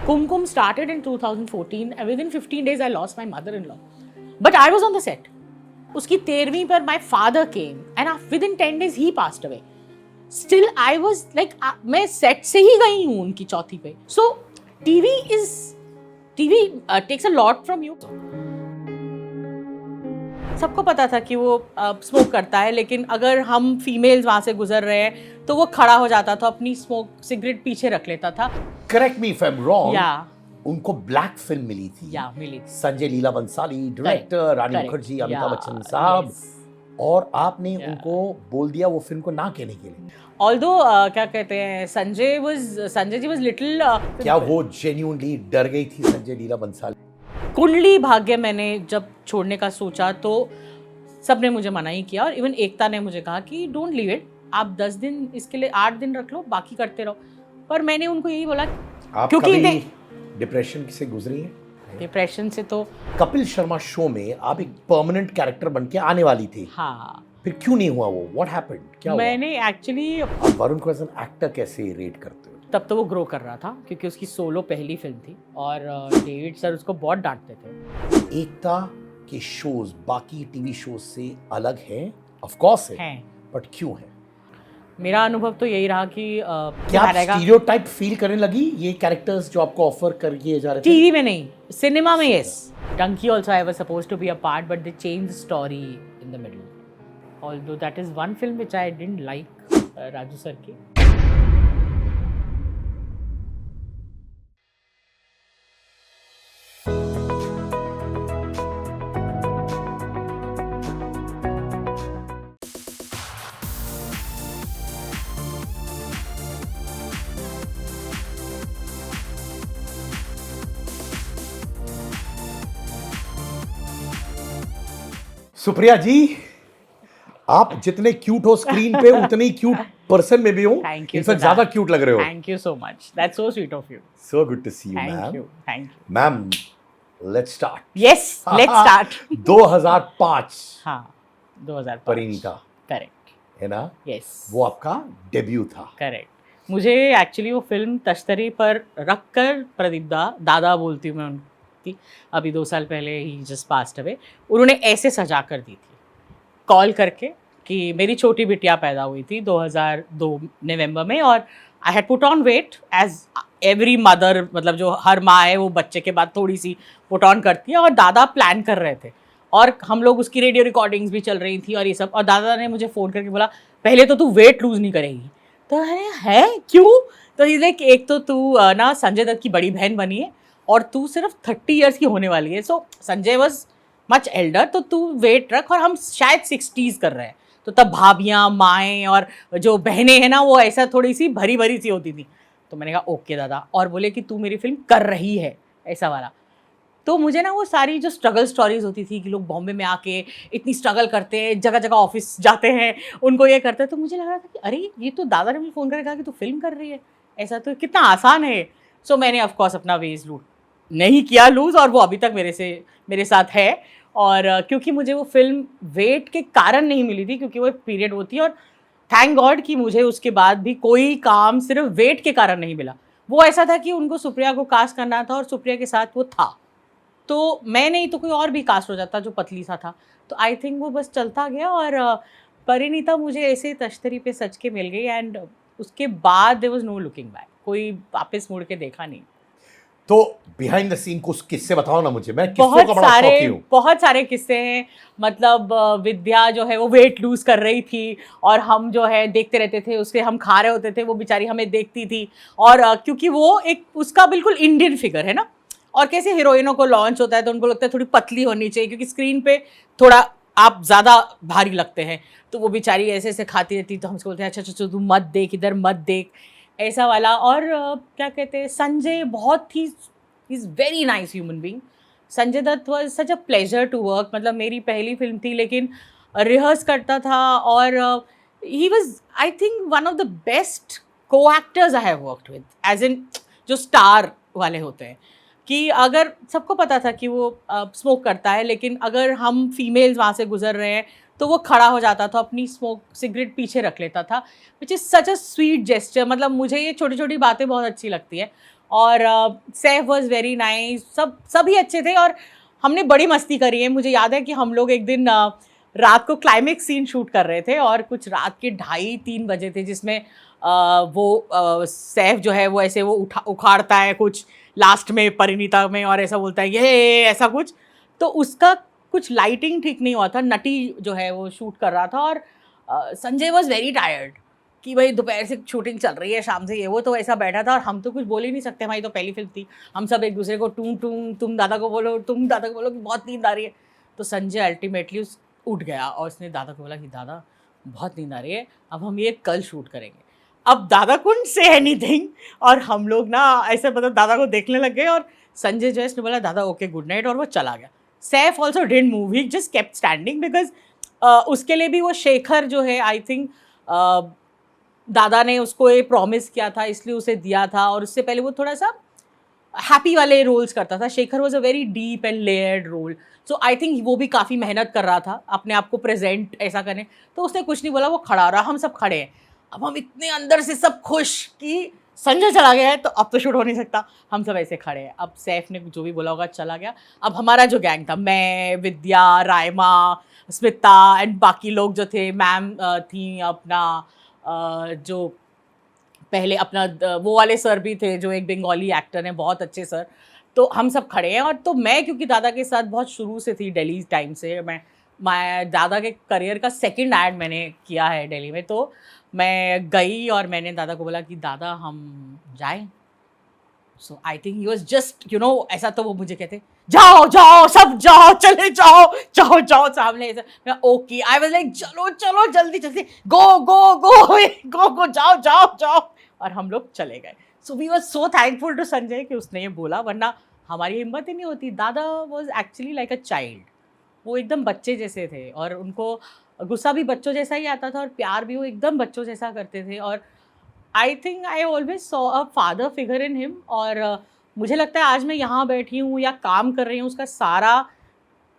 Kumkum started in 2014 and within 15 days I lost my mother-in-law. But I was on the set. उसकी 13वीं पर my father came and within 10 days he passed away. Still I was like मैं set से ही गई हूँ उनकी चौथी पे. So TV takes a lot from you. सबको पता था कि वो स्मोक करता है, लेकिन अगर हम फीमेल्स वहाँ से गुजर रहे हैं तो वो खड़ा हो जाता था, अपनी स्मोक सिगरेट पीछे रख लेता था. Correct me if I am wrong. या उनको ब्लैक फिल्म मिली थी. या मिली. संजय लीला बंसाली डायरेक्टर, रानी मुखर्जी, अमिताभ बच्चन साहब, और आपने उनको बोल दिया वो फिल्म को ना कहने के लिए. ऑल्दो क्या कहते हैं, संजय जी वाज लिटिल. क्या वो जेन्युइनली डर गई थी संजय लीला बंसाली? कुंडली भाग्य मैंने जब छोड़ने का सोचा तो सबने मुझे मना ही किया, और इवन एकता ने मुझे कहा कि डोंट लीव इट, आप 10 दिन इसके लिए 8 दिन रख लो, बाकी करते रहो. पर मैंने उनको यही बोला क्योंकि डिप्रेशन से गुजरी है. डिप्रेशन से तो कपिल शर्मा शो में आप एक परमानेंट कैरेक्टर बन के आने वाली थी. हाँ. फिर क्यों नहीं हुआ वो? What happened? क्या मैंने एक्चुअली आप वरुण को एज एन एक्टर कैसे रेट करते हो? तब तो वो ग्रो कर रहा था क्योंकि उसकी सोलो पहली फिल्म थी और डेविड सर उसको बहुत डांटते थे. एकता के शोज बाकी टीवी शोज से अलग हैं, ऑफ कोर्स है, बट क्यों है? मेरा अनुभव तो यही रहा कि क्या आप स्टीरियोटाइप फील करने लगी ये कैरेक्टर्स जो आपको ऑफर कर किए जा रहे थे? टीवी में नहीं, सिनेमा में. Yes, Dunki also I was supposed to be a part but they change the story in the middle. Although that is one film which I didn't like Raju sir की. सुप्रिया जी, आप जितने क्यूट हो स्क्रीन पे उतने ही cute person में भी हो. In fact ज्यादा क्यूट लग रहे हो. Thank you so much, that's so sweet of you. So good to see you ma'am. Thank you ma'am. Let's start. Yes, let's start. 2005. हाँ, 2005. परिणीता. करेक्ट है ना? यस. वो आपका डेब्यू था. करेक्ट. मुझे एक्चुअली वो फिल्म तश्तरी पर रखकर प्रदीप दादा बोलती हूँ मैं उनकी, अभी 2 साल पहले ही जस्ट पास्ट अवे, उन्होंने ऐसे सजा कर दी थी कॉल करके कि मेरी छोटी बिटिया पैदा हुई थी 2002 नवंबर में, और I had put on weight as every mother, मतलब जो हर माँ है वो बच्चे के बाद थोड़ी सी पुट ऑन करती है, और दादा प्लान कर रहे थे और हम लोग उसकी रेडियो रिकॉर्डिंग्स भी चल रही थी और ये सब, और दादा ने मुझे फ़ोन करके बोला पहले तो तू वेट लूज़ नहीं करेगी. तो है क्यों? तो लाइक एक तो तू ना संजय दत्त की बड़ी बहन बनी है और तू सिर्फ 30 इयर्स की होने वाली है. सो संजय वॉज मच एल्डर, तो तू वेट रख, और हम शायद 60s कर रहे हैं, तो तब भाभियाँ, माएँ और जो बहनें हैं ना वो ऐसा थोड़ी सी भरी भरी सी होती थी. तो मैंने कहा ओके दादा, और बोले कि तू मेरी फिल्म कर रही है, ऐसा वाला. तो मुझे ना वो सारी जो स्ट्रगल स्टोरीज होती थी कि लोग बॉम्बे में आके इतनी स्ट्रगल करते हैं, जगह जगह ऑफिस जाते हैं, उनको ये करते हैं, तो मुझे लग रहा था कि अरे ये तो दादा ने मुझे फ़ोन करके कहा कि तू फिल्म कर रही है, ऐसा तो कितना आसान है. सो मैंने ऑफकोर्स अपना वेज नहीं किया लूज़, और वो अभी तक मेरे साथ है. और क्योंकि मुझे वो फिल्म वेट के कारण नहीं मिली थी, क्योंकि वो एक पीरियड होती है, और थैंक गॉड कि मुझे उसके बाद भी कोई काम सिर्फ वेट के कारण नहीं मिला. वो ऐसा था कि उनको सुप्रिया को कास्ट करना था और सुप्रिया के साथ वो था, तो मैं नहीं तो कोई और भी कास्ट हो जाता जो पतली सा था. तो आई थिंक वो बस चलता गया, और परिणीता मुझे ऐसे तश्तरी पे सच के मिल गई, एंड उसके बाद there was no looking back, कोई वापस मुड़ के देखा नहीं. तो बिहाइंड द सीन कुछ किस्से बताओ ना मुझे, मैं किस्सों का बड़ा शौकी हूँ. बहुत सारे किस्से हैं. मतलब विद्या जो है वो वेट लूज कर रही थी और हम जो है देखते रहते थे, उसके हम खा रहे होते थे, वो बेचारी हमें देखती थी. और क्योंकि वो एक उसका बिल्कुल इंडियन फिगर है ना, और कैसे हीरोइनों को लॉन्च होता है तो उनको लगता है थोड़ी पतली होनी चाहिए, क्योंकि स्क्रीन पे थोड़ा आप ज़्यादा भारी लगते हैं. तो वो बेचारी ऐसे ऐसे खाती रहती, तो हमसे बोलते हैं अच्छा तू मत देख, इधर मत देख, ऐसा वाला. और क्या कहते हैं, संजय बहुत ही is very nice human being. Sanjay Dutt was such a pleasure to work. मतलब मेरी पहली फिल्म थी, लेकिन रिहर्स करता था, और he was I think one of the best को actors I have worked with, as in जो स्टार वाले होते हैं. कि अगर सबको पता था कि वो स्मोक करता है, लेकिन अगर हम फीमेल्स वहाँ से गुजर रहे हैं तो वो खड़ा हो जाता था, अपनी सिगरेट पीछे रख लेता था, which is such a sweet gesture. मतलब मुझे ये छोटी छोटी बातें बहुत अच्छी लगती है. और सैफ वाज वेरी नाइस, सभी अच्छे थे और हमने बड़ी मस्ती करी है। मुझे याद है कि हम लोग एक दिन रात को क्लाइमेक्स सीन शूट कर रहे थे और कुछ रात के 2:30-3 बजे थे, जिसमें सैफ जो है वो ऐसे वो उखाड़ता है कुछ लास्ट में परिणीता में और ऐसा बोलता है ये ऐसा कुछ, तो उसका कुछ लाइटिंग ठीक नहीं हुआ था। नटी जो है वो शूट कर रहा था और संजय वॉज वेरी टायर्ड कि भाई दोपहर से शूटिंग चल रही है, शाम से ये वो, तो ऐसा बैठा था और हम तो कुछ बोल ही नहीं सकते, हमारी तो पहली फिल्म थी। हम सब एक दूसरे को टूं टूं तुम दादा को बोलो, तुम दादा को बोलो कि बहुत नींद आ रही है। तो संजय अल्टीमेटली उठ गया और उसने दादा को बोला कि दादा बहुत नींद आ रही है, अब हम ये कल शूट करेंगे। अब दादा कुडंट से एनीथिंग और हम लोग ना ऐसे मतलब दादा को देखने लग गए और संजय जो है उसने बोला दादा ओके गुड नाइट और वो चला गया। Saif also didn't move, he just kept standing because उसके लिए भी वो शेखर जो है आई थिंक दादा ने उसको ये प्रॉमिस किया था इसलिए उसे दिया था, और उससे पहले वो थोड़ा सा हैप्पी वाले रोल्स करता था। Shekhar was a very deep and layered role, so I think वो भी काफ़ी मेहनत कर रहा था अपने आप को प्रेजेंट ऐसा करने। तो उसने कुछ नहीं बोला, वो खड़ा रहा, हम सब खड़े हैं। अब हम इतने अंदर से सब खुश कि संजय चला गया है तो अब तो शूट हो नहीं सकता, हम सब ऐसे खड़े हैं। अब सैफ ने जो भी बोला होगा चला गया। अब हमारा जो गैंग था, मैं, विद्या, रायमा, स्मिता एंड बाकी लोग जो थे, मैम थी, अपना जो पहले अपना वो वाले सर भी थे जो एक बंगाली एक्टर हैं, बहुत अच्छे सर, तो हम सब खड़े हैं। और तो मैं क्योंकि दादा के साथ बहुत शुरू से थी, दिल्ली टाइम से, मैं दादा के करियर का सेकंड ऐड मैंने किया है दिल्ली में, तो मैं गई और मैंने दादा को बोला कि दादा हम जाएं। So I think he was just ऐसा, तो वो मुझे कहते जाओ जाओ सब जाओ, चले जाओ जाओ जाओ सामने ऐसा। मैं ओके, आई वाज लाइक चलो चलो जल्दी जल्दी, गो गो गो गो गो जाओ जाओ जाओ, और हम लोग चले गए। So we was so thankful to Sanjay कि उसने ये बोला, वरना हमारी हिम्मत ही नहीं होती। दादा was actually like a child, वो एकदम बच्चे जैसे थे और उनको गुस्सा भी बच्चों जैसा ही आता था और प्यार भी वो एकदम बच्चों जैसा करते थे। और आई think I always saw a father figure in him. और मुझे लगता है आज मैं यहाँ बैठी हूँ या काम कर रही हूँ, उसका सारा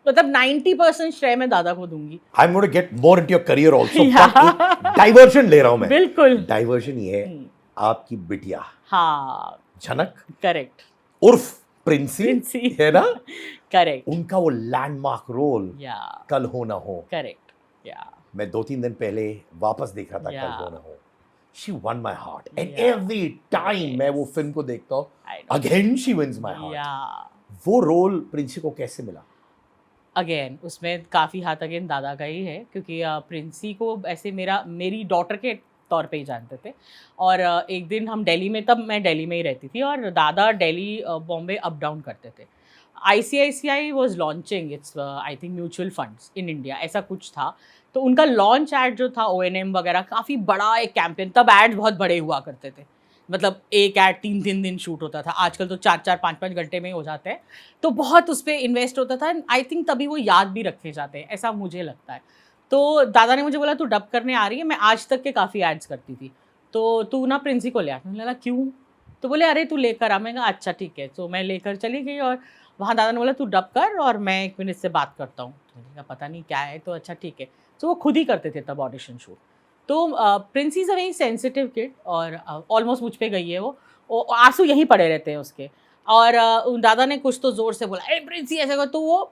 मतलब 90% श्रेय मैं दादा को दूंगी। I am going to get more into your career also, but diversion ले रहा हूँ मैं। बिल्कुल डाइवर्जन ये है, आपकी बिटिया हाँ झनक, करेक्ट, उर्फ प्रिंसी है ना, करेक्ट, उनका वो लैंडमार्क रोल या कल हो ना हो, करेक्ट, या मैं 2-3 दिन पहले वापस देख रहा था Yeah. कल Ho Naa Ho. She won my heart and Yeah. Every time मैं वो फिल्म को देखता हूँ I know. Again she wins my heart. या वो रोल प्रिंसी को कैसे मिला? अगेन उसमें काफ़ी हाथ अगेन दादा का ही है, क्योंकि प्रिंसी को ऐसे मेरी डॉटर के तौर पे ही जानते थे। और एक दिन हम दिल्ली में, तब मैं दिल्ली में ही रहती थी और दादा दिल्ली बॉम्बे अप डाउन करते थे। ICICI was launching it's I think mutual funds in India, ऐसा कुछ था। तो उनका लॉन्च एड जो था ONM वगैरह, काफ़ी बड़ा एक कैंपेन, तब एड्स बहुत बड़े हुआ करते थे, मतलब एक ऐड 3-3 दिन शूट होता था, आजकल तो 4-4 5-5 घंटे में ही हो जाते हैं। तो बहुत उस पर इन्वेस्ट होता था, आई थिंक तभी वो याद भी रखे जाते हैं, ऐसा मुझे लगता है। तो दादा ने मुझे बोला तू डब करने आ रही है, मैं आज तक के काफ़ी एड्स करती थी, तो तू ना प्रिंसी को ले आ। मैंने बोला क्यों? तो बोले अरे तू लेकर आ। मैं कहा अच्छा ठीक है। तो मैं लेकर चली गई और वहाँ दादा ने बोला तू डब कर और मैं 1 मिनट से बात करता हूँ। तो मैंने कहा पता नहीं क्या है, तो अच्छा ठीक है। तो वो खुद ही करते थे तब ऑडिशन शूट। तो Princy is a very sensitive kid और ऑलमोस्ट मुझ पे गई है वो आंसू यहीं पड़े रहते हैं उसके। और दादा ने कुछ तो ज़ोर से बोला ए प्रिंसी ऐसे कर, तो वो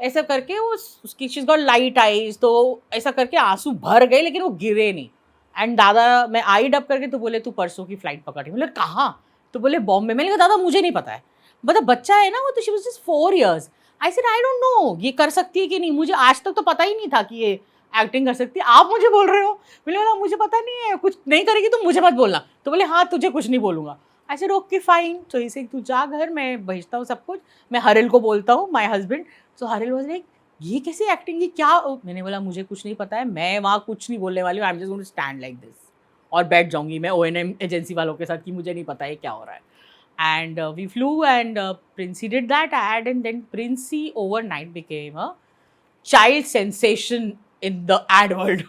ऐसा करके वो उसकी शीज़ गॉट लाइट आईज, तो ऐसा करके आंसू भर गए लेकिन वो गिरे नहीं। एंड दादा, मैं आई डब करके, तो बोले तू परसों की फ़्लाइट पकड़ी। बोले कहाँ? तो बोले बॉम्बे। मैंने कहा दादा मुझे नहीं पता है, मतलब बच्चा है ना वो, तो she was just 4 years। I said I don't no ये कर सकती है कि नहीं, मुझे आज तक तो पता ही नहीं था कि ये एक्टिंग कर सकती है, आप मुझे बोल रहे हो। मैंने बोला मुझे पता नहीं है, कुछ नहीं करेगी तो मुझे मत बोलना। तो बोले हाँ तुझे कुछ नहीं बोलूँगा। आई सेड ओके फाइन। तो इसे तू जा घर, मैं भेजता हूँ सब कुछ, मैं हरिल को बोलता हूँ, my husband. So Haril was like ये कैसे एक्टिंग, ये क्या? मैंने बोला मुझे कुछ नहीं पता है, मैं वहाँ कुछ नहीं बोलने वाली हूँ, I am just going to stand like this और बैठ जाऊँगी मैं ONM एजेंसी वालों के साथ कि मुझे नहीं पता है क्या हो रहा है। And we flew and Princey did that ad, and then Princey overnight became a child sensation in the ad world।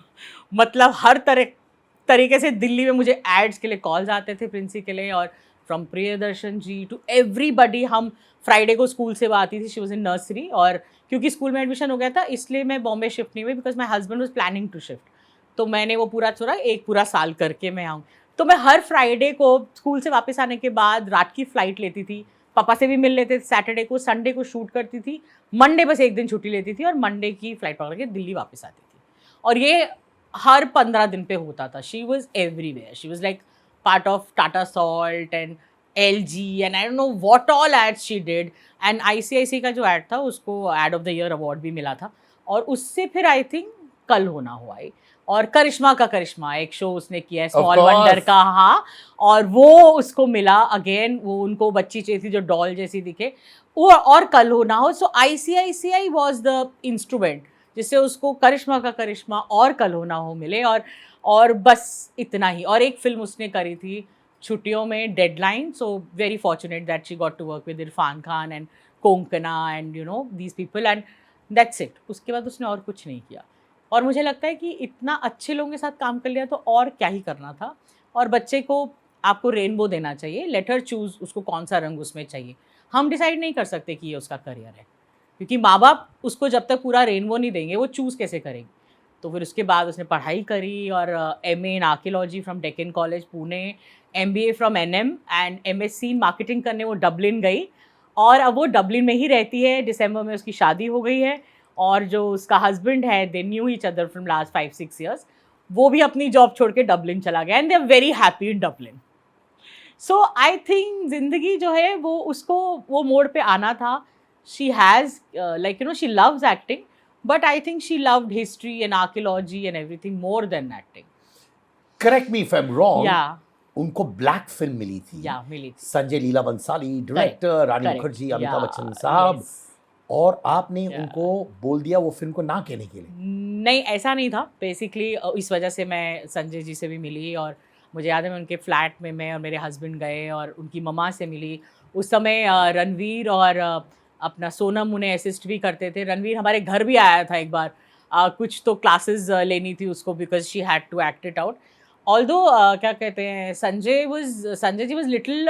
मतलब हर तरीके से दिल्ली में मुझे एड्स के लिए कॉल्स आते थे प्रिंसी के लिए, और from Priyadarshan ji to everybody. हम फ्राइडे को स्कूल से वो आती थी, शी वॉज इन नर्सरी, और क्योंकि स्कूल में एडमिशन हो गया था इसलिए मैं बॉम्बे शिफ्ट नहीं हुई, because my husband was planning to shift. तो मैंने वो पूरा एक पूरा साल करके मैं आऊँ। तो मैं हर फ्राइडे को स्कूल से वापस आने के बाद रात की फ्लाइट लेती थी, पापा से भी मिल लेते थे, सैटरडे को, संडे को शूट करती थी, मंडे बस एक दिन छुट्टी लेती थी और मंडे की फ्लाइट पकड़ के दिल्ली वापस आती थी। और ये हर 15 दिन पे होता था। She was everywhere, she was like part of Tata salt and LG and I don't know what all ads she did. And ICICI का जो एड था उसको ad of the year award भी मिला था। और उससे फिर आई थिंक कल होना हुआ है, और करिश्मा का करिश्मा एक शो उसने किया है स्मॉल वंडर का, हाँ, और वो उसको मिला अगेन, वो उनको बच्ची चाहिए थी जो डॉल जैसी दिखे, वो और कल हो ना हो। सो ICICI वॉज द इंस्ट्रूमेंट जिससे उसको करिश्मा का करिश्मा और कल हो ना हो मिले। और बस इतना ही। और एक फिल्म उसने करी थी छुट्टियों में, deadline, so very fortunate that she got to work with Irfan Khan and Konkona and you know these people, and that's it. उसके बाद उसने और कुछ नहीं किया। और मुझे लगता है कि इतना अच्छे लोगों के साथ काम कर लिया तो और क्या ही करना था। और बच्चे को आपको रेनबो देना चाहिए, लेट हर चूज़ उसको कौन सा रंग उसमें चाहिए। हम डिसाइड नहीं कर सकते कि ये उसका करियर है, क्योंकि माँ बाप उसको जब तक पूरा रेनबो नहीं देंगे वो चूज़ कैसे करेंगे। तो फिर उसके बाद उसने पढ़ाई करी और MA in archaeology from Deccan college Pune, MBA from NM and MSc in marketing करने वो डबलिन गई। और अब वो डबलिन में ही रहती है। दिसंबर में उसकी शादी हो गई है। और जो उसका हस्बैंड है, they knew each other from last 5-6 years, वो भी अपनी जॉब छोड़ के डबलिन चला गया and they are very happy in Dublin. So I think जिंदगी जो है वो उसको वो मोड़ पे आना था। She has like you no she loves acting, but I think she loved history and archaeology and everything more than acting. Correct me if I am wrong, या उनको ब्लैक फिल्म मिली थी, मिली थी। संजय लीला बंसाली डायरेक्टर, रानी मुखर्जी, अमिताभ बच्चन साहब, और आपने उनको बोल दिया वो फिल्म को ना कहने के लिए। नहीं, ऐसा नहीं था। बेसिकली इस वजह से मैं संजय जी से भी मिली, और मुझे याद है मैं उनके फ्लैट में मैं और मेरे हस्बैंड गए और उनकी मम्मा से मिली। उस समय रणवीर और अपना सोनम उन्हें असिस्ट भी करते थे। रणवीर हमारे घर भी आया था एक बार, कुछ तो क्लासेस लेनी थी उसको, because she had to act it out. Although क्या कहते हैं, Sanjay ji was little,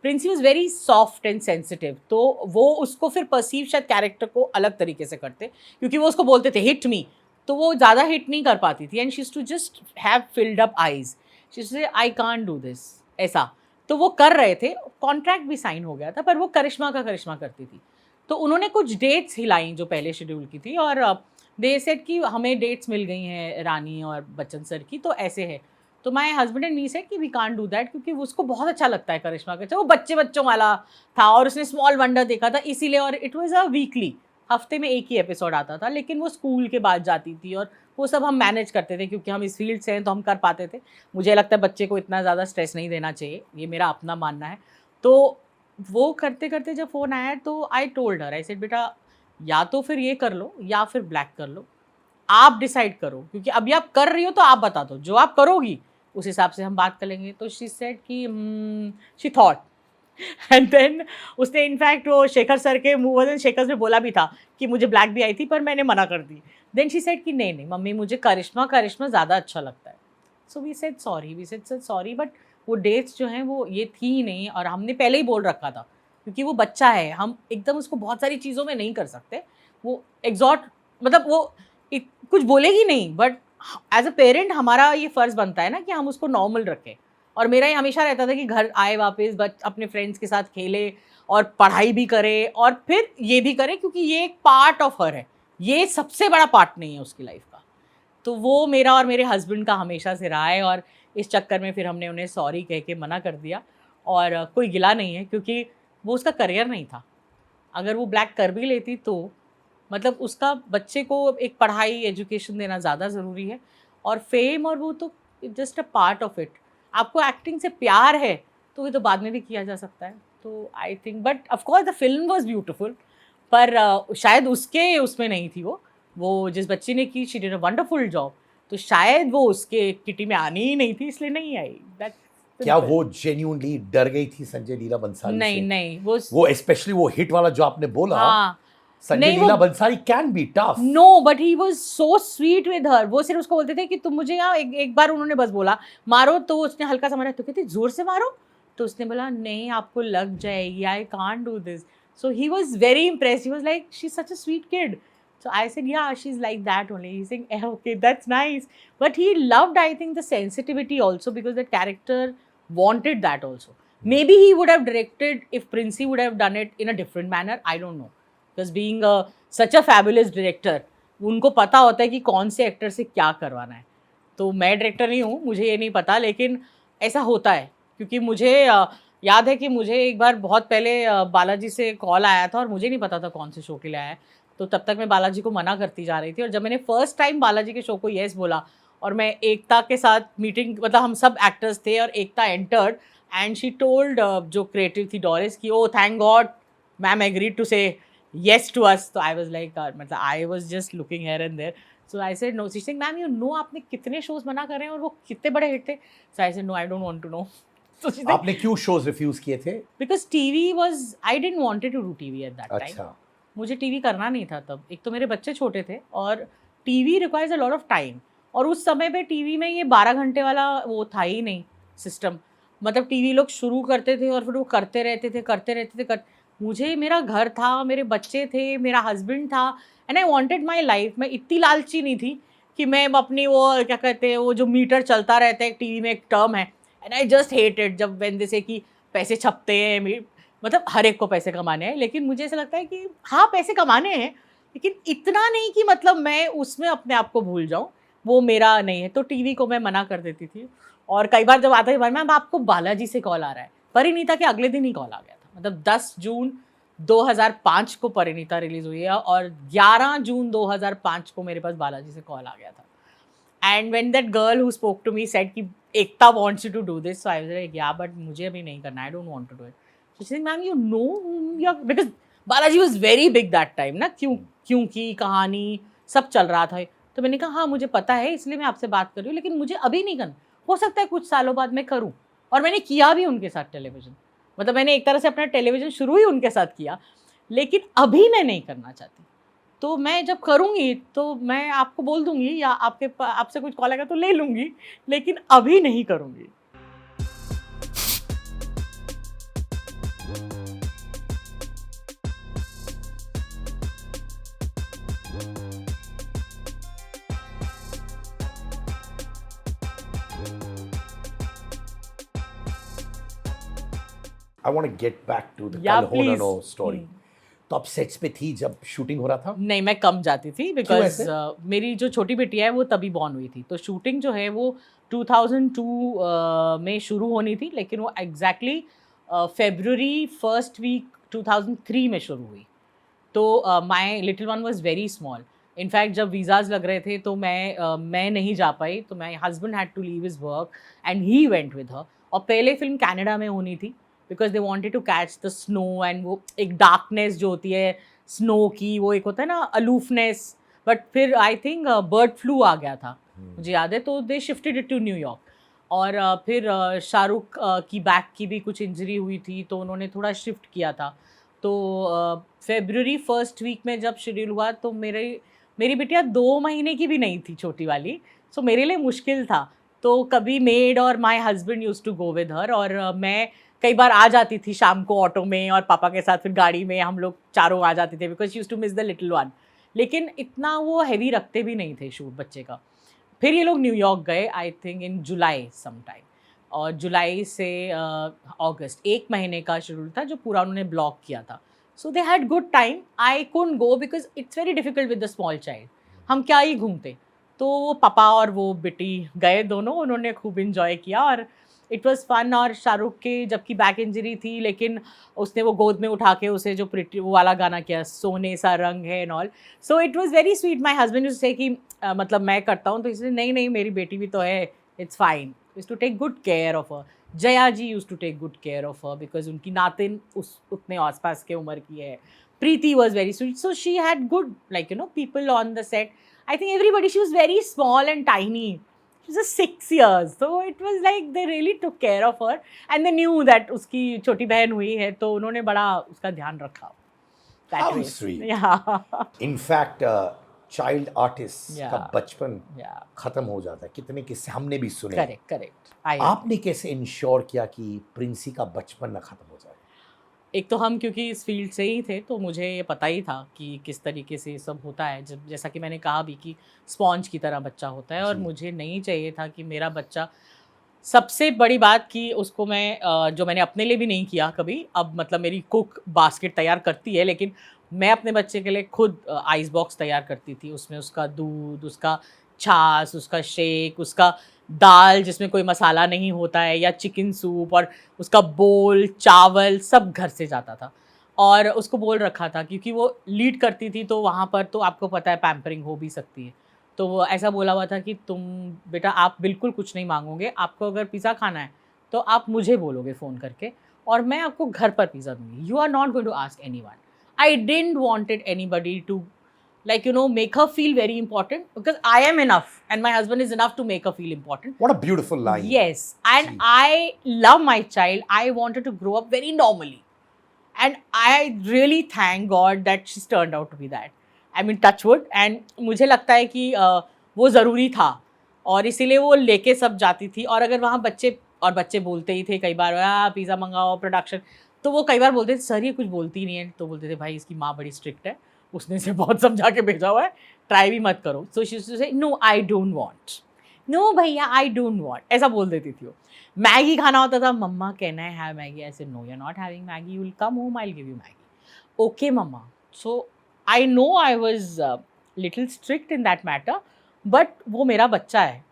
prince he was very soft and sensitive, तो वो उसको फिर परसीव शायद कैरेक्टर को अलग तरीके से करते, क्योंकि वो उसको बोलते थे हिट मी, तो वो ज़्यादा हिट नहीं कर पाती थी। And she too just have filled up eyes, she say I can't do this, ऐसा। तो वो कर रहे थे, कॉन्ट्रैक्ट भी साइन हो गया था, पर वो करिश्मा का करिश्मा करती थी। तो उन्होंने कुछ डेट्स हिलाई जो पहले शेड्यूल की थी, और दे सेड कि हमें डेट्स मिल गई हैं रानी और बच्चन सर की, तो ऐसे है। तो my husband and me said कि वी कांट डू दैट, क्योंकि उसको बहुत अच्छा लगता है करिश्मा का, वो बच्चों वाला था और उसने स्मॉल वंडर देखा था इसीलिए। और इट वाज अ वीकली, हफ्ते में एक ही एपिसोड आता था, लेकिन वो स्कूल के बाद जाती थी और वो सब हम मैनेज करते थे, क्योंकि हम इस फील्ड से हैं तो हम कर पाते थे। मुझे लगता है बच्चे को इतना ज़्यादा स्ट्रेस नहीं देना चाहिए, ये मेरा अपना मानना है। तो वो करते करते जब फ़ोन आया तो I told her, I said बेटा या तो फिर ये कर लो या फिर ब्लैक कर लो, आप डिसाइड करो, क्योंकि अभी आप कर रही हो तो आप बता दो, जो आप करोगी उस हिसाब से हम बात कर लेंगे। तो शी सेड कि शी थॉट एंड देन उसने इनफैक्ट वो शेखर सर के मुंह, शेखर ने बोला भी था कि मुझे ब्लैक भी आई थी पर मैंने मना कर दी। देन शी सेड कि नहीं नहीं मम्मी, मुझे करिश्मा ज़्यादा अच्छा लगता है। So we said sorry, but वो डेट्स जो हैं वो ये थी ही नहीं, और हमने पहले ही बोल रखा था, क्योंकि वो बच्चा है, हम एकदम उसको बहुत सारी चीज़ों में नहीं कर सकते। वो एग्जॉट, मतलब वो कुछ बोलेगी नहीं, बट एज अ पेरेंट हमारा ये फ़र्ज़ बनता है ना कि हम उसको नॉर्मल रखें। और मेरा ये हमेशा रहता था कि घर आए वापस अपने फ्रेंड्स के साथ खेले और पढ़ाई भी करे और फिर ये भी करे, क्योंकि ये एक पार्ट ऑफ हर है, ये सबसे बड़ा पार्ट नहीं है उसकी लाइफ का। तो वो मेरा और मेरे हस्बैंड का हमेशा से रहा है, और इस चक्कर में फिर हमने उन्हें सॉरी कह के मना कर दिया। और कोई गिला नहीं है, क्योंकि वो उसका करियर नहीं था। अगर वो ब्लैक कर भी लेती तो मतलब उसका बच्चे को एक पढ़ाई एजुकेशन देना ज़्यादा ज़रूरी है, और फेम और वो तो just a part of it. आपको एक्टिंग से प्यार है तो ये तो बाद में भी किया जा सकता है। तो I think, but of course the film was beautiful, पर शायद उसके उसमें नहीं थी वो जिस बच्ची ने की, she did a wonderful job, तो शायद वो उसके किटी में आनी ही नहीं थी, इसलिए नहीं आई। क्या वो जेन्युइनली डर गई थी संजय लीला बंसाली नहीं से? नहीं वो स्पेशली वो हिट वाला जो आपने बोला, हाँ, Sanjay Leela Bhansali can be tough. No, but he was so sweet with her. वो सिर्फ उसको बोलते थे कि तुम मुझे यहाँ एक बार उन्होंने बस बोला मारो, तो उसने हल्का सा मारा, तो कहती जोर से मारो, तो उसने बोला नहीं आपको लग जाएगी, I can't do this. So he was very impressed, he was like she is such a sweet kid. So I said, yeah, she's like that only. He's saying, okay, that's nice. But he loved, I think, the sensitivity also, because the character wanted that also. Maybe he would have directed, if Princey would have done it in a different manner, I don't know. Because being such a fabulous director, उनको पता होता है कि कौन से actor से क्या करवाना है. तो मैं डायरेक्टर नहीं हूँ, मुझे ये नहीं पता, लेकिन ऐसा होता है. क्योंकि मुझे याद है कि मुझे एक बार बहुत पहले बालाजी से कॉल आया था और मुझे नहीं पता था कौन से शो के लिए आया है. तो तब तक मैं बालाजी को मना करती जा रही थी, और जब मैंने फर्स्ट टाइम बालाजी के शो को येस बोला और मैं एकता के साथ मीटिंग, मतलब हम सब एक्टर्स थे और Ekta entered and she told जो क्रिएटिव थी डोरिस की, oh thank God ma'am agreed to say yes to us. तो आई वाज लाइक, मतलब I was just looking here and there. So I said no. She said ma'am you know आपने कितने shows मना कर रहे हैं और वो कितने बड़े हिट थे. So I said no, I don't want to know. आपने क्यों शोज रिफ्यूज किए थे? Because TV was, I didn't wanted to do TV at that time. अच्छा. मुझे टीवी करना नहीं था तब. एक तो मेरे बच्चे छोटे थे और TV requires a lot of time, और उस समय पे टीवी में ये 12 घंटे वाला वो था ही नहीं सिस्टम. मतलब टीवी लोग शुरू करते थे और फिर वो करते रहते थे. मुझे, मेरा घर था, मेरे बच्चे थे, मेरा हस्बैंड था, and I wanted my life. मैं इतनी लालची नहीं थी कि मैं अपनी वो क्या कहते हैं वो जो मीटर चलता रहता है टीवी में, एक टर्म है, एंड आई जस्ट हेटेड जब वेन जैसे कि पैसे छपते हैं, मतलब हर एक को पैसे कमाने हैं, लेकिन मुझे ऐसा लगता है कि हाँ पैसे कमाने हैं, लेकिन इतना नहीं कि मतलब मैं उसमें अपने आप को भूल जाऊँ, वो मेरा नहीं है. तो टीवी को मैं मना कर देती थी. और कई बार जब आता है मैम आपको बालाजी से कॉल आ रहा है, परिणीता के अगले दिन ही कॉल आ गया था. मतलब 10 जून 2005 को परिणीता रिलीज हुई है और 11 जून 2005 को मेरे पास बालाजी से कॉल आ गया था. And when that girl who spoke to me said कि Ekta wants you to do this, so I was like yeah but मुझे अभी नहीं करना, I don't want to do it. She said, "Ma'am, you know whom you are," because Balaji was very big that time ना, क्योंकि कहानी सब चल रहा था. तो मैंने कहा हाँ मुझे पता है, इसलिए मैं आपसे बात कर रही हूँ, लेकिन मुझे अभी नहीं करना. हो सकता है कुछ सालों बाद मैं करूँ. और मैंने किया भी उनके साथ टेलीविज़न. मतलब मैंने एक तरह से अपना टेलीविज़न शुरू ही उनके साथ किया, लेकिन अभी मैं नहीं करना चाहती. तो मैं जब करूँगी तो मैं आपको बोल दूँगी, या आपसे कुछ कॉल आएगा तो ले लूँगी, लेकिन अभी नहीं करूँगी. I want to get back to the Yeah, Kal Ho Na please. No story. तो आप सेट्स पे थी जब शूटिंग हो रहा था? नहीं, मैं कम जाती थी, बिकॉज ऐसे? मेरी जो छोटी बेटी है वो तभी बॉर्न हुई थी. तो शूटिंग जो है वो 2002 में शुरू होनी थी, लेकिन वो एग्जैक्टली February फर्स्ट वीक 2003 में शुरू हुई. तो my little one was very small. In fact जब वीज़ाज लग रहे थे तो मैं नहीं जा पाई. तो my husband had to leave his work and he went with her. और पहले फिल्म कनाडा में होनी थी, because they wanted to catch the snow, and वो एक डार्कनेस जो होती है स्नो की, वो एक होता है ना अलूफनेस. बट फिर आई थिंक बर्ड फ्लू आ गया था, मुझे याद है, तो they shifted it to New York. और फिर शाहरुख की बैक की भी कुछ इंजरी हुई थी, तो उन्होंने थोड़ा शिफ्ट किया था. तो February फर्स्ट वीक में जब शेड्यूल हुआ तो मेरी बिटिया 2 महीने की भी नहीं थी, छोटी वाली. सो मेरे लिए मुश्किल था. तो कभी मेड और my husband use to go with her, और मैं कई बार आ जाती थी शाम को ऑटो में, और पापा के साथ फिर गाड़ी में हम लोग चारों आ जाते थे, because use to miss the little one. लेकिन इतना वो हैवी रखते भी नहीं थे शूट बच्चे का. फिर ये लोग न्यूयॉर्क गए, I think in July sometime, और जुलाई से अगस्त 1 महीने का शेड्यूल था जो पूरा उन्होंने ब्लॉक किया था. So they had good time. I couldn't go because it's very difficult with the small child. हम क्या ही घूमते. तो वो पापा और वो बेटी गए दोनों, उन्होंने खूब इन्जॉय किया और इट वॉज़ फन. और शाहरुख के जबकि बैक इंजरी थी, लेकिन उसने वो गोद में उठा के उसे जो प्रिटी वो वाला गाना किया, सोने सा रंग है and all. So it was very sweet. My husband से कि मतलब मैं करता हूँ, तो इसलिए नहीं मेरी बेटी भी तो है, it's fine. Use to take good care of her. Jaya ji use to take good care of her because उनकी नातिन उतने आसपास के उम्र की है. Preeti was very sweet. So she had good like people on the set. I think everybody, she was very small and tiny. She was just 6 years. So it was like they really took care of her. And they knew that उसकी छोटी बहन हुई है, तो उन्होंने बड़ा उसका ध्यान रखा. How sweet. Yeah. In fact, child artists Yeah. का बचपन Yeah. खत्म हो जाता है. कितने किस्से हमने भी सुने. Correct. आपने कैसे इंश्योर किया कि प्रिंसी का बचपन ना खत्म हो जाए? एक तो हम क्योंकि इस फील्ड से ही थे तो मुझे ये पता ही था कि किस तरीके से सब होता है, जब जैसा कि मैंने कहा भी कि स्पॉन्ज की तरह बच्चा होता है, और जी। मुझे नहीं चाहिए था कि मेरा बच्चा, सबसे बड़ी बात कि उसको मैं जो मैंने अपने लिए भी नहीं किया कभी, अब मतलब मेरी कुक बास्केट तैयार करती है, लेकिन मैं अपने बच्चे के लिए खुद आइस बॉक्स तैयार करती थी, उसमें उसका दूध, उसका छाछ, उसका शेक, उसका दाल जिसमें कोई मसाला नहीं होता है, या चिकन सूप, और उसका बोल, चावल सब घर से जाता था। और उसको बोल रखा था क्योंकि वो लीड करती थी, तो वहाँ पर तो आपको पता है पैम्परिंग हो भी सकती है। तो वो ऐसा बोला हुआ था कि तुम बेटा आप बिल्कुल कुछ नहीं मांगोगे, आपको अगर पिज़्ज़ा खाना है तो आप मुझे बोलोगे फ़ोन करके, और मैं आपको घर पर पिज़्ज़ा दूँगी। You are not going to ask anyone. I didn't wanted anybody to like make her feel very important, because I am enough and my husband is enough to make her feel important. What a beautiful line. Yes, and ji. I love my child. I wanted to grow up very normally, and I really thank God that she's turned out to be that. I mean touch wood, and मुझे लगता है कि वो ज़रूरी था, और इसीलिए वो लेके सब जाती थी। और अगर वहाँ बच्चे बोलते ही थे कई बार, पिज़्ज़ा मंगाओ प्रोडक्शन, तो वो कई बार बोलते थे सर ये कुछ बोलती ही नहीं है, तो बोलते थे भाई इसकी माँ बड़ी स्ट्रिक्ट है, उसने इसे बहुत समझा के भेजा हुआ है, ट्राई भी मत करो। So she used to say no I don't want, no भैया आई डोंट वांट, ऐसा बोल देती थी वो। मैगी खाना होता था, mumma can I have Maggi, ऐसे no you are not having Maggi, you will come home I will give you Maggi, okay mumma. So I know I was little strict in that matter, but वो मेरा बच्चा है,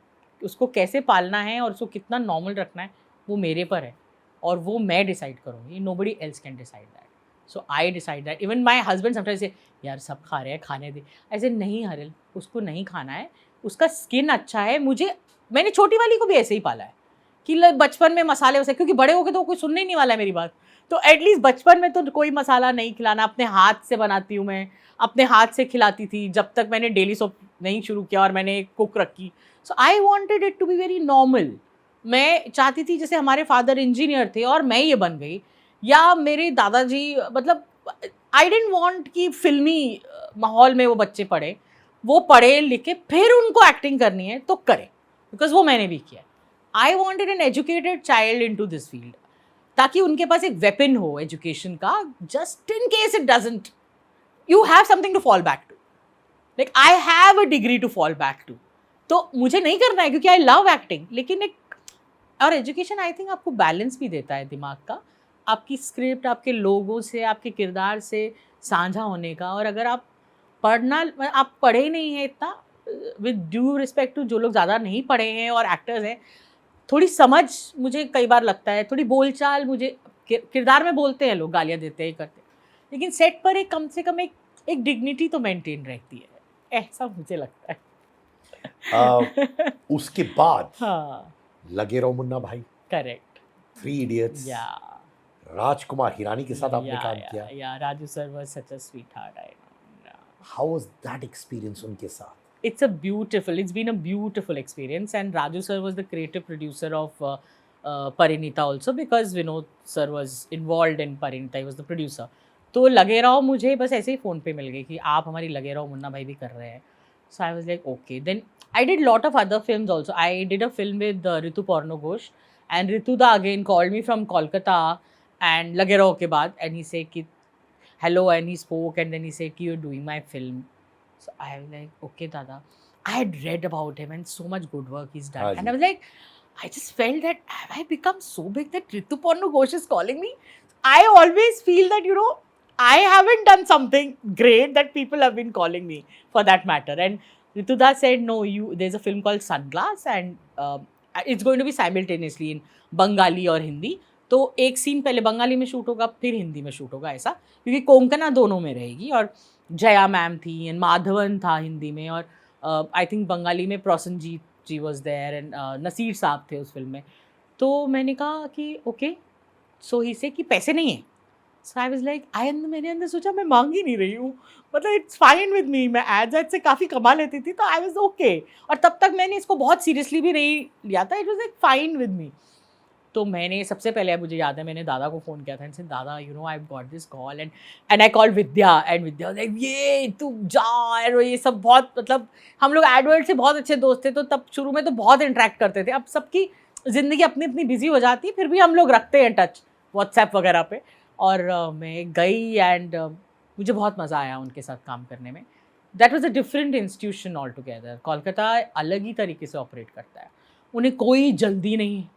उसको कैसे पालना है और उसको कितना नॉर्मल रखना है वो मेरे पर है, और वो मैं डिसाइड करूँगी, nobody else can decide that. So I decide that. Even my husband sometimes से यार सब खा रहे हैं, खाने दे, ऐसे नहीं हरिल, उसको नहीं खाना है, उसका स्किन अच्छा है। मैंने छोटी वाली को भी ऐसे ही पाला है कि बचपन में मसाले वैसे, क्योंकि बड़े हो गए तो कोई सुनने ही नहीं वाला है मेरी बात, तो एटलीस्ट बचपन में तो कोई मसाला नहीं खिलाना, अपने हाथ से बनाती हूँ मैं, अपने हाथ से खिलाती थी जब तक मैंने डेली सोप नहीं शुरू किया और मैंने कुक रखी। So I wanted it to be very normal. मैं चाहती थी जैसे हमारे फादर इंजीनियर थे और मैं ये बन गई, या मेरे दादाजी, मतलब आई डेंट वॉन्ट कि फिल्मी माहौल में वो बच्चे पढ़े, वो पढ़े लिखे फिर उनको एक्टिंग करनी है तो करें, बिकॉज वो मैंने भी किया। I wanted an educated child in to this field, ताकि उनके पास एक वेपन हो एजुकेशन का, just in case it doesn't, you have something to fall back to, like I have a degree to fall back to. तो मुझे नहीं करना है क्योंकि आई लव एक्टिंग, लेकिन एक और एजुकेशन आई थिंक आपको बैलेंस भी देता है दिमाग का, आपकी स्क्रिप्ट, आपके लोगों से, आपके किरदार से साझा होने का। और अगर आप आप पढ़े ही नहीं हैं इतना, विद ड्यू रिस्पेक्ट टू जो लोग ज़्यादा नहीं पढ़े हैं और एक्टर्स हैं, थोड़ी समझ मुझे कई बार लगता है, थोड़ी बोलचाल, मुझे किरदार में बोलते हैं लोग, गालियाँ देते हैं, करते हैं, लेकिन सेट पर एक कम से कम एक डिग्निटी तो मेंटेन रहती है, ऐसा मुझे लगता है। उसके बाद हाँ, लगे रहो मुन्ना भाई, करेक्ट, 3 इडियट्स, या राजकुमार हिरानी के साथ आपने काम किया। या Raju sir was such a sweet heart. How was that experience उनके साथ? It's been a beautiful experience, and Raju sir was the creative producer of Parinita also, because Vinod sir was involved in Parinita, he was the producer. तो लगे रहो मुझे बस ऐसे ही phone पे मिल गई कि आप हमारी लगे रहो मुन्ना भाई भी कर रहे हैं। So I was like okay. Then I did lot of other films also. I did a film with Ritu Porno Ghosh, and Ritu da again called me from Kolkata and लगे रहो के बाद, and he said कि hello, and he spoke, and then he said कि you're doing my film. So I was like, okay, Dada. I had read about him and so much good work he's done. And I was like, I just felt that, have I become so big that Ritu Porno Ghosh is calling me? I always feel that, I haven't done something great that people have been calling me for that matter. And Ritu Da said, no, there's a film called Sunglass, and it's going to be simultaneously in Bengali और हिंदी. तो एक scene पहले बंगाली में shoot होगा, फिर हिंदी में shoot होगा, ऐसा, क्योंकि कोंकणा दोनों में रहेगी। और जया मैम थी एंड माधवन था हिंदी में, और आई थिंक बंगाली में प्रोसनजीत जी वॉज देयर, एंड नसीर साहब थे उस फिल्म में। तो मैंने कहा कि ओके, सो ही से कि पैसे नहीं है। सो आई वाज लाइक, मैंने अंदर सोचा मैं मांग ही नहीं रही हूँ, मतलब इट्स फाइन विद मी, मैं एड से काफ़ी कमा लेती थी, तो आई वाज ओके। और तब तक मैंने इसको बहुत सीरियसली भी नहीं लिया था, it was like fine with me. तो मैंने सबसे पहले, मुझे याद है, मैंने दादा को फ़ोन किया था, एंड से दादा I got this call, and I call Vidya, and Vidya like ये तू जा, और ये सब बहुत, मतलब हम लोग एडवर्ड से बहुत अच्छे दोस्त थे, तो तब शुरू में तो बहुत इंटरेक्ट करते थे। अब सबकी ज़िंदगी अपनी अपनी बिजी हो जाती है, फिर भी हम लोग रखते हैं टच व्हाट्सएप वगैरह पे। और मैं गई एंड मुझे बहुत मज़ा आया उनके साथ काम करने में. That was a different institution all together. Kolkata अलग ही तरीके से ऑपरेट करता है. उन्हें कोई जल्दी नहीं है.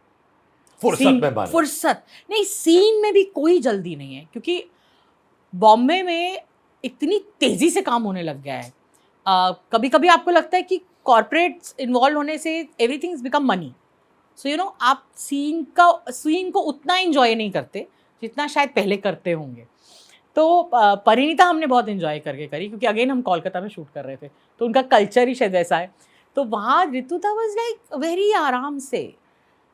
फुर्सत में बंद. फुर्सत नहीं, सीन में भी कोई जल्दी नहीं है क्योंकि बॉम्बे में इतनी तेज़ी से काम होने लग गया है. कभी कभी आपको लगता है कि कॉर्पोरेट्स इन्वॉल्व होने से everything is become money. So you no आप सीन को उतना एंजॉय नहीं करते जितना शायद पहले करते होंगे. तो परिणीता हमने बहुत एंजॉय करके करी क्योंकि अगेन हम कोलकाता में शूट कर रहे थे तो उनका कल्चर ही शायद वैसा है. तो वहाँ ऋतुता वाज लाइक वेरी आराम से,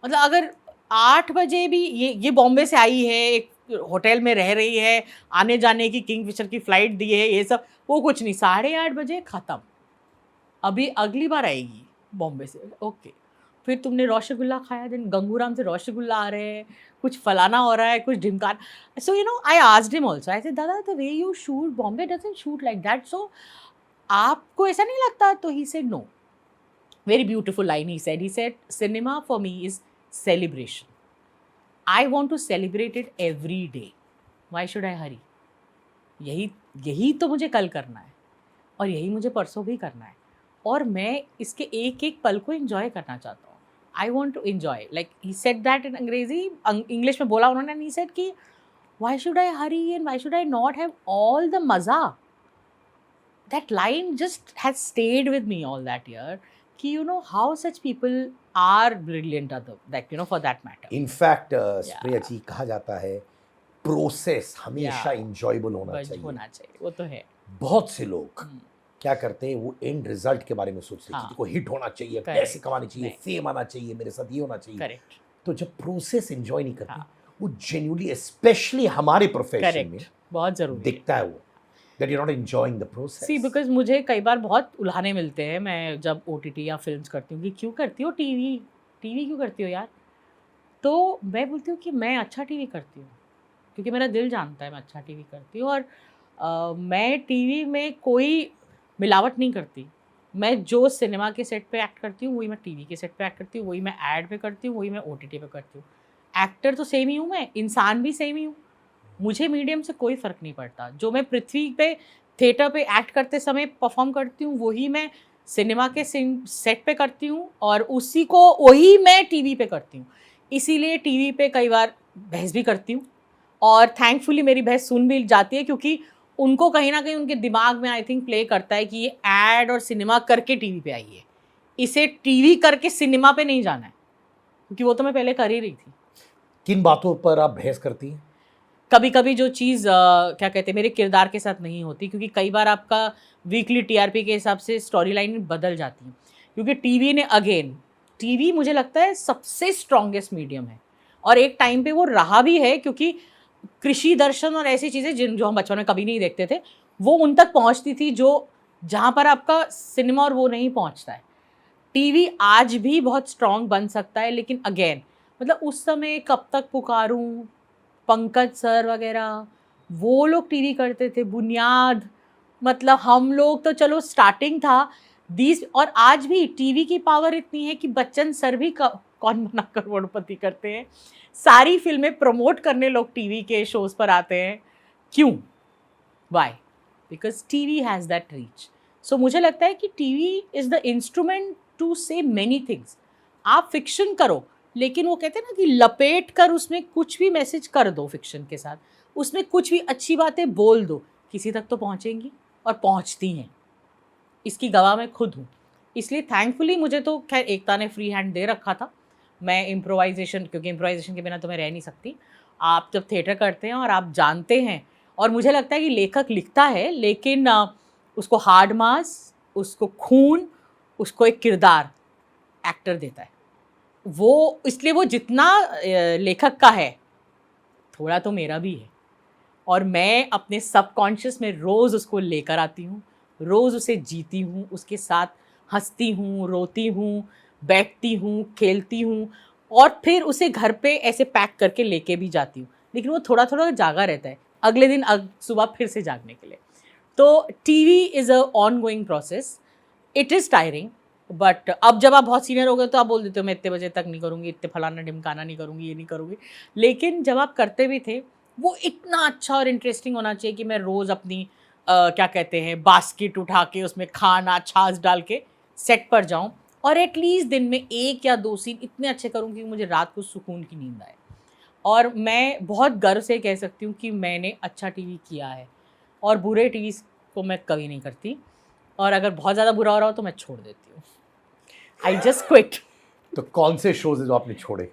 मतलब अगर 8 बजे भी ये बॉम्बे से आई है, एक होटल में रह रही है, आने जाने की किंगफिशर की फ़्लाइट दी है, ये सब वो कुछ नहीं, 8:30 बजे ख़त्म. अभी अगली बार आएगी बॉम्बे से, ओके. फिर तुमने रसगुल्ला खाया, दिन गंगूराम से रसगुल्ला आ रहे हैं, कुछ फलाना हो रहा है, कुछ ढिमकाना. So you know I asked him also, I said दादा the way you shoot Bombay doesn't shoot like that, सो आपको ऐसा नहीं लगता? तो he said no. Very beautiful line he said cinema for me is celebration. I want to celebrate it every day. Why should I hurry? यही तो मुझे कल करना है और यही मुझे परसों भी करना है और मैं इसके एक एक पल को एंजॉय करना चाहता हूँ. I want to enjoy, like he said that in अंग्रेजी, इंग्लिश में बोला उन्होंने. ही सेड कि why should I hurry and why should I not have all the मज़ा. That line just has stayed with me all that year कि you know how such people are brilliant other that you know for that matter. In fact Priya ji, कहा जाता है process हमेशा enjoyable होना चाहिए. वो तो है. बहुत से लोग क्या करते हैं, वो एंड रिजल्ट के बारे में सोचते हैं कि देखो हिट होना चाहिए, पैसे कमाने चाहिए, फेम आना चाहिए, मेरे साथ ये होना चाहिए. करेक्ट. तो जब प्रोसेस एंजॉय नहीं करते, वो जेन्युइनली स्पेशली हमारे प्रोफेशन में बहुत जरूरी दिखता है वो that you're not enjoying the process. See, because मुझे कई बार बहुत उल्हाने मिलते हैं मैं जब OTT या फिल्म्स करती हूँ कि क्यों करती हो टीवी क्यों करती हो यार. तो मैं बोलती हूँ कि मैं अच्छा टीवी करती हूँ क्योंकि मेरा दिल जानता है मैं अच्छा टीवी करती हूँ और मैं टीवी में कोई मिलावट नहीं करती. मैं जो सिनेमा के सेट पे एक्ट करती हूँ वही मैं टीवी के सेट पे एक्ट करती हूँ, वही मैं एड पे करती हूँ, वही मैं OTT पे करती हूँ. एक्टर तो सेम ही हूँ, मैं इंसान भी सेम ही हूँ. मुझे मीडियम से कोई फ़र्क नहीं पड़ता. जो मैं पृथ्वी पे थिएटर पे एक्ट करते समय परफॉर्म करती हूँ वही मैं सिनेमा के सेट पे करती हूँ और उसी को वही मैं टीवी पे करती हूँ. इसीलिए टीवी पे कई बार बहस भी करती हूँ और थैंकफुली मेरी बहस सुन भी जाती है क्योंकि उनको कहीं ना कहीं उनके दिमाग में आई थिंक प्ले करता है कि ये एड और सिनेमा करके टीवी पे आई है, इसे टीवी करके सिनेमा पे नहीं जाना है क्योंकि वो तो मैं पहले कर ही रही थी. किन बातों पर आप बहस करती हैं? कभी कभी जो चीज़ क्या कहते हैं मेरे किरदार के साथ नहीं होती क्योंकि कई बार आपका वीकली TRP के हिसाब से स्टोरी लाइन बदल जाती है क्योंकि टीवी मुझे लगता है सबसे स्ट्रॉन्गेस्ट मीडियम है और एक टाइम पे वो रहा भी है क्योंकि कृषि दर्शन और ऐसी चीज़ें जो हम बचपन में कभी नहीं देखते थे वो उन तक पहुंचती थी जो जहाँ पर आपका सिनेमा और वो नहीं पहुंचता है. टीवी आज भी बहुत स्ट्रॉन्ग बन सकता है लेकिन अगेन मतलब उस समय कब तक पुकारूं, पंकज सर वगैरह वो लोग टीवी करते थे, बुनियाद, मतलब हम लोग तो चलो स्टार्टिंग था और आज भी टीवी की पावर इतनी है कि बच्चन सर भी कौन बना करोड़पति करते हैं. सारी फिल्में प्रमोट करने लोग टीवी के शोज़ पर आते हैं. क्यों? Why? Because TV has that reach. So मुझे लगता है कि TV is the instrument to say many things. आप फिक्शन करो लेकिन वो कहते हैं ना कि लपेट कर उसमें कुछ भी मैसेज कर दो, फिक्शन के साथ उसमें कुछ भी अच्छी बातें बोल दो, किसी तक तो पहुँचेंगी और पहुँचती हैं. इसकी गवाह मैं खुद हूँ. इसलिए थैंकफुली मुझे तो खैर एकता ने फ्री हैंड दे रखा था. मैं इम्प्रोवाइजेशन, क्योंकि इम्प्रोवाइजेशन के बिना तो मैं रह नहीं सकती. आप जब थिएटर करते हैं और आप जानते हैं और मुझे लगता है कि लेखक लिखता है लेकिन उसको हार्ड मास, उसको खून, उसको एक किरदार एक्टर देता है. वो इसलिए वो जितना लेखक का है थोड़ा तो मेरा भी है और मैं अपने सबकॉन्शियस में रोज़ उसको लेकर आती हूँ, रोज़ उसे जीती हूँ, उसके साथ हंसती हूँ, रोती हूँ, बैठती हूँ, खेलती हूँ और फिर उसे घर पे ऐसे पैक करके लेके भी जाती हूँ. लेकिन वो थोड़ा थोड़ा जागा रहता है अगले दिन सुबह फिर से जागने के लिए. तो TV is a on going process. It is tiring but अब जब आप बहुत सीनियर हो गए तो आप बोल देते हो मैं इतने बजे तक नहीं करूँगी, इतने फलाना ढिमकाना नहीं करूँगी, ये नहीं करूँगी. लेकिन जब आप करते भी थे वो इतना अच्छा और इंटरेस्टिंग होना चाहिए कि मैं रोज़ अपनी क्या कहते हैं बास्केट उठा के उसमें खाना छाछ डाल के सेट पर जाऊं और एटलीस्ट दिन में 1 या 2 सीन इतने अच्छे करूं कि मुझे रात को सुकून की नींद आए। और मैं बहुत गर्व से कह सकती हूँ कि मैंने अच्छा टीवी किया है और बुरे टीवी को मैं कभी नहीं करती, और अगर बहुत ज़्यादा बुरा हो रहा हो तो मैं छोड़ देती हूँ। I just quit. तो कौन से शोज है जो आपने छोड़े?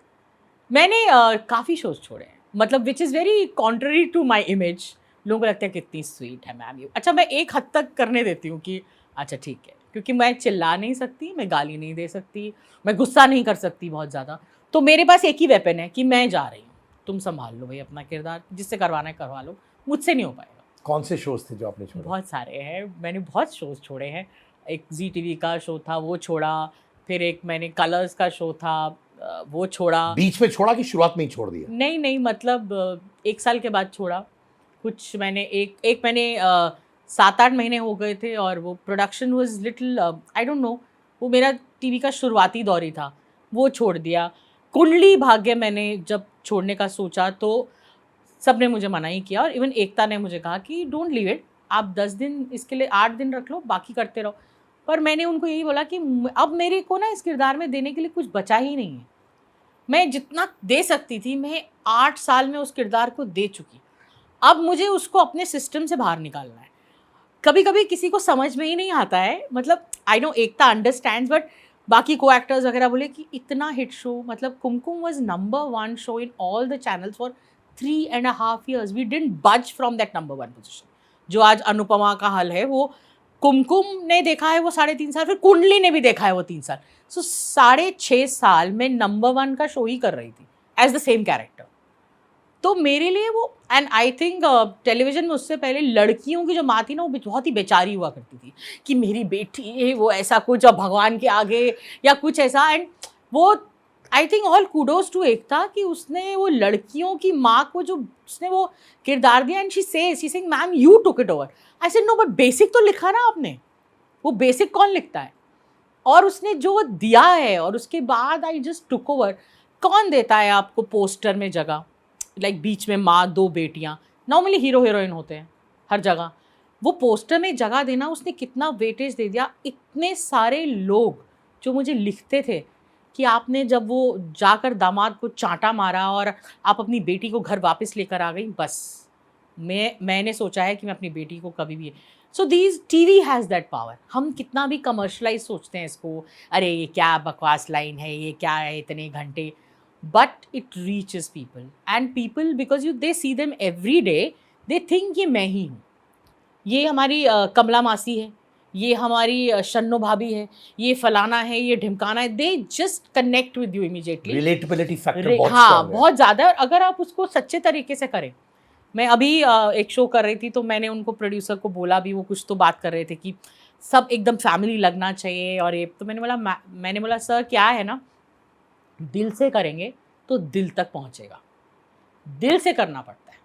मैंने काफ़ी शोज़ छोड़े हैं, मतलब which is very contrary to my image. लोगों को लगता है कितनी स्वीट है मैम ये। अच्छा, मैं एक हद तक करने देती हूँ कि अच्छा ठीक है, क्योंकि मैं चिल्ला नहीं सकती, मैं गाली नहीं दे सकती, मैं गुस्सा नहीं कर सकती बहुत ज़्यादा। तो मेरे पास एक ही वेपन है कि मैं जा रही हूँ, तुम संभाल लो भाई अपना किरदार, जिससे करवाना है करवा लो, मुझसे नहीं हो पाएगा। कौन से शोज थे जो आपने छोड़े? बहुत सारे हैं, मैंने बहुत शोज़ छोड़े हैं। एक ज़ी टीवी का शो था वो छोड़ा, फिर एक मैंने कलर्स का शो था वो छोड़ा। बीच में छोड़ा कि शुरुआत में ही छोड़ दिया? नहीं, नहीं, मतलब 1 साल के बाद छोड़ा। कुछ मैंने एक मैंने 7-8 महीने हो गए थे और वो production was little I don't no, वो मेरा टीवी का शुरुआती दौर ही था, वो छोड़ दिया। कुंडली भाग्य मैंने जब छोड़ने का सोचा तो सबने मुझे मना ही किया, और इवन एकता ने मुझे कहा कि डोंट लीव इट, आप 10 दिन इसके लिए 8 दिन रख लो, बाकी करते रहो। पर मैंने उनको यही बोला कि अब मेरे को ना इस किरदार में देने के लिए कुछ बचा ही नहीं है। मैं जितना दे सकती थी, मैं 8 साल में उस किरदार को दे चुकी। अब मुझे उसको अपने सिस्टम से बाहर निकालना है। कभी-कभी किसी को समझ में ही नहीं आता है, मतलब I know Ekta understands, but बाकी को एक्टर्स वगैरह बोले कि इतना हिट शो, मतलब Kumkum was number 1 show in all the channels for 3.5 years। We didn't budge from that number 1 position. जो आज अनुपमा का हाल है, वो कुमकुम ने देखा है वो 3.5 साल, फिर कुंडली ने भी देखा है वो 3 साल। सो 6.5 साल में नंबर 1 का शो ही कर रही थी एज द सेम कैरेक्टर। तो मेरे लिए वो, एंड आई थिंक टेलीविजन में उससे पहले लड़कियों की जो माँ थी ना, वो बहुत ही बेचारी हुआ करती थी कि मेरी बेटी है वो ऐसा कुछ, और भगवान के आगे या कुछ ऐसा। एंड वो I think all kudos to Ekta कि उसने वो लड़कियों की माँ को जो उसने वो किरदार दिया, and she saying ma'am you took it over. I said no, but basic तो लिखा ना आपने, वो बेसिक कौन लिखता है? और उसने जो दिया है, और उसके बाद आई जस्ट टुक ओवर। कौन देता है आपको पोस्टर में जगह? लाइक बीच में माँ, 2 बेटियाँ, नॉर्मली हीरो हीरोइन होते हैं हर जगह। वो पोस्टर में जगह देना, उसने कितना वेटेज दे दिया। इतने सारे लोग जो मुझे लिखते थे कि आपने जब वो जाकर दामाद को चांटा मारा और आप अपनी बेटी को घर वापस लेकर आ गई, बस मैंने सोचा है कि मैं अपनी बेटी को कभी भी। So these TV has that power. हम कितना भी कमर्शलाइज सोचते हैं इसको, अरे ये क्या बकवास लाइन है, ये क्या है इतने घंटे, but it reaches people, and people because you they see them every day, they think ये मैं ही हूँ, ये हमारी कमला मासी है, ये हमारी शन्नो भाभी है, ये फलाना है, ये ढिमकाना है। They just connect with you immediately. Relatability factor बहुत हाँ, strong है। बहुत ज़्यादा। और अगर आप उसको सच्चे तरीके से करें, मैं अभी एक शो कर रही थी तो मैंने उनको प्रोड्यूसर को बोला भी, वो कुछ तो बात कर रहे थे कि सब एकदम फैमिली लगना चाहिए, और ये तो मैंने बोला सर क्या है ना, दिल से करेंगे तो दिल तक पहुंचेगा, दिल से करना पड़ता है,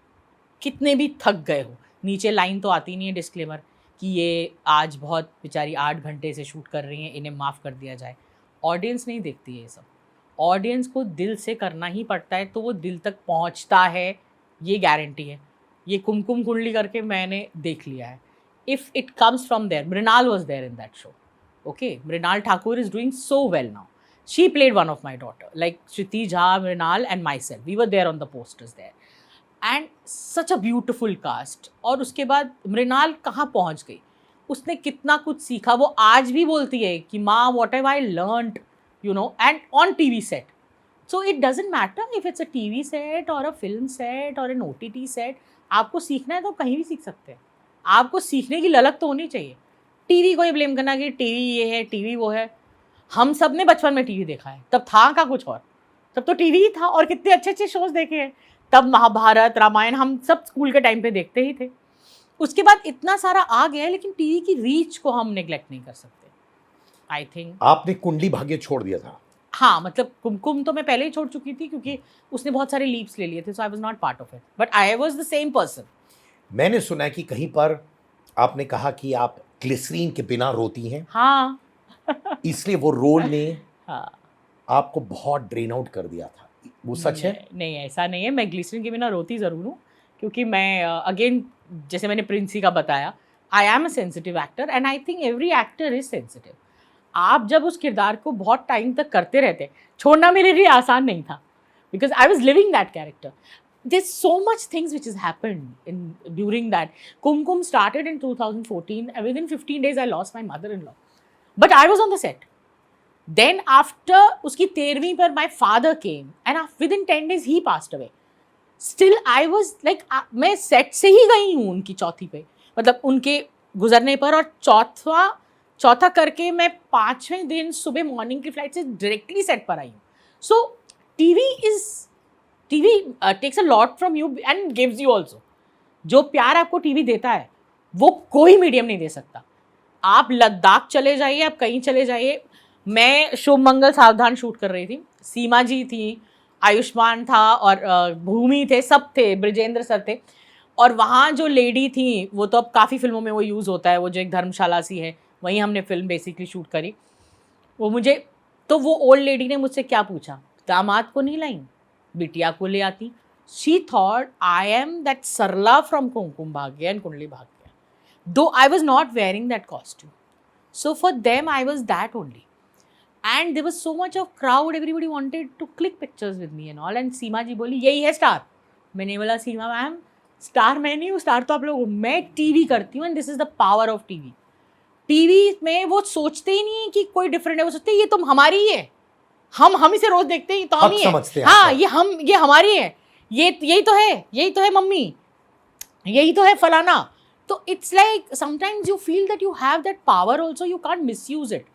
कितने भी थक गए हो। नीचे लाइन तो आती नहीं है डिस्क्लेमर कि ये आज बहुत बेचारी 8 घंटे से शूट कर रही हैं, इन्हें माफ़ कर दिया जाए। ऑडियंस नहीं देखती है ये सब, ऑडियंस को दिल से करना ही पड़ता है, तो वो दिल तक पहुंचता है, ये गारंटी है। ये कुमकुम कुंडली करके मैंने देख लिया है। If it comes from there, Mrinal was there in that show, okay, Mrinal Thakur is doing so well now. She played one of my daughter, like Shriti Jha, Mrinal and myself. We were there on the posters there. And such a beautiful cast. और उसके बाद मृणाल कहाँ पहुँच गई, उसने कितना कुछ सीखा। वो आज भी बोलती है कि माँ whatever I learned, you know, and on TV set. So it doesn't matter if it's a TV set or a film set or an OTT set. आपको सीखना है तो कहीं भी सीख सकते हैं। आपको सीखने की ललक तो होनी चाहिए। टीवी को ये ब्लेम करना कि टीवी ये है, टीवी वो है। हम सब ने बचपन में टीवी देखा है, तब था का कुछ और, तब तो टीवी ही था, और कितने अच्छे अच्छे शोज देखे हैं। तब महाभारत, रामायण हम सब स्कूल के टाइम पे देखते ही थे। उसके बाद इतना सारा आ गया है, लेकिन टीवी की रीच को हम नेग्लेक्ट नहीं कर सकते। आई थिंक आपने कुंडली भाग्य छोड़ दिया था। हाँ, मतलब कुमकुम तो मैं पहले ही छोड़ चुकी थी क्योंकि उसने बहुत सारे लीप्स ले लिए थे, so I was not part of it, but I was the same person. मैंने सुना है कि कहीं पर आपने कहा कि आप ग्लिसरीन के बिना रोती हैं, हाँ इसलिए वो रोल ने हाँ, आपको बहुत ड्रेन आउट कर दिया था, वो सच है? नहीं, ऐसा नहीं है। मैं ग्लिसरीन के बिना रोती ज़रूर हूँ, क्योंकि मैं अगेन जैसे मैंने प्रिंसी का बताया, I am a sensitive actor and I think every actor is sensitive. आप जब उस किरदार को बहुत टाइम तक करते रहते, छोड़ना मेरे लिए आसान नहीं था, because I was living that character. There's so much things which has happened in during that. Kumkum started in 2014 and within 15 days I lost my mother-in-law. But I was on the set. Then after उसकी 13वीं पर my father came and within 10 days he passed away. Still I was like मैं set से ही गई हूँ उनकी चौथी पे, मतलब उनके गुजरने पर, और चौथा करके मैं 5वें दिन सुबह मॉर्निंग की फ्लाइट से डायरेक्टली सेट पर आई हूँ. सो TV takes a lot from you and gives you also. जो प्यार आपको टीवी देता है वो कोई मीडियम नहीं दे सकता. आप लद्दाख चले जाइए, आप कहीं चले जाइए. मैं शुभ मंगल सावधान शूट कर रही थी, सीमा जी थी, आयुष्मान था और भूमि थे, सब थे, ब्रिजेंद्र सर थे. और वहाँ जो लेडी थी वो तो अब काफ़ी फिल्मों में वो यूज़ होता है, वो जो एक धर्मशाला सी है, वहीं हमने फिल्म बेसिकली शूट करी. तो वो ओल्ड लेडी ने मुझसे क्या पूछा, दामाद को नहीं लाई, बिटिया को ले आती. She thought I am that Sarla from Kumkum Bhagya and Kundali Bhagya, though I was not wearing that costume. So for them I was that only. And there was so much of crowd, everybody wanted to click pictures with me and all. And Seema ji बोली यही है star. मैंने बोला सीमा ma'am, star मैं नहीं हूँ, star तो आप लोग हो. मैं टीवी करती हूँ and this is the power of TV. TV में वो सोचते ही नहीं कि कोई डिफरेंट है, वो सोचते ये तो हमारी ही है, हम इसे रोज देखते हैं, तो हम ही है. हाँ, ये हमारी है, यही तो है मम्मी, यही तो है फलाना. तो it's like sometimes you feel that you have that power also, you can't misuse it.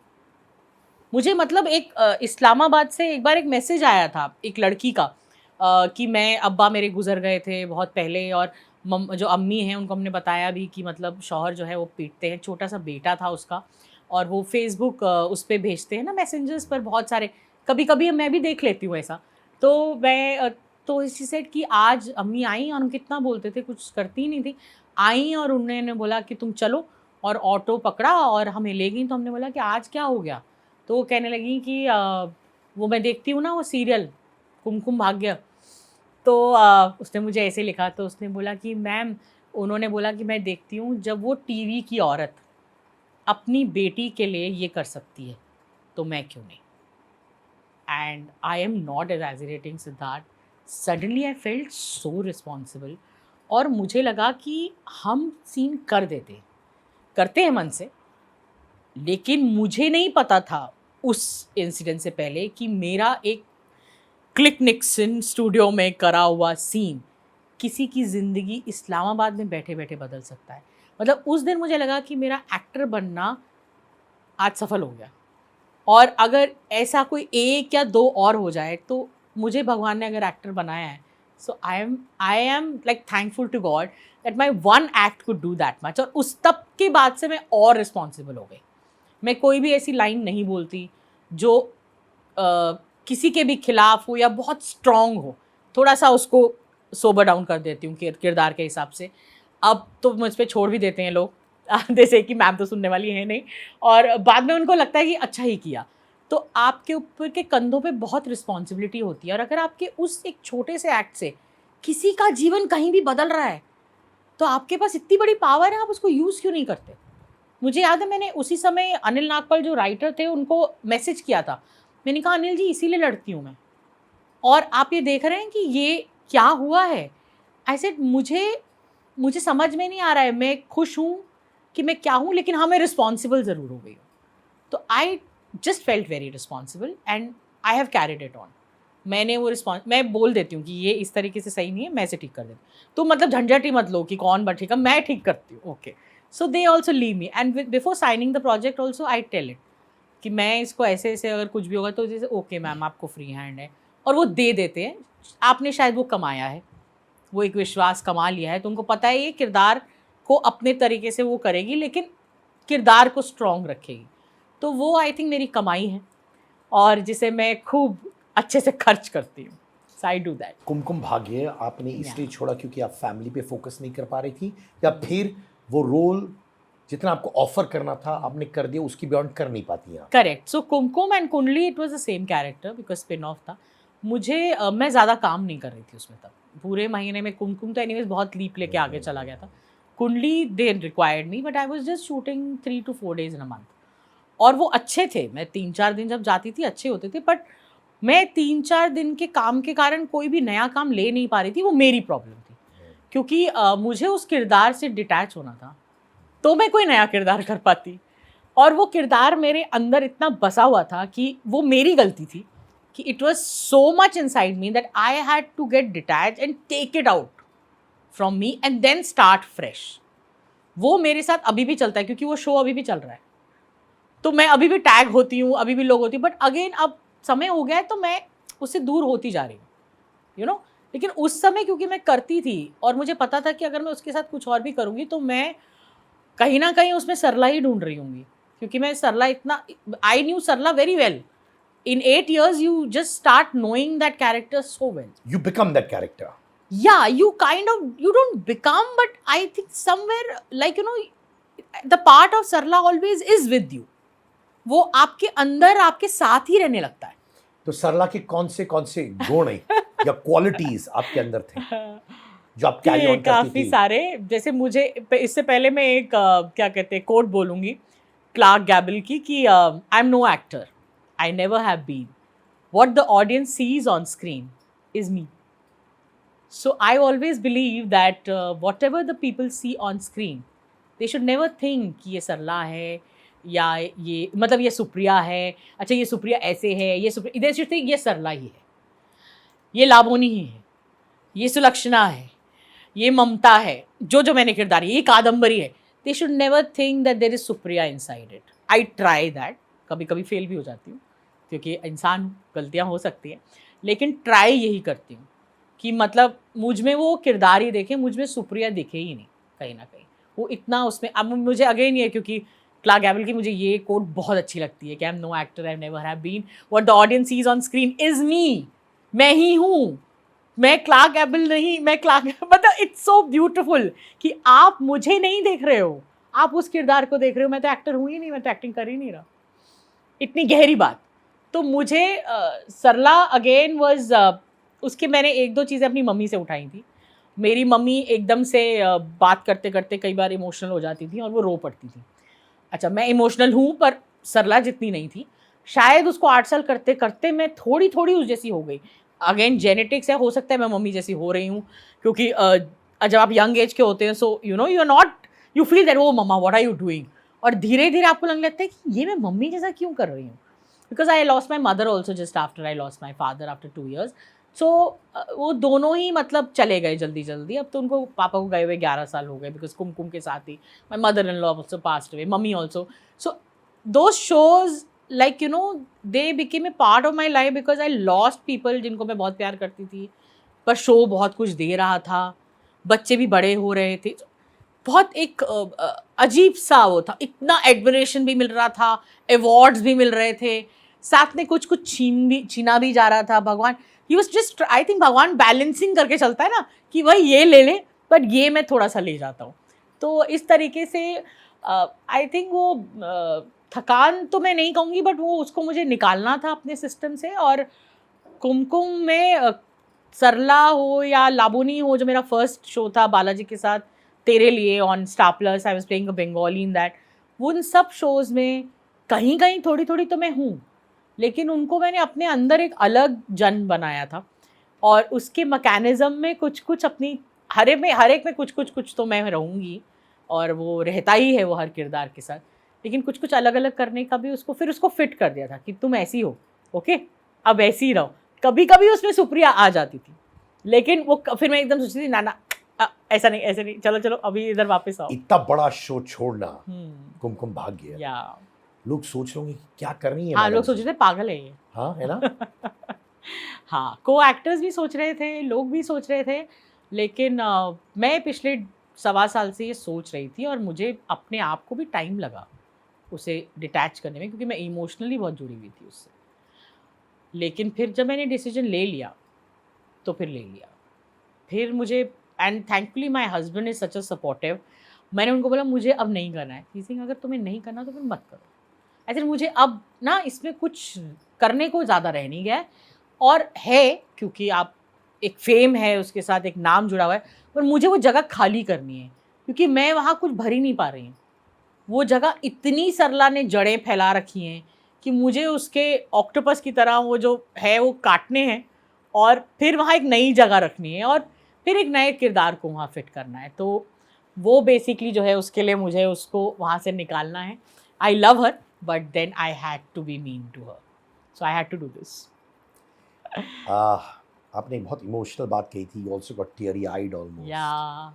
मुझे मतलब एक इस्लामाबाद से एक बार एक मैसेज आया था एक लड़की का कि मैं अब्बा मेरे गुजर गए थे बहुत पहले, और जो अम्मी हैं उनको हमने बताया भी कि मतलब शौहर जो है वो पीटते हैं. छोटा सा बेटा था उसका, और वो फेसबुक उस पर भेजते हैं ना मैसेंजर्स पर बहुत सारे, कभी कभी मैं भी देख लेती हूँ ऐसा. तो मैं तो इसी सेट कि आज अम्मी आई और हम कितना बोलते थे, कुछ करती ही नहीं थी. आई और उन्होंने बोला कि तुम चलो, और ऑटो पकड़ा और हमें ले गई. तो हमने बोला कि आज क्या हो गया. तो वो कहने लगी कि वो मैं देखती हूँ ना वो सीरियल कुमकुम भाग्य. तो उसने मुझे ऐसे लिखा, तो उसने बोला कि मैम, उन्होंने बोला कि मैं देखती हूँ जब वो टीवी की औरत अपनी बेटी के लिए ये कर सकती है तो मैं क्यों नहीं. And I am not exaggerating, Siddharth. Suddenly I felt so responsible. और मुझे लगा कि हम सीन करते हैं मन से, लेकिन मुझे नहीं पता था उस इंसिडेंट से पहले कि मेरा एक क्लिक निक्सन स्टूडियो में करा हुआ सीन किसी की ज़िंदगी इस्लामाबाद में बैठे बैठे बदल सकता है. मतलब उस दिन मुझे लगा कि मेरा एक्टर बनना आज सफल हो गया. और अगर ऐसा कोई एक या दो और हो जाए तो मुझे भगवान ने अगर एक्टर बनाया है, so I am like thankful to God that my one act could do that much. और उस तब के बाद से मैं और रिस्पॉन्सिबल हो गई. मैं कोई भी ऐसी लाइन नहीं बोलती जो किसी के भी खिलाफ हो या बहुत स्ट्रॉन्ग हो. थोड़ा सा उसको सोबर डाउन कर देती हूँ किरदार के हिसाब से. अब तो मुझ पर छोड़ भी देते हैं लोग, जैसे कि मैम तो सुनने वाली है नहीं, और बाद में उनको लगता है कि अच्छा ही किया. तो आपके ऊपर के कंधों पे बहुत रिस्पॉन्सिबिलिटी होती है, और अगर आपके उस एक छोटे से एक्ट से किसी का जीवन कहीं भी बदल रहा है तो आपके पास इतनी बड़ी पावर है, आप उसको यूज़ क्यों नहीं करते. मुझे याद है मैंने उसी समय अनिल नागपाल जो राइटर थे उनको मैसेज किया था. मैंने कहा अनिल जी इसीलिए लड़ती हूँ मैं, और आप ये देख रहे हैं कि ये क्या हुआ है. आई सेड मुझे समझ में नहीं आ रहा है, मैं खुश हूँ कि मैं क्या हूँ, लेकिन हाँ मैं रिस्पॉन्सिबल ज़रूर हो गई हूँ. तो I just felt very responsible and I have carried it on. मैंने वो मैं बोल देती हूँ कि ये इस तरीके से सही नहीं है, मैं इसे ठीक कर देती हूँ. तो मतलब झंझट ही मत लो कि कौन बट ठीक है, मैं ठीक करती हूँ. Okay, so they also leave me, and before signing the project also I tell it कि मैं इसको ऐसे ऐसे अगर कुछ भी होगा तो जैसे ओके मैम आपको फ्री हैंड है, और वो दे देते हैं. आपने शायद वो कमाया है, वो एक विश्वास कमा लिया है, तो उनको पता है ये किरदार को अपने तरीके से वो करेगी लेकिन किरदार को स्ट्रॉन्ग रखेगी. तो वो आई थिंक मेरी कमाई है, और जिसे मैं खूब अच्छे से खर्च करती हूँ. So I do that. Kumkum Bhagya आपने इसलिए छोड़ा क्योंकि आप फैमिली पे फोकस नहीं कर पा रही थी, या फिर वो रोल जितना आपको ऑफर करना था आपने कर दिया, उसकी बियॉन्ड कर नहीं पाती हैं? करेक्ट. सो कुमकुम एंड कुंडली it was the same character because spin off था. मुझे मैं ज़्यादा काम नहीं कर रही थी उसमें तब. पूरे महीने में कुमकुम तो एनीवेज बहुत लीप लेके आगे चला गया था. कुंडली they required me but I was just shooting 3 to 4 days in a month. और वो अच्छे थे. मैं 3-4 दिन जब जाती थी अच्छे होते थे, बट मैं 3-4 दिन के काम के कारण कोई भी नया काम ले नहीं पा रही थी. वो मेरी प्रॉब्लम थी, क्योंकि मुझे उस किरदार से डिटैच होना था तो मैं कोई नया किरदार कर पाती. और वो किरदार मेरे अंदर इतना बसा हुआ था कि वो मेरी गलती थी कि it was so much inside me that I had to get detach and take it out from me and then start fresh. वो मेरे साथ अभी भी चलता है क्योंकि वो शो अभी भी चल रहा है. तो मैं अभी भी टैग होती हूँ, अभी भी लोग होती हूँ, बट अगेन अब समय हो गया है तो मैं उससे दूर होती जा रही हूँ, यू नो. लेकिन उस समय क्योंकि मैं करती थी और मुझे पता था कि अगर मैं उसके साथ कुछ और भी करूँगी तो मैं कहीं ना कहीं उसमें सरला ही ढूंढ रही हूँगी. क्योंकि मैं सरला इतना, I knew Sarla very well. In 8 years, you just start knowing that character so well. You become that character. Yeah, you don't become, but I think somewhere, like, you know, the part of Sarla always is with you. वो आपके अंदर आपके साथ ही रहने लगता है. तो सरला के कौन से गुण या क्वालिटीज आपके अंदर थे जो आप कैरी ऑन करती काफी थी? सारे. जैसे मुझे इससे पहले मैं एक क्या कहते हैं कोट बोलूंगी क्लार्क गैबल की कि I am no actor, I never have been. What the audience sees on screen is me. So I always believe that whatever the people see on screen, they should never think कि ये सरला है या ये मतलब ये सुप्रिया है. अच्छा ये सुप्रिया ऐसे है, ये सुप्रिया, they should think ये सरला ही है, ये लाबोनी ही है, ये सुलक्षणा है, ये ममता है, जो मैंने किरदार, ये कादम्बरी है. They should never think that there is Supriya inside it. I try that. कभी कभी फेल भी हो जाती हूँ क्योंकि इंसान गलतियाँ हो सकती हैं, लेकिन ट्राई यही करती हूँ कि मतलब मुझ में वो किरदार ही देखे, मुझ में सुप्रिया दिखे ही नहीं कहीं ना कहीं. वो इतना उसमें, अब मुझे अगेन ये, क्योंकि क्लार्क गैबल की मुझे ये कोट बहुत अच्छी लगती है कि I am no actor, I never have been. What the audience sees on screen is me. मैं ही हूँ, मैं क्लार्क गैबल नहीं, मैं क्लार्क मतलब इट्स सो ब्यूटिफुल कि आप मुझे नहीं देख रहे हो, आप उस किरदार को देख रहे हो. मैं तो एक्टर हूँ ही नहीं, मैं तो एक्टिंग कर ही नहीं रहा. इतनी गहरी बात. तो मुझे सरला अगेन वाज उसके मैंने 1-2 चीज़ें अपनी मम्मी से उठाई थी. मेरी मम्मी एकदम से बात करते करते कई बार इमोशनल हो जाती थी और वो रो पड़ती थी. अच्छा मैं इमोशनल हूँ पर सरला जितनी नहीं थी. शायद उसको 8 साल करते करते मैं थोड़ी थोड़ी उस जैसी हो गई. अगेन जेनेटिक्स है, हो सकता है मैं मम्मी जैसी हो रही हूँ क्योंकि जब आप यंग एज के होते हैं so you know you are not, you feel that oh mumma what are you doing. और धीरे धीरे आपको लगने लगता है कि ये मैं मम्मी जैसा क्यों कर रही हूँ. Because I lost my mother also just after I lost my father after 2 years. सो वो दोनों ही मतलब चले गए जल्दी जल्दी. अब तो उनको पापा को गए हुए 11 साल हो गए बिकॉज कुमकुम के साथ ही my mother in law also passed away, mummy also. So those shows like you know they became a part of my life because I lost people जिनको मैं बहुत प्यार करती थी. पर शो बहुत कुछ दे रहा था, बच्चे भी बड़े हो रहे थे, बहुत एक अजीब सा वो था. इतना एडमिरेशन भी मिल रहा था, अवार्ड्स भी मिल रहे थे, साथ में कुछ कुछ छीना भी जा रहा था. भगवान he was just, I think भगवान बैलेंसिंग करके चलता है ना कि भाई ये ले ले बट ये मैं थोड़ा सा ले जाता हूँ. तो इस तरीके से आई थिंक वो थकान तो मैं नहीं कहूँगी बट वो उसको मुझे निकालना था अपने सिस्टम से. और कुमकुम में सरला हो या लाबोनी हो, जो मेरा फर्स्ट शो था बालाजी के साथ तेरे लिए on star plus, I was playing a Bengali in that. उन सब शोज़ में कहीं कहीं थोड़ी थोड़ी तो मैं हूँ, लेकिन उनको मैंने अपने अंदर एक अलग जन बनाया था और उसके मैकेनिज़्म में कुछ कुछ अपनी हर एक में कुछ तो मैं रहूँगी और वो रहता ही है वो हर किरदार के साथ. लेकिन कुछ कुछ अलग अलग करने का भी उसको फिट कर दिया था कि तुम ऐसी हो, ओके अब ऐसी ही रहो. कभी कभी उसमें सुप्रिया आ जाती थी लेकिन वो फिर मैं एकदम सोचती थी ना ऐसा नहीं, चलो अभी इधर वापस आओ. इतना बड़ा शो छोड़ना, कुमकुम भाग्य, या लोग सोच रहे होंगे क्या कर रही है. हाँ, लोग सोच रहे थे पागल है ये. हाँ है ना. हाँ, को एक्टर्स भी सोच रहे थे, लोग भी सोच रहे थे, लेकिन मैं पिछले 1.25 साल से ये सोच रही थी और मुझे अपने आप को भी टाइम लगा उसे डिटैच करने में क्योंकि मैं इमोशनली बहुत जुड़ी हुई थी उससे. लेकिन फिर जब मैंने डिसीजन ले लिया तो फिर ले लिया. फिर मुझे, and thankfully my husband is such a supportive. मैंने उनको बोला मुझे अब नहीं करना है. ही सेइंग अगर तुम्हें नहीं करना तो फिर मत करो. ऐसे मुझे अब ना इसमें कुछ करने को ज़्यादा रह नहीं गया है. और है क्योंकि आप एक फेम है उसके साथ, एक नाम जुड़ा हुआ है, पर मुझे वो जगह खाली करनी है क्योंकि मैं वहाँ कुछ भर ही नहीं पा रही हूँ। वो जगह इतनी सरला ने जड़ें फैला रखी हैं कि मुझे उसके ऑक्टोपस की तरह वो जो है वो काटने हैं और फिर वहाँ एक नई जगह रखनी है और फिर एक नए किरदार को वहाँ फिट करना है। तो वो बेसिकली जो है उसके लिए मुझे उसको वहाँ से निकालना है। I love her but then I had to be mean to her, so I had to do this. आपने एक बहुत इमोशनल बात कही थी, you also got teary eyed almost, या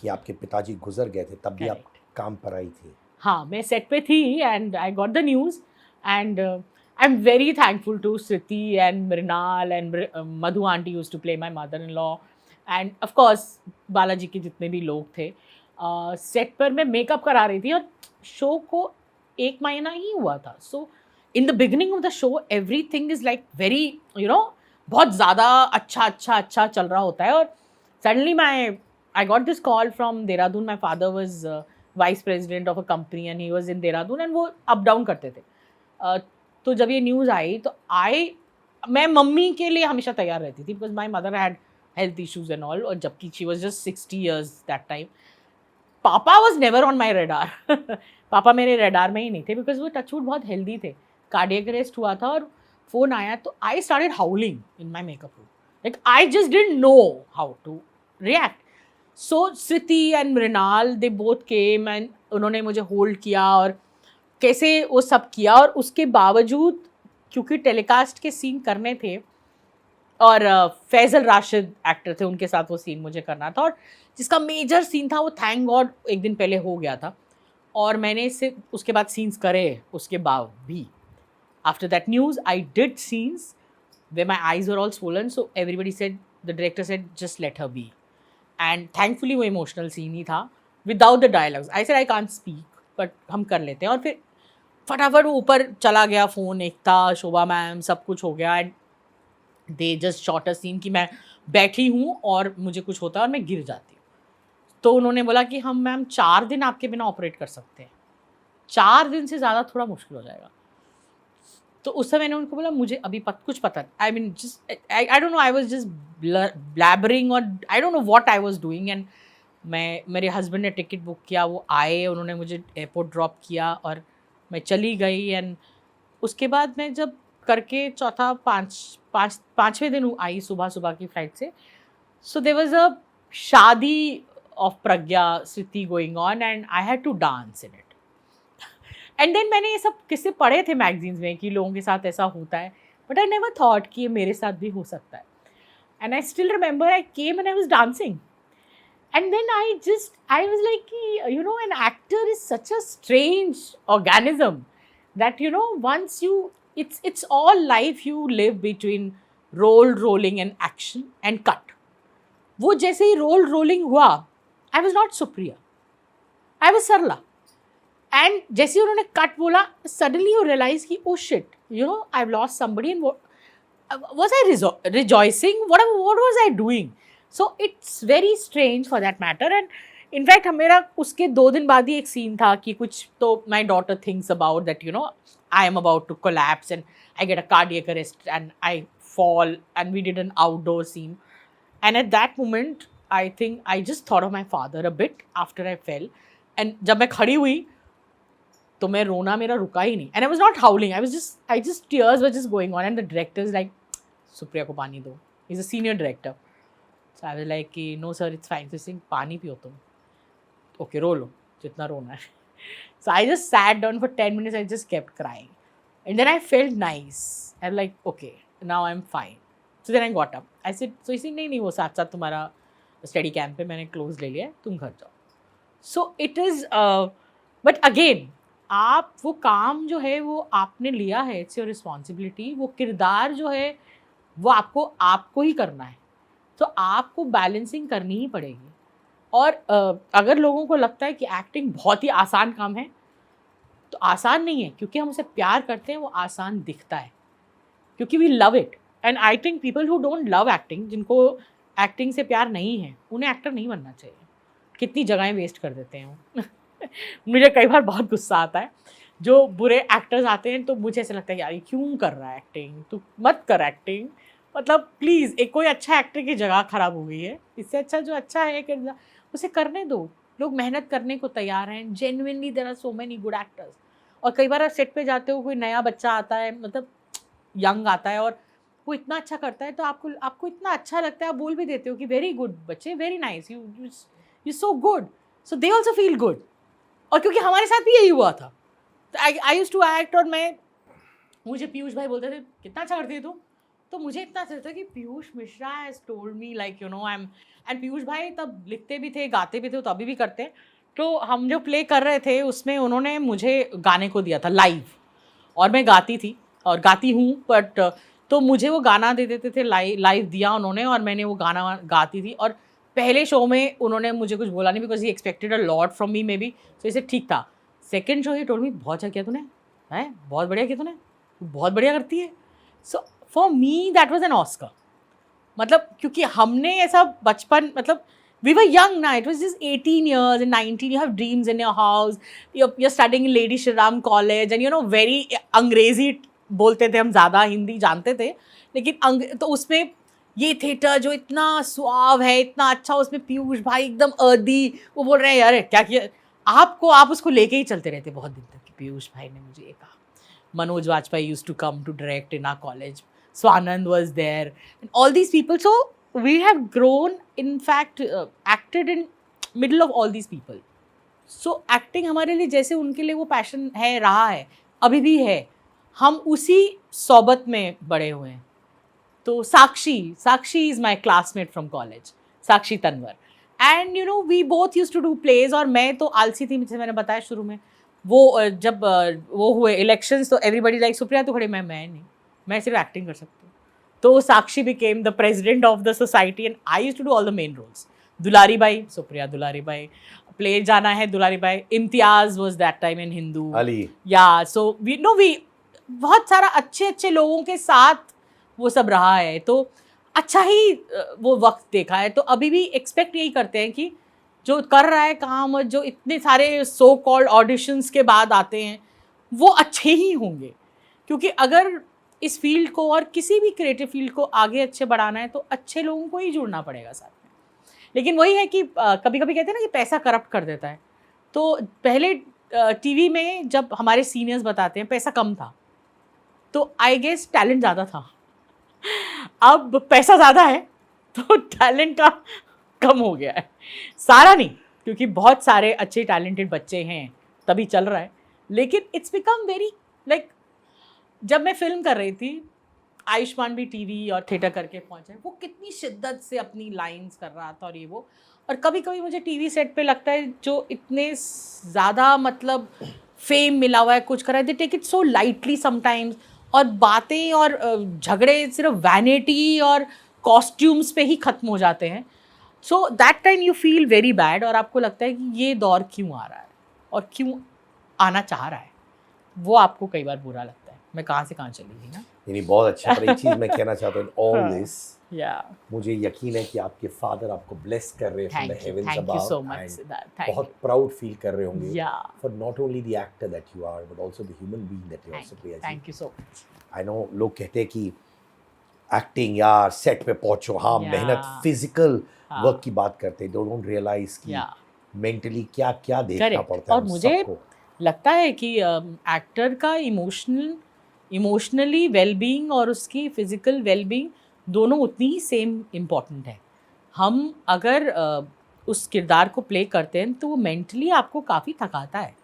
कि आपके पिताजी गुजर गए थे तब भी आप काम पर आई थी। हाँ, मैं सेट पे थी and I got the news and I am very thankful to Shruti and Mrinal and Madhu aunty use to play my mother in law and of course Balaji के जितने भी लोग थे। सेट पर मैं मेकअप करा रही थी और शो को 1 महीना ही हुआ था। So in the beginning of the show everything is like very बहुत ज़्यादा अच्छा चल रहा होता है और suddenly I got this call from Dehradun. My father was vice president of a company and he was in Dehradun and वो up down करते थे। तो जब ये न्यूज़ आई तो मैं मम्मी के लिए हमेशा तैयार रहती थी because my mother had health issues and all, और जबकि she was just 60 years that time. Papa was never on my radar papa मेरे रेडार में ही नहीं थे बिकॉज वो टचवुड बहुत हेल्दी थे। कार्डियक अरेस्ट हुआ था और फ़ोन आया तो I started howling in my makeup room, like I just didn't know how to react. So Shruti and Mrinal they both came and उन्होंने मुझे होल्ड किया और कैसे वो सब किया। और उसके बावजूद क्योंकि टेलीकास्ट के सीन करने थे और फैज़ल राशिद एक्टर थे, उनके साथ वो सीन मुझे करना था और जिसका मेजर सीन था वो थैंक गॉड एक दिन पहले हो गया था और मैंने इससे उसके बाद सीन्स करे। उसके बाद भी after that news I did scenes way my eyes were all swollen, so everybody said, the director said just let her be and thankfully वो इमोशनल सीन ही था without the dialogues. I said I can't speak but हम कर लेते हैं और फिर फटाफट वो ऊपर चला गया फ़ोन, एकता शोभा मैम सब कुछ हो गया and they just shot a scene कि मैं बैठी हूँ और मुझे कुछ होता है और मैं गिर जाती हूँ। तो उन्होंने बोला कि हम मैम 4 दिन आपके बिना ऑपरेट कर सकते हैं, 4 दिन से ज़्यादा थोड़ा मुश्किल हो जाएगा। तो उस समय मैंने उनको बोला मुझे अभी कुछ पता, I mean just I don't know, I was just blabbering और I don't know what I was doing. And मेरे हस्बैंड ने टिकट बुक किया, वो आए, उन्होंने मुझे एयरपोर्ट ड्रॉप किया और मैं चली गई। एंड उसके बाद मैं जब करके चौथा पाँचवें दिन आई सुबह की फ्लाइट से, सो देयर वाज अ शादी of Pragya Shruti going on and I had to dance in it. And then मैंने ये सब किस्से पढ़े थे मैगजीन्स में कि लोगों के साथ ऐसा होता है, बट आई नेवर थॉट कि ये मेरे साथ भी हो सकता है। And I still remember I came and I was dancing and then I was like कि you know an actor is such a strange organism that you know once you it's all life you live between rolling and action and cut। वो जैसे ही rolling हुआ I was not Supriya, I was Sarla. And जैसे ही उन्होंने cut बोला suddenly you realise कि oh shit you know I lost somebody and was I rejoicing? What was I doing? So it's very strange for that matter। And in fact मेरा उसके 2 दिन बाद ही एक सीन था कि कुछ तो my daughter thinks about that, you know, I am about to collapse and I get a cardiac arrest and I fall and we did an outdoor scene। And at that moment I think I just thought of my father a bit after I fell। and जब मैं खड़ी हुई तो मैं रोना मेरा रुका ही नहीं। And I was not howling, I just tears were just going on and the director is like Supriya को पानी दो, he's a senior director। So I was like कि no sir it's fine। So पानी पियो तुम, okay रो लो जितना रोना है। So I just sat down for 10 minutes, I just kept crying and then I felt nice, I'm like okay now I'm fine। So then I got up, I said so इसी नहीं वो साथ साथ तुम्हारा study camp पे मैंने close ले लिया है, तुम घर जाओ। So it is but again आप वो काम जो है वो आपने लिया है, इट्स योर रिस्पॉन्सिबिलिटी। वो किरदार जो है वो आपको ही करना है, तो आपको बैलेंसिंग करनी ही पड़ेगी। और अगर लोगों को लगता है कि एक्टिंग बहुत ही आसान काम है तो आसान नहीं है, क्योंकि हम उसे प्यार करते हैं वो आसान दिखता है क्योंकि we love it. And I think people who don't love acting, जिनको एक्टिंग से प्यार नहीं है, उन्हें एक्टर नहीं बनना चाहिए। कितनी जगहें वेस्ट कर देते हैं वो। मुझे कई बार बहुत गुस्सा आता है, जो बुरे एक्टर्स आते हैं तो मुझे ऐसा लगता है यार ये क्यों कर रहा है एक्टिंग, तू मत कर एक्टिंग, मतलब प्लीज़ एक कोई अच्छा एक्टर की जगह खराब हो गई है, इससे अच्छा जो अच्छा है किरदार उसे करने दो। लोग मेहनत करने को तैयार हैं, genuinely there are so many good actors. और कई बार आप सेट पे जाते हो, कोई नया बच्चा आता है, मतलब यंग आता है और वो इतना अच्छा करता है, तो आपको आपको इतना अच्छा लगता है, आप बोल भी देते हो कि वेरी गुड बच्चे, very nice, you so good, so they also feel good. और क्योंकि हमारे साथ भी यही हुआ था, तो आई यूज्ड टू एक्ट, और मुझे पीयूष भाई बोलते थे कितना अच्छा करती है तू, तो मुझे इतना अच्छा लगता कि Piyush Mishra has told me, like you know I am, and Piyush भाई तब लिखते भी थे, गाते भी थे, तो अभी भी करते हैं। तो हम जो प्ले कर रहे थे उसमें उन्होंने मुझे गाने को दिया था लाइव, और मैं गाती थी और गाती हूँ, बट तो मुझे वो गाना दे देते थे, लाइव दिया उन्होंने, और मैंने वो गाना गाती थी। और पहले शो में उन्होंने मुझे कुछ बोला नहीं, because he expected a lot from me may be, तो इसे ठीक था। सेकेंड शो ही टोल्ड मी बहुत अच्छा किया तूने, है बहुत बढ़िया किया तूने, बहुत बढ़िया करती है। So for me that was an Oscar, मतलब क्योंकि हमने ऐसा बचपन, मतलब we were young ना, it was just 18 years and 19, you have dreams in your house, you're studying in Lady Shri Ram College and you know very अंग्रेजी बोलते थे हम, ज़्यादा हिंदी जानते थे, लेकिन तो उसमें ये थिएटर जो इतना सुआव है, इतना अच्छा, उसमें पीयूष भाई एकदम अर्दी, वो बोल रहे हैं यार क्या किया आपको, आप उसको लेके ही चलते रहते बहुत दिन तक कि पीयूष भाई ने मुझे ये कहा। Manoj Vajpayee used to come to direct in our college. Swanand was there, and all these people. So we have grown, in fact, acted in middle of all these people. So acting हमारे लिए जैसे उनके लिए वो passion है, रहा है, अभी भी है, हम उसी सोबत में बड़े हुए हैं। तो साक्षी is my classmate from college, Sakshi Tanwar, and you know we both used to do plays, और मैं तो आलसी थी, जैसे मैंने बताया शुरू में, वो जब वो हुए इलेक्शंस, तो एवरीबडी लाइक सुप्रिया तो खड़े, मैं नहीं, मैं सिर्फ एक्टिंग कर सकती हूँ। तो Sakshi became the president of the society and I used to do all the main roles. Dulari Bai, Supriya Dulari Bai, play जाना है Dulari Bai, Imtiaz was that time in Hindu, Ali, yeah so we बहुत सारा अच्छे अच्छे लोगों के साथ वो सब रहा है, तो अच्छा ही वो वक्त देखा है। तो अभी भी एक्सपेक्ट यही करते हैं कि जो कर रहा है काम, और जो इतने सारे सो कॉल्ड ऑडिशंस के बाद आते हैं, वो अच्छे ही होंगे, क्योंकि अगर इस फील्ड को और किसी भी क्रिएटिव फील्ड को आगे अच्छे बढ़ाना है, तो अच्छे लोगों को ही जुड़ना पड़ेगा साथ में। लेकिन वही है कि कभी कभी कहते हैं ना कि पैसा करप्ट कर देता है। तो पहले टीवी में जब हमारे सीनियर्स बताते हैं पैसा कम था, तो आई गेस टैलेंट ज़्यादा था। अब पैसा ज़्यादा है तो टैलेंट का कम हो गया है, सारा नहीं, क्योंकि बहुत सारे अच्छे टैलेंटेड बच्चे हैं तभी चल रहा है, लेकिन इट्स बिकम वेरी लाइक, जब मैं फिल्म कर रही थी, आयुष्मान भी टीवी और थिएटर करके पहुंचा, वो कितनी शिद्दत से अपनी लाइंस कर रहा था और ये वो, और कभी कभी मुझे टीवी सेट पे लगता है जो इतने ज़्यादा मतलब फेम मिला हुआ है, कुछ कर रहा है, they take it so lightly sometimes, और बातें और झगड़े सिर्फ वैनिटी और कॉस्ट्यूम्स पे ही ख़त्म हो जाते हैं। So that time you feel very bad, और आपको लगता है कि ये दौर क्यों आ रहा है और क्यों आना चाह रहा है, वो आपको कई बार बुरा लगता है, मैं कहाँ से कहाँ चली गई ना। नहीं बहुत अच्छा, पर एक चीज़ मैं कहना चाहता हूँ, ऑल दिस मुझे यकीन है कि आपके फादर आपको ब्लेस कर रहे हैं फ्रॉम द हेवंस अबव, बहुत प्राउड फील कर रहे होंगे for not only the actor that you are, but also the human being that you are, Supriya ji. Thank you so much. I know लोग कहते हैं कि एक्टिंग यार सेट पे पहुंचो, हाँ मेहनत, फिजिकल वर्क की बात करते हैं, दे डोंट रियलाइज कि मेंटली क्या क्या देखना पड़ता है। और मुझे लगता है कि एक्टर का इमोशनली वेलबींग और उसकी फिजिकल वेलबींग दोनों उतनी ही सेम इम्पॉर्टेंट है। हम अगर उस किरदार को प्ले करते हैं तो वो मेंटली आपको काफ़ी थकाता है।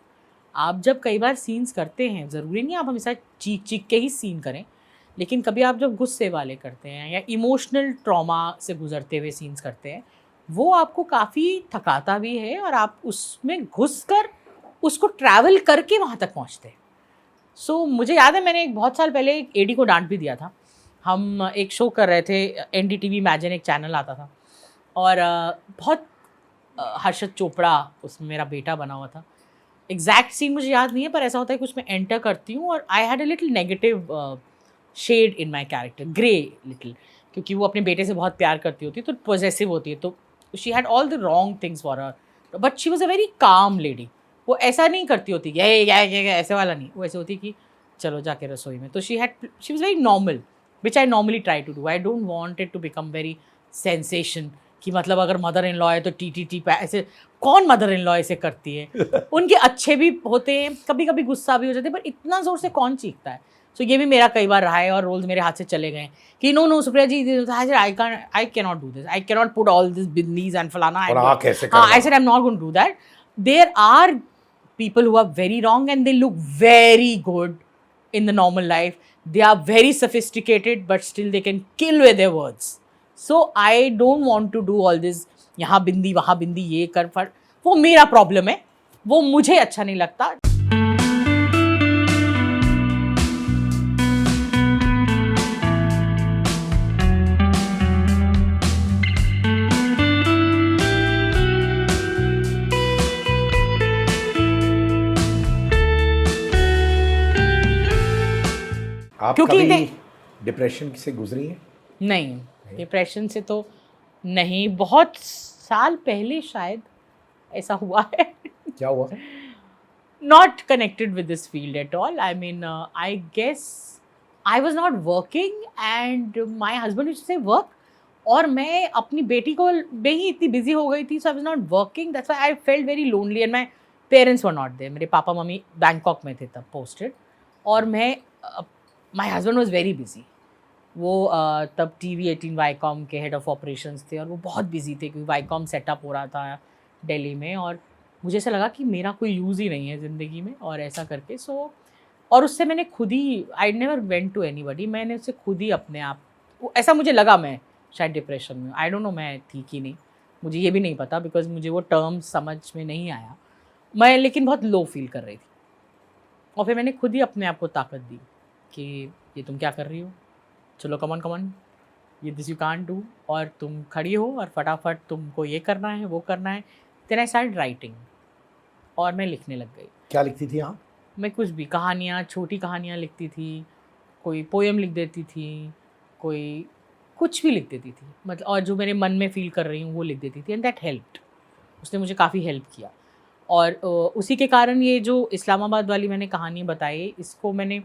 आप जब कई बार सीन्स करते हैं, ज़रूरी नहीं आप हमेशा चीख चीख के ही सीन करें, लेकिन कभी आप जब गुस्से वाले करते हैं या इमोशनल ट्रॉमा से गुजरते हुए सीन्स करते हैं, वो आपको काफ़ी थकाता भी है, और आप उसमें घुसकर उसको ट्रैवल करके वहाँ तक पहुँचते हैं। सो मुझे याद है मैंने बहुत साल पहले एक एडी को डांट भी दिया था। हम एक शो कर रहे थे, NDTV इमेजिन एक चैनल आता था, और बहुत हर्षद चोपड़ा उसमें मेरा बेटा बना हुआ था। एग्जैक्ट सीन मुझे याद नहीं है, पर ऐसा होता है कि उसमें एंटर करती हूँ और I had a little negative shade in my character, grey little, क्योंकि वो अपने बेटे से बहुत प्यार करती होती है, तो पॉजेसिव होती है, तो she had all the wrong things for her, but she was a very calm lady. वो ऐसा नहीं करती होती कि ये ऐसे वाला नहीं, वो ऐसे होती कि चलो जाके रसोई में, तो she was very normal, which I normally try to do. I don't want it to become very sensation कि मतलब अगर मदर इन लॉ है तो टी ऐसे. कौन मदर इन लॉ ऐसे करती है? उनके अच्छे भी होते हैं, कभी कभी गुस्सा भी हो जाते हैं, पर इतना ज़ोर से कौन चीखता है? सो ये भी मेरा कई बार रहा है और रोल्स मेरे हाथ से चले गए कि no Supriya ji, I can not do this, I can not put all this bindis and फलाना. I said I am not going to do that. There are people who are very wrong and they look very good in the normal life. They are very sophisticated but still they can kill with their words. So I don't want to do all this यहाँ बिंदी वहाँ बिंदी ये कर फट. वो मेरा problem है, वो मुझे अच्छा नहीं लगता. आप कभी डिप्रेशन से गुजरी हैं? नहीं, डिप्रेशन से तो नहीं. बहुत साल पहले शायद ऐसा हुआ है. क्या हुआ? Not connected with this field at all. I mean, I guess I was not working and my husband used to say work. और मैं अपनी बेटी को में ही इतनी बिजी हो गई थी, so I was not working. That's why I felt very lonely and my parents were not there. मेरे पापा मम्मी बैंकॉक में थे तब पोस्टेड, और मैं माई हस्बैंड वॉज वेरी बिजी. वो तब TV18 वाईकॉम के हेड ऑफ ऑपरेशंस थे और वो बहुत बिजी थे क्योंकि वाईकॉम सेटअप हो रहा था दिल्ली में, और मुझे ऐसा लगा कि मेरा कोई यूज़ ही नहीं है ज़िंदगी में और ऐसा करके. सो और उससे मैंने खुद ही, I never went to anybody, मैंने उससे खुद ही अपने आप, ऐसा मुझे लगा मैं शायद डिप्रेशन में. आई डोंट नो मैं थी कि नहीं, मुझे ये भी नहीं पता बिकॉज मुझे वो टर्म समझ में नहीं आया. मैं लेकिन बहुत लो फील कर रही थी और फिर मैंने खुद ही अपने आप को ताकत दी कि ये तुम क्या कर रही हो, चलो कमन कमन, ये दिस यू कांट डू, और तुम खड़ी हो और फटाफट तुमको ये करना है वो करना है. देन आई स्टार्ट राइटिंग और मैं लिखने लग गई. क्या लिखती थी आप? मैं कुछ भी, कहानियाँ, छोटी कहानियाँ लिखती थी, कोई पोएम लिख देती थी, कोई कुछ भी लिख देती थी, मतलब, और जो मेरे मन में फील कर रही हूँ वो लिख देती थी. एंड दैट हेल्प्ड, उसने मुझे काफ़ी हेल्प किया. और उसी के कारण ये जो इस्लामाबाद वाली मैंने कहानी बताई, इसको मैंने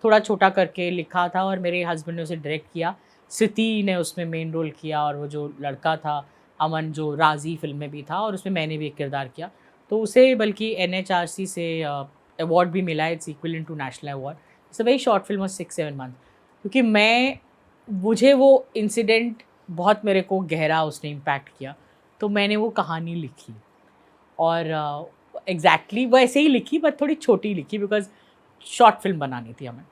थोड़ा छोटा करके लिखा था और मेरे हस्बैंड ने उसे डायरेक्ट किया. सिति ने उसमें मेन रोल किया और वो जो लड़का था अमन, जो राजी फिल्म में भी था, और उसमें मैंने भी एक किरदार किया. तो उसे बल्कि NHRC से अवार्ड भी मिला. It's equivalent to national award. It's a very short film, 6-7 month. क्योंकि मुझे वो इंसिडेंट बहुत मेरे को गहरा उसने इम्पैक्ट किया, तो मैंने वो कहानी लिखी. और एग्जैक्टली वैसे ही लिखी, बट थोड़ी छोटी लिखी बिकॉज शॉर्ट फिल्म बनानी थी हमें.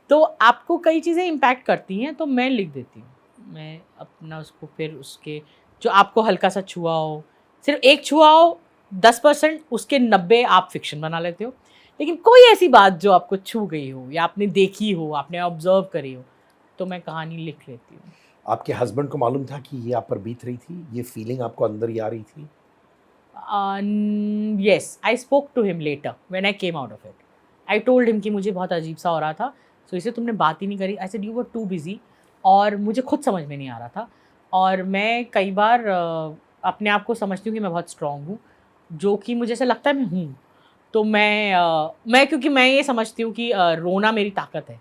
तो आपको कई चीज़ें इम्पैक्ट करती हैं, तो मैं लिख देती हूँ. मैं अपना उसको फिर उसके जो आपको हल्का सा छुआ हो, सिर्फ एक छुआ हो 10%, उसके 90 आप फिक्शन बना लेते हो. लेकिन कोई ऐसी बात जो आपको छू गई हो या आपने देखी हो, आपने ऑब्जर्व करी हो, तो मैं कहानी लिख लेती हूँ. आपके हस्बैंड को मालूम था कि ये आप पर बीत रही थी, ये फीलिंग आपको अंदर ही आ रही थी? Yes, I spoke to him later when I came out of it. I told him कि मुझे बहुत अजीब सा हो रहा था, so इसे तुमने बात ही नहीं करी. I said you were too busy, और मुझे खुद समझ में नहीं आ रहा था. और मैं कई बार अपने आप को समझती हूँ कि मैं बहुत स्ट्रॉन्ग हूँ, जो कि मुझे ऐसा लगता है मैं हूँ. तो मैं क्योंकि मैं ये समझती हूँ कि रोना मेरी ताकत है,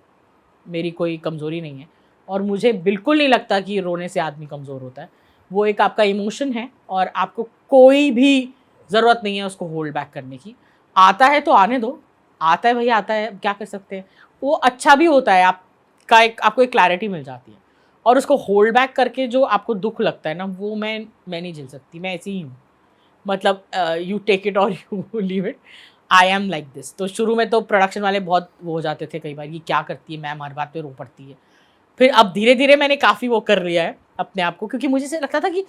मेरी कोई कमज़ोरी नहीं है. और मुझे बिल्कुल नहीं लगता कि रोने से आदमी कमज़ोर होता है. वो एक आपका इमोशन है और आपको कोई भी ज़रूरत नहीं है उसको होल्ड बैक करने की. आता है तो आने दो, आता है भैया आता है, क्या कर सकते हैं. वो अच्छा भी होता है, आपको एक क्लैरिटी मिल जाती है. और उसको होल्ड बैक करके जो आपको दुख लगता है ना, वो मैं नहीं झेल सकती. मैं ऐसी ही हूँ, मतलब यू टेक इट और you leave it. I am like this. तो शुरू में तो प्रोडक्शन वाले बहुत वो हो जाते थे कई बार, ये क्या करती है मैम, हर बात पे रो पड़ती है. फिर अब धीरे धीरे मैंने काफ़ी वो कर लिया है अपने आप को, क्योंकि मुझे से लगता था कि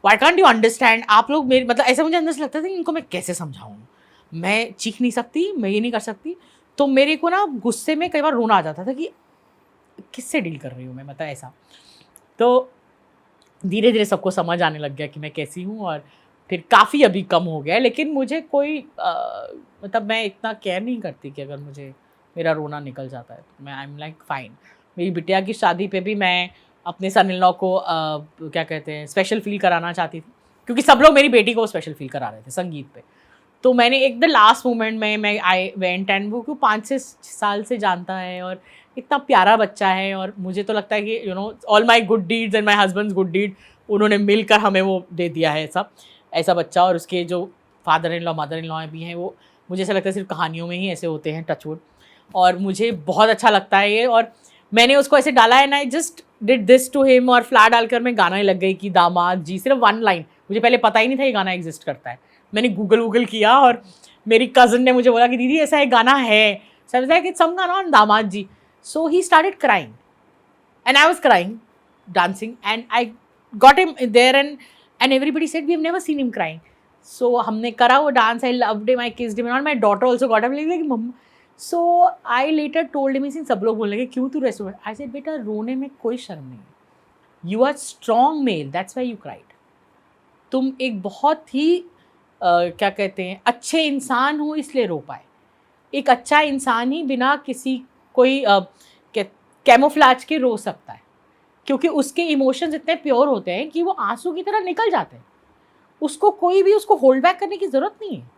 वाई कांट यू अंडरस्टैंड, आप लोग मेरे, मतलब ऐसा मुझे अंदर से लगता था कि इनको मैं कैसे समझाऊँ, मैं चीख नहीं सकती, मैं ये नहीं कर सकती. तो मेरे को ना गुस्से में कई बार रोना आ जाता था कि किससे डील कर रही हूँ मैं, मतलब ऐसा. तो धीरे धीरे सबको समझ आने लग गया कि मैं कैसी हूँ, और फिर काफ़ी अभी कम हो गया है. लेकिन मुझे कोई मतलब मैं इतना केयर नहीं करती कि अगर मुझे मेरा रोना निकल जाता है तो मैं आई एम लाइक फाइन. मेरी बिटिया की शादी पे भी मैं अपने सन इन लॉ को क्या कहते हैं, स्पेशल फील कराना चाहती थी, क्योंकि सब लोग मेरी बेटी को स्पेशल फील करा रहे थे संगीत पे. तो मैंने एक द लास्ट मोमेंट में मैं आई वेंट, एंड वो क्यों 5-6 साल से जानता है और इतना प्यारा बच्चा है, और मुझे तो लगता है कि you know all my good deeds and my husband's good deed उन्होंने मिलकर हमें वो दे दिया है ऐसा बच्चा। और उसके जो father in law mother in law भी हैं, वो मुझे ऐसा लगता है सिर्फ कहानियों में ही ऐसे होते हैं, टचवुड। और मुझे बहुत अच्छा लगता है ये, और मैंने उसको ऐसे डाला है, and I just did this to him, और फ्लैट डालकर मैं गाना ही लग गई कि दामाद जी, सिर्फ 1 लाइन। मुझे पहले पता ही नहीं था ये गाना एग्जिस्ट करता है, मैंने गूगल किया, और मेरी कज़न ने मुझे बोला कि दीदी ऐसा एक गाना है, so I was like it's some गाना ऑन दामाद जी। So he started crying and I was crying dancing, and I got him there, and everybody said we have never seen him crying. So हमने करा वो dance, I loved him, I kissed him, and my daughter also got him, like mamma. So I later told him, सब लोग बोलने लगे क्यों तू restaurant, I said बेटा रोने में कोई शर्म नहीं, you are strong male, that's why you cried. तुम एक बहुत ही क्या कहते हैं अच्छे इंसान हो इसलिए रो पाए। एक अच्छा इंसान ही बिना किसी कोई कैमोफ्लैज के रो सकता है, क्योंकि उसके इमोशंस इतने प्योर होते हैं कि वो आंसू की तरह निकल जाते हैं। उसको कोई भी उसको होल्ड बैक करने की ज़रूरत नहीं है।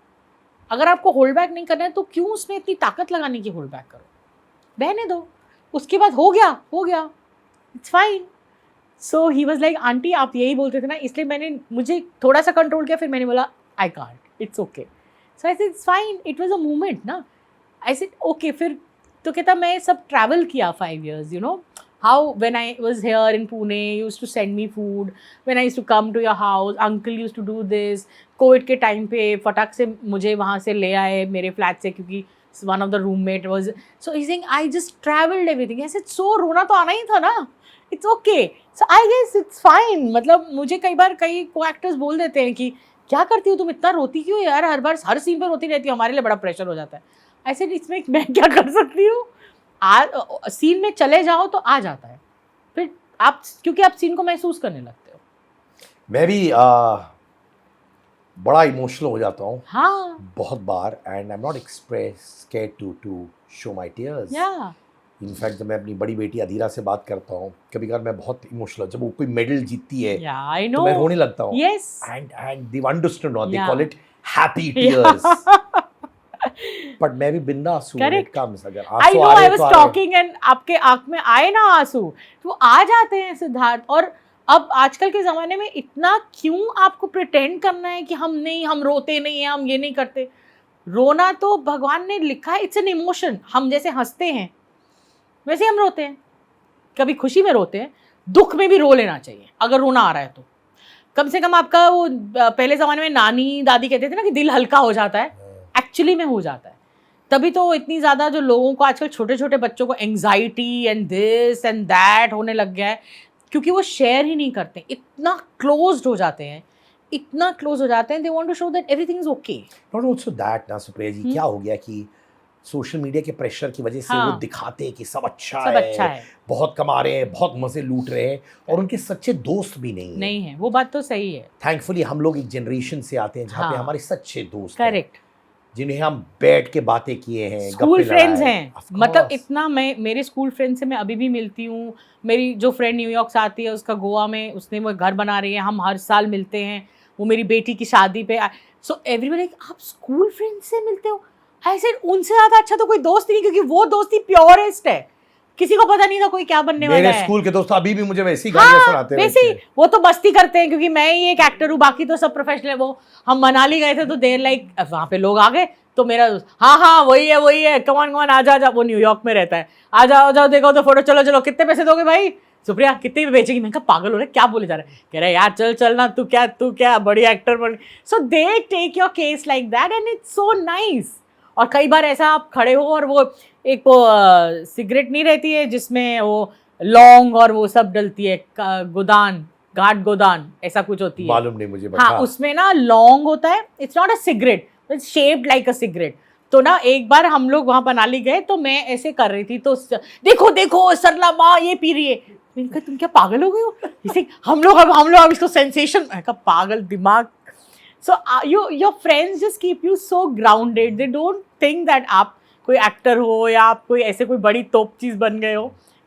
अगर आपको होल्ड बैक नहीं करना है तो क्यों उसमें इतनी ताकत लगाने की होल्ड बैक करो, बहने दो, उसके बाद हो गया, it's fine. So he was like aunty आप यही बोलते थे ना, इसलिए मुझे थोड़ा सा कंट्रोल किया, फिर मैंने बोला I can't, it's okay. So I said it's fine, it was a moment ना। I said okay. फिर तो कहता मैं सब ट्रैवल किया 5 years, you know how when I was here in Pune used to send me food, when I used to come to your house, uncle used to do this. Covid के time पे फटाक से मुझे वहाँ से ले आए मेरे फ्लैट से, क्योंकि one of the roommate was, so he saying I just travelled everything. I said so रोना तो आना ही था ना, it's okay. So I guess it's fine. मतलब मुझे कई बार कई को एक्टर्स बोल देते हैं कि क्या करती हो तुम, इतना रोती क्यों यार, हर बार हर सीन पर रोती रहती हो, हमारे लिए बड़ा प्रेशर हो जाता है। ऐसे इसमें मैं क्या कर सकती हूँ, सीन में चले जाओ तो आ जाता है फिर आप, क्योंकि आप सीन को महसूस करने लगते हो। मैं भी बड़ा इमोशनल हो जाता हूँ हाँ बहुत बार, and I am not scared to show my tears. In fact जब मैं अपनी बड़ी बेटी अधीरा से बात करता हूँ, कभी कभार मैं बहुत इमोशनल, जब वो कोई मेडल जीतती है तो मैं रोने लगता हूँ। And they understood not, they call it happy tears. But मैं भी बिंदास हूं, इट कम्स, अगर आंसू आ रहे तो आई वाज टॉकिंग एंड आपके आंख में आए ना आंसू, तो आ जाते हैं सिद्धार्थ। और अब आजकल के ज़माने में इतना क्यों आपको प्रिटेंड करना है कि हम रोते नहीं हैं, हम ये नहीं करते। रोना तो भगवान ने लिखा है, इट्स एन इमोशन। हम जैसे हंसते हैं वैसे हम रोते हैं, कभी खुशी में रोते हैं, दुख में भी रो लेना चाहिए अगर रोना आ रहा है तो। कम से कम आपका वो पहले ज़माने में नानी दादी कहते थे ना कि दिल हल्का हो जाता है, एक्चुअली में हो जाता है। तभी तो इतनी ज़्यादा जो लोगों को आजकल छोटे छोटे बच्चों को anxiety and this and that होने लग गया है, क्योंकि वो शेयर ही नहीं करते, इतना क्लोज्ड हो जाते हैं, they want to show that everything is okay. Not also that ना सुप्रिया जी, क्या हो गया कि सोशल मीडिया के प्रेशर की वजह से वो दिखाते हैं कि सब अच्छा है, बहुत कमा रहे हैं, बहुत मजे लूट रहे हैं, और उनके सच्चे दोस्त भी नहीं है। वो बात तो सही है। थैंकफुली हम लोग एक जनरेशन से आते हैं जहाँ पे हमारे सच्चे दोस्त करेक्ट, जिन्हें हम बैठ के बातें किए हैं, स्कूल फ्रेंड्स हैं। मतलब इतना मेरे स्कूल फ्रेंड से मैं अभी भी मिलती हूँ। मेरी जो फ्रेंड न्यूयॉर्क से आती है, उसका गोवा में उसने वो घर बना रही है, हम हर साल मिलते हैं। वो मेरी बेटी की शादी पे, सो एवरीवन लाइक आप स्कूल फ्रेंड से मिलते हो। आई सेड उनसे ज़्यादा अच्छा तो कोई दोस्त नहीं, क्योंकि वो दोस्ती प्योरेस्ट है, किसी को पता नहीं था कोई क्या बनने वाला है। मेरे स्कूल के दोस्त अभी भी मुझे वैसी गालियां सुनाते हैं। वैसे वो तो मस्ती करते हैं, क्योंकि मैं ही एक एक्टर हूँ, बाकी तो सब प्रोफेशनल है। वो हम मनाली गए थे तो देर लाइक वहाँ पे लोग आ गए, तो मेरा हाँ वही है, कमान आ जा। वो न्यूयॉर्क में रहता है, आ जाओ देखो तो फोटो, चलो कितने पैसे दोगे भाई, सुप्रिया कितने में बेचेगी। मैं कहा पागल हो रहे, क्या बोले जा रहे हैं। कह रहे यार चल ना, तू क्या बड़ी एक्टर बन। So they take your case like that and it's so nice. और कई बार ऐसा आप खड़े हो और वो एक सिगरेट नहीं रहती है जिसमें वो लौंग और वो सब डलती है, घाट गोदान ऐसा कुछ होती है, मालूम नहीं मुझे। हाँ, उसमें ना लौंग होता है, it's not a cigarette, it's shaped like a cigarette. तो ना एक बार हम लोग वहाँ मनाली गए, तो मैं ऐसे कर रही थी, तो देखो सरला माँ ये पी रही है। मैंने कहा तुम क्या पागल हो गए हो, इसे हम लोग अब इसको सेंसेशन, पागल दिमाग। So your friends just keep you so grounded. They don't think that आप कोई एक्टर हो या आप कोई ऐसे कोई बड़ी तोप चीज़ बन गए हो।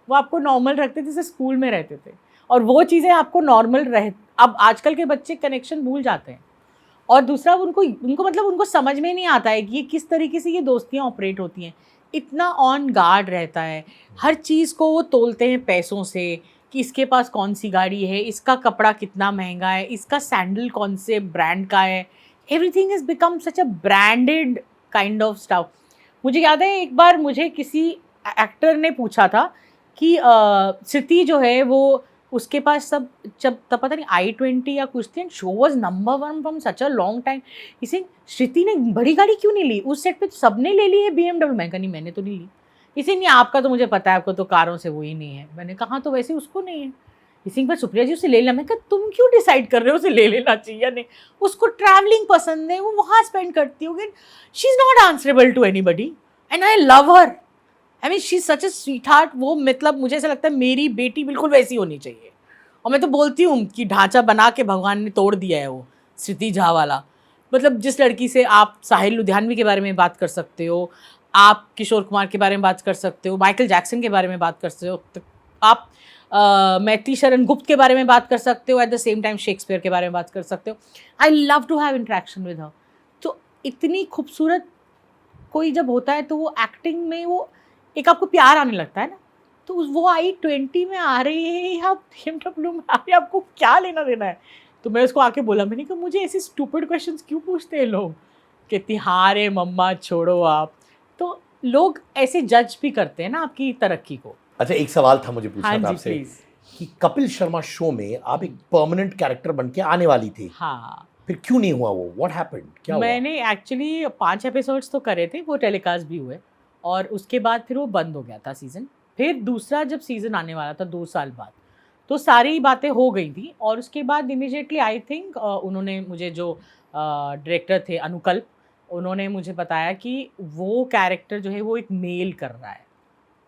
वो आपको नॉर्मल रखते थे जैसे स्कूल में रहते थे, और वो चीज़ें आपको नॉर्मल अब आजकल के बच्चे कनेक्शन भूल जाते हैं, और दूसरा उनको मतलब उनको समझ में नहीं आता है कि ये किस तरीके से ये दोस्तियाँ ऑपरेट होती हैं। इतना ऑन गार्ड रहता है, हर चीज़ को वो तोलते हैं पैसों से कि इसके पास कौन सी गाड़ी है, इसका कपड़ा कितना महंगा है, इसका सैंडल कौन से ब्रांड का है। Everything is become such a branded kind of stuff. मुझे याद है एक बार मुझे किसी एक्टर ने पूछा था कि सिटी जो है वो उसके पास सब जब तब पता नहीं i20 या कुछ थी, show was number 1 from such a long time. इसे श्रुति ने बड़ी गाड़ी क्यों नहीं ली? उस सेट पे तो सबने ले ली है BMW। मैं कहा नहीं, मैंने तो नहीं ली। इसे नहीं, आपका तो मुझे पता है, आपको तो कारों से वो ही नहीं है। मैंने कहा तो वैसे उसको नहीं है। इसी पर सुप्रिया जी उसे ले लेना। मैं कहा तुम क्यों डिसाइड कर रहे हो उसे ले लेना चाहिए या नहीं? उसको ट्रैवलिंग पसंद है, वो वहाँ स्पेंड करती होगी। She is not answerable to anybody and I love her. I mean she is such a sweetheart. वो मतलब मुझे ऐसा लगता है मेरी बेटी बिल्कुल वैसी होनी चाहिए। और मैं तो बोलती हूँ कि ढांचा बना के भगवान ने तोड़ दिया है वो श्रुति झा वाला। मतलब जिस लड़की से आप साहिल लुधियानवी के बारे में बात कर सकते हो, आप किशोर कुमार के बारे में बात कर सकते हो, माइकल जैक्सन के बारे में बात कर सकते हो, तो आप मैथी शरण गुप्त के बारे में बात कर सकते हो, at the same time Shakespeare के बारे में बात कर सकते हो। I love to have interaction with her. तो इतनी खूबसूरत कोई जब होता है तो वो एक्टिंग में वो एक आपको प्यार आने लगता है ना। तो वो i20 में आ रही है या BMW में आ रही है, आपको क्या लेना देना है? तो मैं उसको आके बोला, मैंने कहा मुझे ऐसे स्टूपिड क्वेश्चंस क्यों पूछते हैं लोग? कहती हाँ रे मम्मा छोड़ो आप। तो लोग ऐसे जज भी करते हैं ना आपकी तरक्की को। अच्छा, एक सवाल था मुझे पूछना था आपसे प्लीज। कि कपिल शर्मा शो में आप एक परमानेंट कैरेक्टर बन के आने वाली थी। हाँ, फिर क्यों नहीं हुआ वो? What happened? क्या हुआ? मैंने एक्चुअली 5 एपिसोड्स तो करे थे, वो टेलीकास्ट भी हुए और उसके बाद फिर वो बंद हो गया था सीज़न। फिर दूसरा जब सीज़न आने वाला था 2 साल बाद, तो सारी बातें हो गई थी और उसके बाद इमीडिएटली आई थिंक उन्होंने मुझे जो डायरेक्टर थे अनुकल्प, उन्होंने मुझे बताया कि वो कैरेक्टर जो है वो एक मेल कर रहा है,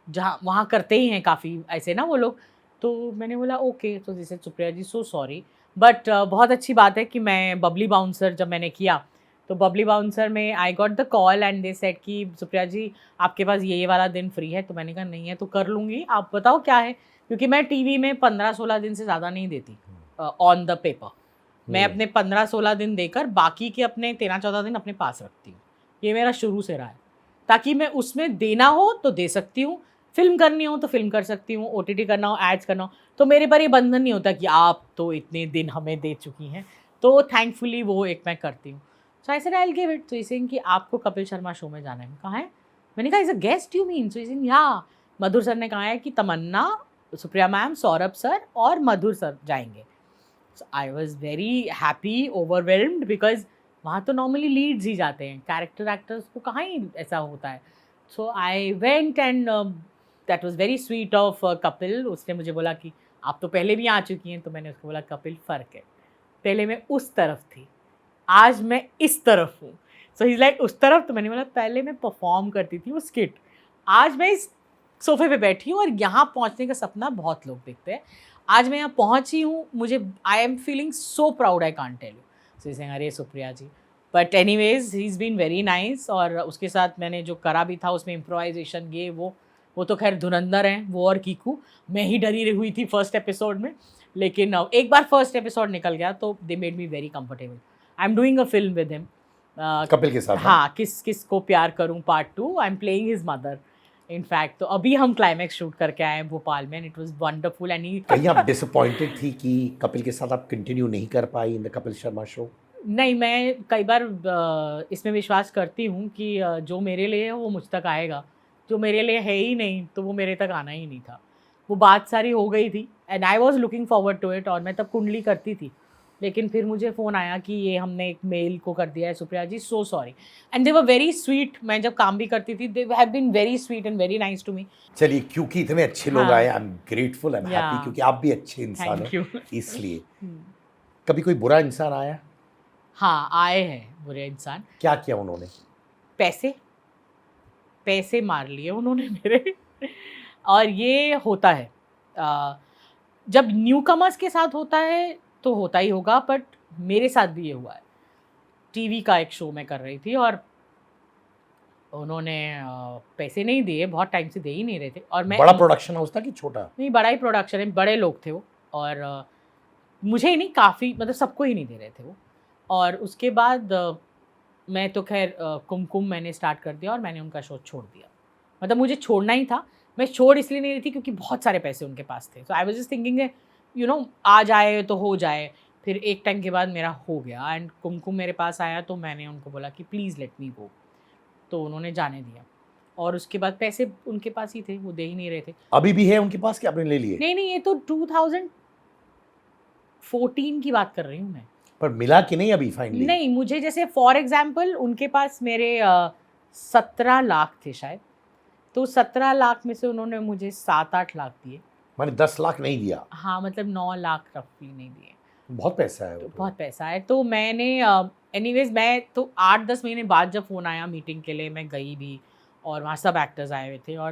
जहाँ वहाँ करते ही हैं काफ़ी ऐसे ना वो लोग। तो मैंने बोला ओके। तो जैसे Supriya ji so sorry, but बहुत अच्छी बात है कि मैं बबली बाउंसर जब मैंने किया तो बबली बाउंसर में आई got the call and they said कि सुप्रिया जी आपके पास ये वाला दिन फ्री है। तो मैंने कहा नहीं है तो कर लूँगी, आप बताओ क्या है, क्योंकि मैं टीवी में 15-16 दिन से ज़्यादा नहीं देती ऑन द पेपर। मैं अपने 15-16 दिन देकर बाकी के अपने 13-14 दिन अपने पास रखती हूँ। ये मेरा शुरू से रहा है, ताकि मैं उसमें देना हो तो दे सकती हूँ, फिल्म करनी हो तो फिल्म कर सकती हूँ, OTT करना हो, एड्स करना हो, तो मेरे पर ये बंधन नहीं होता कि आप तो इतने दिन हमें दे चुकी हैं। तो थैंकफुली वो एक मैं करती हूँ। So I said I will give it. तो इसे कि आपको कपिल शर्मा शो में जाना है। कहा है? मैंने कहा is a guest you mean? So इसे या मधुर सर ने कहा है कि तमन्ना, सुप्रिया मैम, सौरभ सर और मधुर सर जाएंगे। So I was very happy, overwhelmed, because वहाँ तो नॉर्मली लीड्स ही जाते हैं, कैरेक्टर एक्टर्स को कहाँ ही ऐसा होता है। So I went and that was very sweet of Kapil. उसने मुझे बोला कि आप तो पहले भी आ चुकी हैं। तो मैंने उसको बोला कपिल फ़र्क है, पहले मैं उस तरफ थी, आज मैं इस तरफ हूँ। सो ही लाइक उस तरफ। तो मैंने बोला पहले मैं परफॉर्म करती थी वो स्किट, आज मैं इस सोफे पे बैठी हूँ और यहाँ पहुँचने का सपना बहुत लोग देखते हैं। आज मैं यहाँ पहुँची हूँ, मुझे I am feeling so proud, I can't tell you. So इसे अरे Supriya ji, but anyways he is been very nice. और उसके साथ मैंने जो करा भी था उसमें इम्प्रोवाइजेशन ये वो तो खैर धुरंधर हैं वो और कीकू। मैं ही डरी रही हुई थी फर्स्ट एपिसोड में, लेकिन एक बार फर्स्ट एपिसोड निकल गया तो they made me very comfortable. I am doing a film with him, Kapil के साथ। हाँ, किस को प्यार करूं part 2। I am playing his mother in fact. तो अभी हम क्लाइमैक्स शूट करके आए हैं भोपाल में and it was wonderful. And कहीं आप डिसअपॉइंटेड थी कि कपिल के साथ आप कंटिन्यू नहीं कर पाई in the Kapil Sharma show? नहीं, मैं कई बार इसमें विश्वास करती हूँ कि जो मेरे लिए है वो मुझ तक आएगा, जो मेरे लिए है ही नहीं तो वो मेरे तक आना ही नहीं था। वो बात सारी हो गई थी and I was looking forward to it. और मैं तब कुंडली करती थी, लेकिन फिर मुझे फ़ोन आया कि ये हमने एक मेल को कर दिया है, Supriya ji so sorry. And they were very sweet. मैं जब काम भी करती थी they have been very sweet and very nice to me. चलिए, क्योंकि इतने अच्छे लोग आए, I am grateful, I am happy, Yeah. क्योंकि आप भी अच्छे इंसान Thank हैं you. इसलिए। कभी कोई बुरा इंसान आया? हाँ, आए हैं बुरे इंसान। क्या किया उन्होंने? पैसे मार लिए उन्होंने मेरे। और ये होता है जब न्यू कमर्स के साथ होता है तो होता ही होगा, बट मेरे साथ भी ये हुआ है। टीवी का एक शो मैं कर रही थी और उन्होंने पैसे नहीं दिए, बहुत टाइम से दे ही नहीं रहे थे। और मैं बड़ा प्रोडक्शन हाउस था कि छोटा? नहीं, बड़ा ही प्रोडक्शन है, बड़े लोग थे वो। और मुझे ही नहीं, काफ़ी मतलब सबको ही नहीं दे रहे थे वो। और उसके बाद मैं तो खैर कुमकुम मैंने स्टार्ट कर दिया और मैंने उनका शो छोड़ दिया। मतलब मुझे छोड़ना ही था, मैं छोड़ इसलिए नहीं रही थी क्योंकि बहुत सारे पैसे उनके पास थे। So I was just thinking you know आ जाए तो हो जाए। फिर एक टाइम के बाद मेरा हो गया एंड कुमकुम मेरे पास आया तो मैंने उनको बोला कि प्लीज़ लेट मी गो, तो उन्होंने जाने दिया। और उसके बाद पैसे उनके पास ही थे, वो दे ही नहीं रहे थे। अभी भी है उनके पास कि आपने ले लिए? नहीं, ये तो 2014 की बात कर रही हूँ मैं। पर मिला कि नहीं अभी फाइनली? नहीं, मुझे जैसे फॉर एग्जाम्पल उनके पास मेरे 17 लाख थे शायद, तो 17 लाख में से उन्होंने मुझे 7-8 लाख दिए। मैंने 10 लाख नहीं दिया? हाँ, मतलब 9 लाख रफली नहीं दिए। बहुत पैसा है वो तो। बहुत पैसा है। तो मैंने एनीवेज मैं तो 8-10 महीने बाद जब फ़ोन आया मीटिंग के लिए, मैं गई भी और वहाँ सब एक्टर्स आए हुए थे और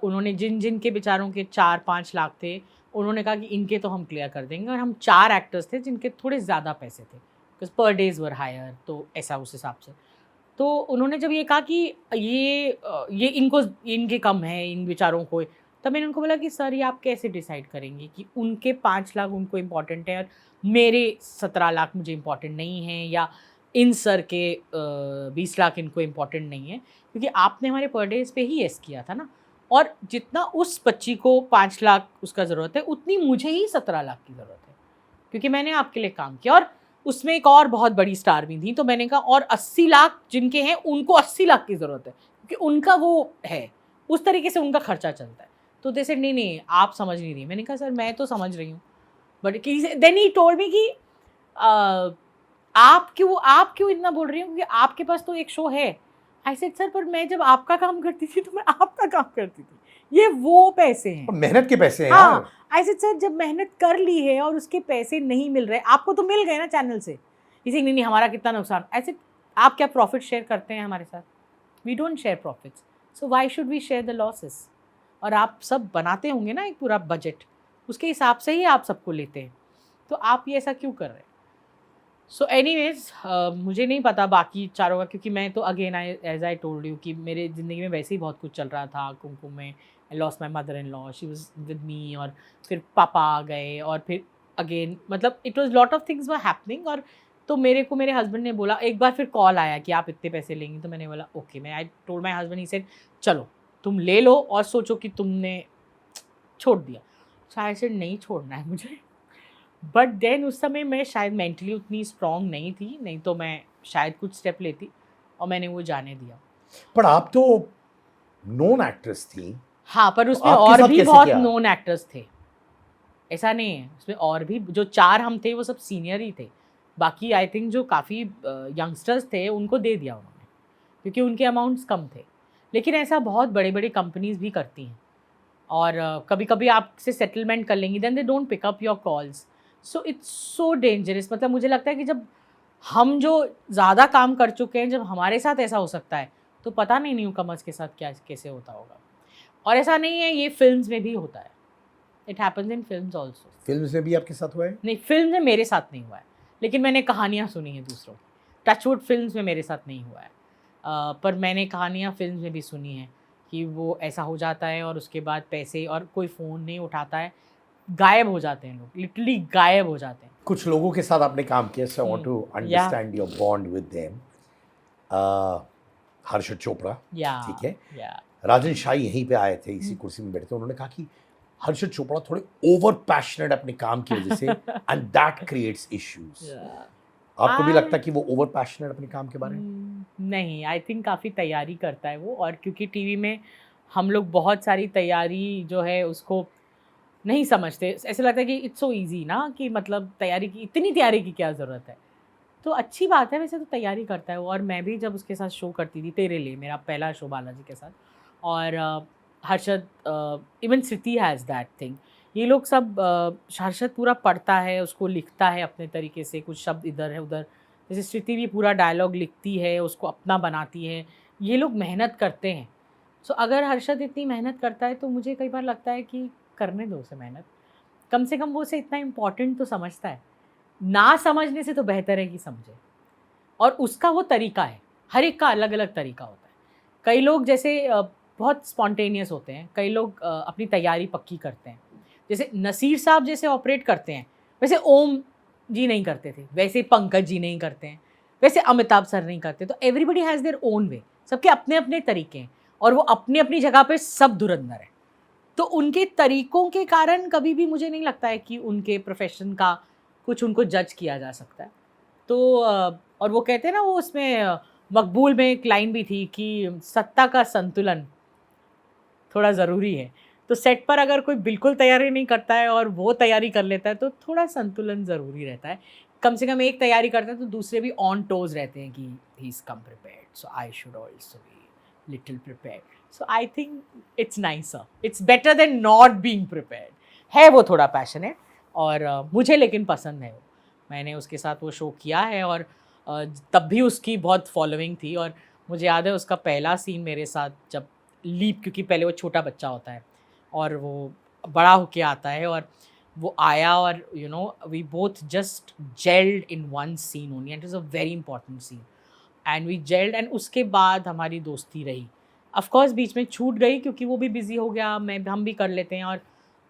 उन्होंने जिन के बेचारों के 4-5 लाख थे, उन्होंने कहा कि इनके तो हम क्लियर कर देंगे। और हम 4 एक्टर्स थे जिनके थोड़े ज़्यादा पैसे थे बिकॉज पर डेज वर हायर, तो ऐसा उस हिसाब से। तो उन्होंने जब ये कहा कि ये इनके कम है इन बेचारों को, तब मैंने उनको बोला कि सर ये आप कैसे डिसाइड करेंगे कि उनके 5 लाख उनको इम्पॉर्टेंट है और मेरे 17 लाख मुझे इम्पॉर्टेंट नहीं है, या इन सर के 20 लाख इनको इम्पॉर्टेंट नहीं है, क्योंकि आपने हमारे पर डेज पे ही येस किया था ना। और जितना उस बच्ची को 5 लाख उसका ज़रूरत है उतनी मुझे ही 17 लाख की ज़रूरत है, क्योंकि मैंने आपके लिए काम किया। और उसमें एक और बहुत बड़ी स्टार भी थी, तो मैंने कहा और 80 लाख जिनके हैं उनको 80 लाख की ज़रूरत है, क्योंकि उनका वो है, उस तरीके से उनका खर्चा चलता है। तो दे सेड नहीं आप समझ नहीं रही। मैंने कहा सर मैं तो समझ रही हूँ, but then he told me कि आप क्यों इतना बोल रही हो, क्योंकि आपके पास तो एक शो है। आई सेड सर पर मैं जब आपका काम करती थी तो मैं आपका काम करती थी, ये वो पैसे हैं, मेहनत के पैसे हैं। हाँ, आई सेड सर जब मेहनत कर ली है और उसके पैसे नहीं मिल रहे, आपको तो मिल गए ना चैनल से, इसे नहीं हमारा कितना नुकसान। आई सेड आप क्या प्रॉफिट शेयर करते हैं हमारे साथ? We don't share profits, so why should we share the losses? और आप सब बनाते होंगे ना एक पूरा बजट, उसके हिसाब से ही आप सबको लेते हैं, तो आप ये ऐसा क्यों कर रहे हैं? सो एनीवेज मुझे नहीं पता बाकी चारों का, क्योंकि मैं तो again as I told you कि मेरे ज़िंदगी में वैसे ही बहुत कुछ चल रहा था। कुमकुम में I lost my mother in law, she was with me, और फिर पापा आ गए, और फिर अगेन मतलब it was lot of things were happening. और तो मेरे को मेरे हस्बैंड ने बोला, एक बार फिर कॉल आया कि आप इतने पैसे लेंगी, तो मैंने बोला ओके। मैं I told my husband, he said चलो तुम ले लो और सोचो कि तुमने छोड़ दिया। शायद से नहीं छोड़ना है मुझे, बट देन उस समय मैं शायद मेंटली उतनी स्ट्रॉन्ग नहीं थी, नहीं तो मैं शायद कुछ स्टेप लेती, और मैंने वो जाने दिया। पर आप तो नोन एक्ट्रेस थी। हाँ, पर उसमें और भी बहुत नोन एक्टर्स थे, ऐसा नहीं है। उसमें और भी जो 4 हम थे वो सब सीनियर ही थे, बाकी आई थिंक जो काफ़ी यंगस्टर्स थे उनको दे दिया उन्होंने, क्योंकि उनके अमाउंट्स कम थे। लेकिन ऐसा बहुत बड़ी बड़ी कंपनीज भी करती हैं, और कभी कभी आपसे सेटलमेंट कर लेंगी, then they don't pick up your calls. So it's so dangerous. मतलब मुझे लगता है कि जब हम जो ज़्यादा काम कर चुके हैं, जब हमारे साथ ऐसा हो सकता है, तो पता नहीं न्यू कमर्स के साथ क्या कैसे होता होगा। और ऐसा नहीं है, ये फिल्म्स में भी होता है, it happens in films also. Films में भी आपके साथ हुआ है? नहीं, फिल्म में मेरे साथ नहीं हुआ है, लेकिन मैंने कहानियाँ सुनी हैं दूसरों की। टचवुड फिल्म्स में मेरे साथ नहीं हुआ है, पर मैंने कहानियाँ फिल्म में भी सुनी हैं कि वो ऐसा हो जाता है और उसके बाद पैसे, और कोई फ़ोन नहीं उठाता है, गायब हो जाते हैं लोग, लिटरली गायब हो जाते हैं। कुछ लोगों के साथ आपने काम किया, so I want to understand your bond with them. Harshad Chopra, ठीक है, राजन शाह यहीं पे आए थे, इसी कुर्सी में बैठे थे। उन्होंने कहा कि हर्षद चोपड़ा थोड़े ओवर पैशनेट अपने काम की वजह से एंड दैट क्रिएट्स इश्यूज। आपको भी लगता है कि वो ओवर पैशनेट अपने काम के बारे में? नहीं, आई थिंक काफ़ी तैयारी करता है वो, और क्योंकि टीवी में हम लोग बहुत सारी तैयारी जो है उसको नहीं समझते, ऐसा लगता है कि इट्स सो इजी ना, कि मतलब तैयारी की, इतनी तैयारी की क्या ज़रूरत है। तो अच्छी बात है, वैसे तो तैयारी करता है वो। और मैं भी जब उसके साथ शो करती थी, तेरे लिए, मेरा पहला शो बालाजी के साथ, और Harshad, even Shruti has that thing, ये लोग सब, हर्षद पूरा पढ़ता है, उसको लिखता है अपने तरीके से, कुछ शब्द इधर है उधर, जैसे श्रुति भी पूरा डायलॉग लिखती है, उसको अपना बनाती है। ये लोग मेहनत करते हैं। सो अगर हर्षद इतनी मेहनत करता है तो मुझे कई बार लगता है कि करने दो उसे मेहनत, कम से कम वो उसे इतना इम्पॉर्टेंट तो समझता है, ना समझने से तो बेहतर है कि समझे। और उसका वो तरीका है, हर एक का अलग अलग तरीका होता है। कई लोग जैसे बहुत स्पॉन्टेनियस होते हैं, कई लोग अपनी तैयारी पक्की करते हैं, जैसे नसीर साहब जैसे ऑपरेट करते हैं, वैसे ओम जी नहीं करते थे, वैसे पंकज जी नहीं करते हैं, वैसे अमिताभ सर नहीं करते। तो everybody has their own way, सबके अपने अपने तरीके हैं और वो अपनी अपनी जगह पे सब धुरंधर है। तो उनके तरीकों के कारण कभी भी मुझे नहीं लगता है कि उनके प्रोफेशन का कुछ उनको जज किया जा सकता है। तो और वो कहते हैं ना, वो उसमें मकबूल में एक लाइन भी थी कि सत्ता का संतुलन थोड़ा ज़रूरी है। तो सेट पर अगर कोई बिल्कुल तैयारी नहीं करता है और वो तैयारी कर लेता है तो थोड़ा संतुलन ज़रूरी रहता है। कम से कम एक तैयारी करता है तो दूसरे भी ऑन टोज रहते हैं कि he is come prepared, so I should also be little prepared. So I think it's nicer, it's better than not being prepared. है वो थोड़ा पैशनेट और मुझे लेकिन पसंद है वो। मैंने उसके साथ वो शो किया है और तब भी उसकी बहुत फॉलोइंग थी। और मुझे याद है उसका पहला सीन मेरे साथ जब लीप, क्योंकि पहले वो छोटा बच्चा होता है और वो बड़ा होके आता है और वो आया और you know we both just gelled in one scene only and it is a very important scene and we gelled. And उसके बाद हमारी दोस्ती रही। ऑफ कोर्स बीच में छूट गई क्योंकि वो भी बिज़ी हो गया, हम भी कर लेते हैं। और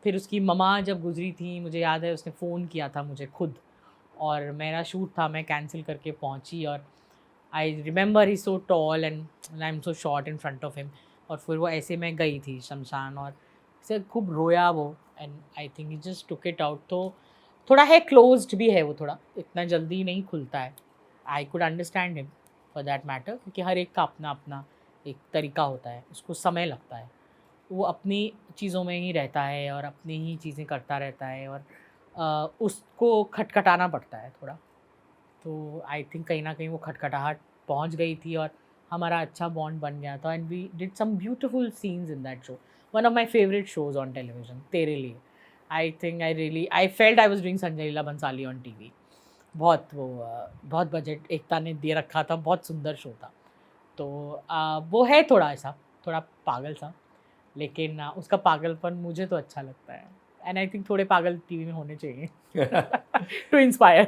फिर उसकी मम्मा जब गुजरी थी, मुझे याद है उसने फ़ोन किया था मुझे खुद, और मेरा शूट था, मैं कैंसिल करके पहुंची। और I remember he so tall and I am so short in front of him. और फिर वो ऐसे मैं गई थी शमशान और से खूब रोया वो, and I think he just took it out. तो थोड़ा है क्लोज्ड भी है वो, थोड़ा इतना जल्दी नहीं खुलता है। I could understand him for that matter, क्योंकि हर एक का अपना अपना एक तरीका होता है, उसको समय लगता है, वो अपनी चीज़ों में ही रहता है और अपनी ही चीज़ें करता रहता है और उसको खटखटाना पड़ता है थोड़ा। तो आई थिंक कहीं ना कहीं वो खटखटाहट पहुंच गई थी और हमारा अच्छा बॉन्ड बन गया था and we did some beautiful scenes in that show. One of my favourite shows on television, तेरे लिए। I felt I was doing Sanjay Leela Bhansali on T V. बहुत बजट एकता ने दे रखा था, बहुत सुंदर शो था। तो वो है थोड़ा ऐसा, थोड़ा पागल सा, लेकिन उसका पागलपन मुझे तो अच्छा लगता है एंड आई थिंक थोड़े पागल टीवी में होने चाहिए टू इंस्पायर।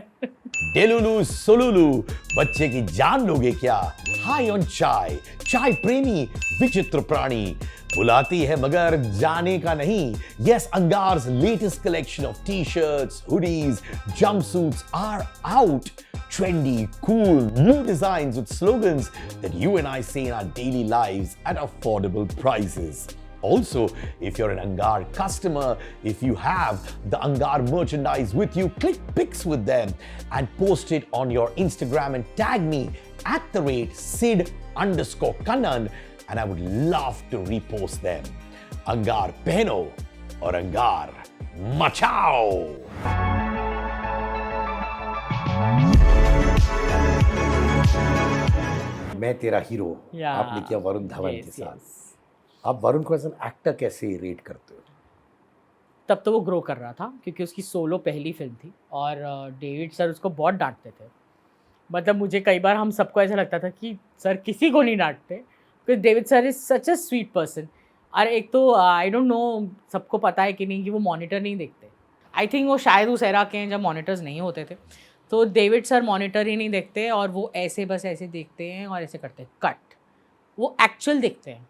डेलुलू सोलुलू, बच्चे की जान लोगे क्या? हाई ऑन चाय, चाय प्रेमी विचित्र प्राणी, बुलाती है मगर जाने का नहीं। Yes, Angar's latest collection of t-shirts, hoodies, jumpsuits are out. Trendy, cool, new designs with slogans that you and I see in our daily lives at affordable prices. Also, if you're an Angar customer, if you have the Angar merchandise with you, click pics with them and post it on your Instagram and tag me @Sid_Kannan and I would love to repost them. Angar pehno और Angar मचाओ। मैं तेरा hero, आपने किया वरुण धवन के साथ। आप वरुण को as an actor कैसे रेट करते हो? तब तो वो ग्रो कर रहा था क्योंकि उसकी सोलो पहली फिल्म थी और डेविड सर उसको बहुत डांटते थे। मतलब मुझे कई बार हम सबको ऐसा लगता था कि सर किसी को नहीं डांटते, because David sir is such a sweet person. और एक तो आई डोंट नो सबको पता है कि नहीं कि वो मॉनिटर नहीं देखते। आई थिंक वो शायद उस एरा के हैं जब मॉनिटर्स नहीं होते थे। तो डेविड सर मॉनिटर ही नहीं देखते और वो ऐसे बस ऐसे देखते हैं और ऐसे करते हैं कट, वो एक्चुअल देखते हैं।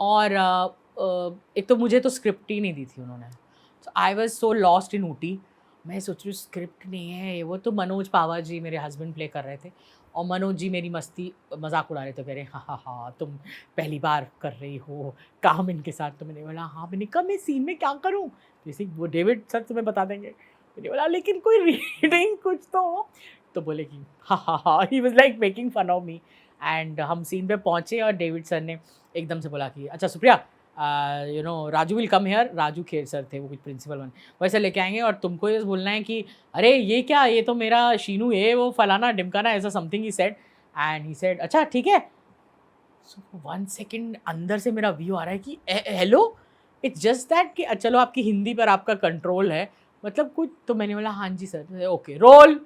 और एक तो मुझे तो स्क्रिप्ट ही नहीं दी थी उन्होंने, तो I was so lost in Ooty. मैं सोच रही हूँ स्क्रिप्ट नहीं है, वो तो मनोज पावा जी मेरे हस्बैंड प्ले कर रहे थे और मनोज जी मेरी मस्ती मजाक उड़ा रहे थे, कह रहे हाँ तुम पहली बार कर रही हो काम इनके साथ। तो मैंने बोला हाँ, मैंने कहा मैं सीन में क्या करूँ, जैसे वो डेविड सर तुम्हें बता देंगे। मैंने बोला लेकिन कोई रीडिंग कुछ तो हो। तो बोले कि हाँ, he was like making fun of me. And हम सीन पे पहुँचे और डेविड सर ने एकदम से बोला कि अच्छा Supriya, you know Raju will come here. Raju Kher sir थे वो, कुछ प्रिंसिपल बने, वैसे लेके आएंगे और तुमको ये बोलना है कि अरे ये क्या, ये तो मेरा शीनू है, वो फलाना डिमकाना, ऐसा something he said. And he said अच्छा ठीक है। सो 1 सेकेंड अंदर से मेरा व्यू आ रहा है कि हेलो, इट्स जस्ट दैट कि चलो आपकी हिंदी पर आपका कंट्रोल है, मतलब कुछ। तो मैंने बोला हाँ जी sir, okay role,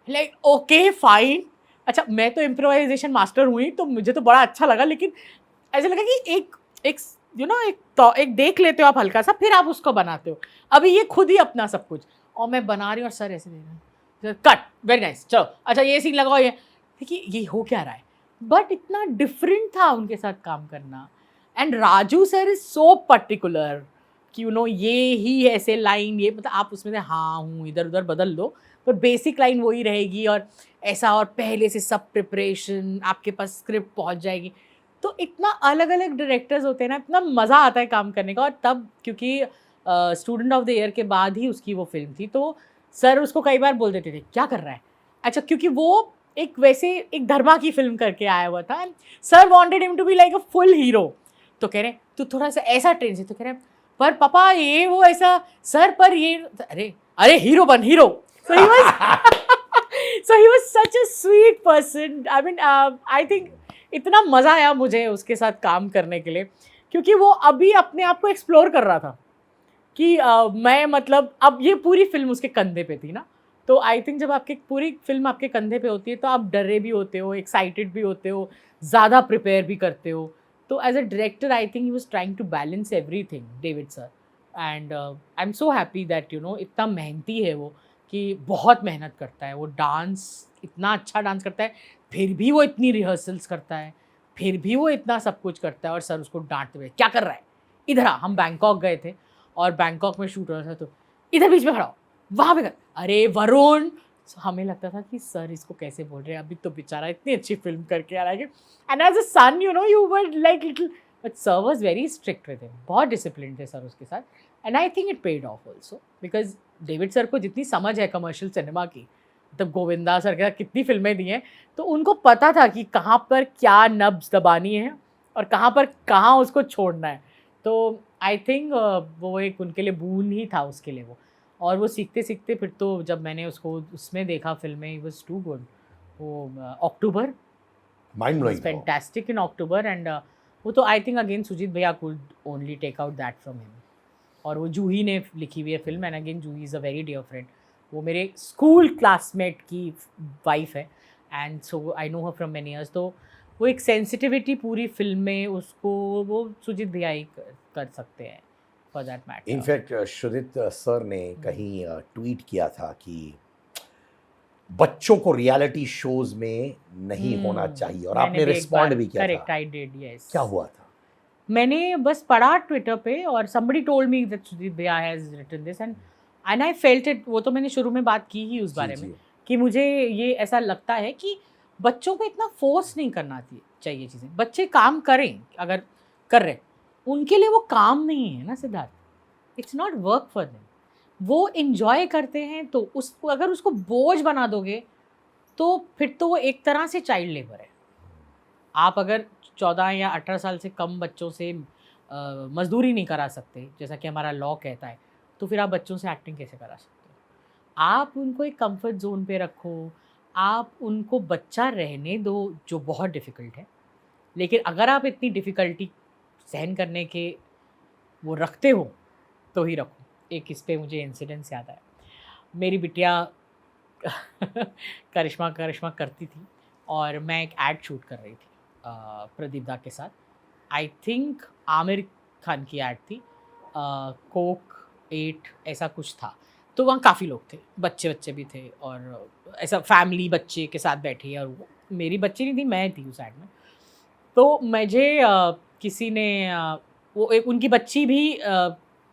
like okay fine. अच्छा मैं तो इम्प्रोवाइजेशन मास्टर हुई तो मुझे तो बड़ा अच्छा लगा, लेकिन ऐसा लगा कि एक यू नो एक देख लेते हो आप हल्का सा, फिर आप उसको बनाते हो। अभी ये खुद ही अपना सब कुछ, और मैं बना रही हूँ और सर ऐसे दे रहे हैं, कट वेरी नाइस, चलो अच्छा ये सीन लगाओ। ये देखिए ये हो क्या रहा है, बट इतना डिफरेंट था उनके साथ काम करना। And Raju sir is so particular कि ये ही ऐसे लाइन, ये मतलब आप उसमें से हाँ हूँ इधर उधर बदल दो, पर बेसिक लाइन वही रहेगी, और ऐसा, और पहले से सब प्रिपरेशन, आपके पास स्क्रिप्ट पहुँच जाएगी। तो इतना अलग अलग डायरेक्टर्स होते हैं ना, इतना मज़ा आता है काम करने का। और तब क्योंकि स्टूडेंट ऑफ द ईयर के बाद ही उसकी वो फिल्म थी, तो सर उसको कई बार बोल देते थे क्या कर रहा है। अच्छा, क्योंकि वो एक वैसे एक धर्मा की फिल्म करके आया हुआ था, sir wanted him to be like a full hero. तो कह रहे तू थोड़ा सा ऐसा ट्रेन से, तो कह रहे पर पापा ये वो ऐसा, सर पर ये, अरे अरे हीरो बन hero. So he was such a sweet person. I mean, I think इतना मज़ा आया मुझे उसके साथ काम करने के लिए, क्योंकि वो अभी अपने आप को एक्सप्लोर कर रहा था कि मैं मतलब अब ये पूरी फिल्म उसके कंधे पे थी ना। तो आई थिंक जब आपकी पूरी फिल्म आपके कंधे पे होती है तो आप डरे भी होते हो, एक्साइटेड भी होते हो, ज़्यादा प्रिपेयर भी करते हो। तो as a director I think he was trying to balance everything, David sir. And I am so happy that इतना मेहनती है वो, कि बहुत मेहनत करता है वो। डांस, इतना अच्छा डांस करता है, फिर भी वो इतनी रिहर्सल्स करता है, फिर भी वो इतना सब कुछ करता है। और सर उसको डांटते हुए क्या कर रहा है, इधर आ। हम बैंकॉक गए थे और बैंकॉक में शूट हो रहा था, तो इधर बीच में खड़ा हो, वहाँ पे कर, अरे वरुण। हमें लगता था कि सर इसको कैसे बोल रहे हैं, अभी तो बेचारा इतनी अच्छी फिल्म करके आ रहा है। And as a son you were like little, but sir was very strict with him, बहुत डिसिप्लिन थे सर उसके साथ। And I think it paid off also, because David sir को जितनी समझ है कमर्शियल सिनेमा की, मतलब गोविंदा सर के साथ कितनी फिल्में दी हैं, तो उनको पता था कि कहाँ पर क्या नब्ज दबानी है और कहाँ उसको छोड़ना है। तो आई थिंक वो एक उनके लिए बून ही था उसके लिए वो। और वो सीखते सीखते फिर तो जब मैंने उसको उसमें देखा फिल्म में, ही वॉज टू गुड। वो October, mind blowing, fantastic in October. And वो तो आई थिंक अगेन सुजीत भैया could only take out that from him. और वो जूही ने लिखी हुई है film, and again Juhi is a very dear friend. वो मेरे स्कूल क्लासमेट की वाइफ है, and so I know her from many years. तो वो एक सेंसिटिविटी पूरी फिल्म में उसको वो सुजीत भैया ही कर सकते हैं, for that matter. In fact Sujit sir ने कहीं ट्वीट किया था कि बच्चों को रियलिटी शोज में नहीं होना चाहिए, और आपने रिस्पॉन्ड भी किया। Correct, I did, yes. क्या हुआ था? मैंने बस पढ़ा ट्विटर पे, और somebody told me that Sujit भैया has written this, and I felt it। वो तो मैंने शुरू में बात की ही उस बारे में, कि मुझे ये ऐसा लगता है कि बच्चों को इतना फोर्स नहीं करना चाहिए चीज़ें। बच्चे काम करें, अगर कर रहे, उनके लिए वो काम नहीं है ना Siddharth, it's not work for them. वो इन्जॉय करते हैं, तो उसको अगर उसको बोझ बना दोगे तो फिर तो वो एक तरह से चाइल्ड लेबर है। आप अगर 14 या 18 साल से कम बच्चों से मजदूरी नहीं करा सकते, जैसा कि हमारा लॉ कहता है, तो फिर आप बच्चों से एक्टिंग कैसे करा सकते हो? आप उनको एक कंफर्ट जोन पे रखो, आप उनको बच्चा रहने दो, जो बहुत डिफ़िकल्ट है। लेकिन अगर आप इतनी डिफ़िकल्टी सहन करने के वो रखते हो, तो ही रखो। एक इस पे मुझे इंसिडेंस याद आया। मेरी बिटिया करिश्मा करती थी, और मैं एक ऐड शूट कर रही थी प्रदीप दा के साथ। आई थिंक आमिर खान की ऐड थी, कोक 8 ऐसा कुछ था। तो वहाँ काफ़ी लोग थे, बच्चे भी थे, और ऐसा फैमिली बच्चे के साथ बैठी है, और मेरी बच्ची नहीं थी, मैं थी उस ऐड में। तो मुझे किसी ने वो एक उनकी बच्ची भी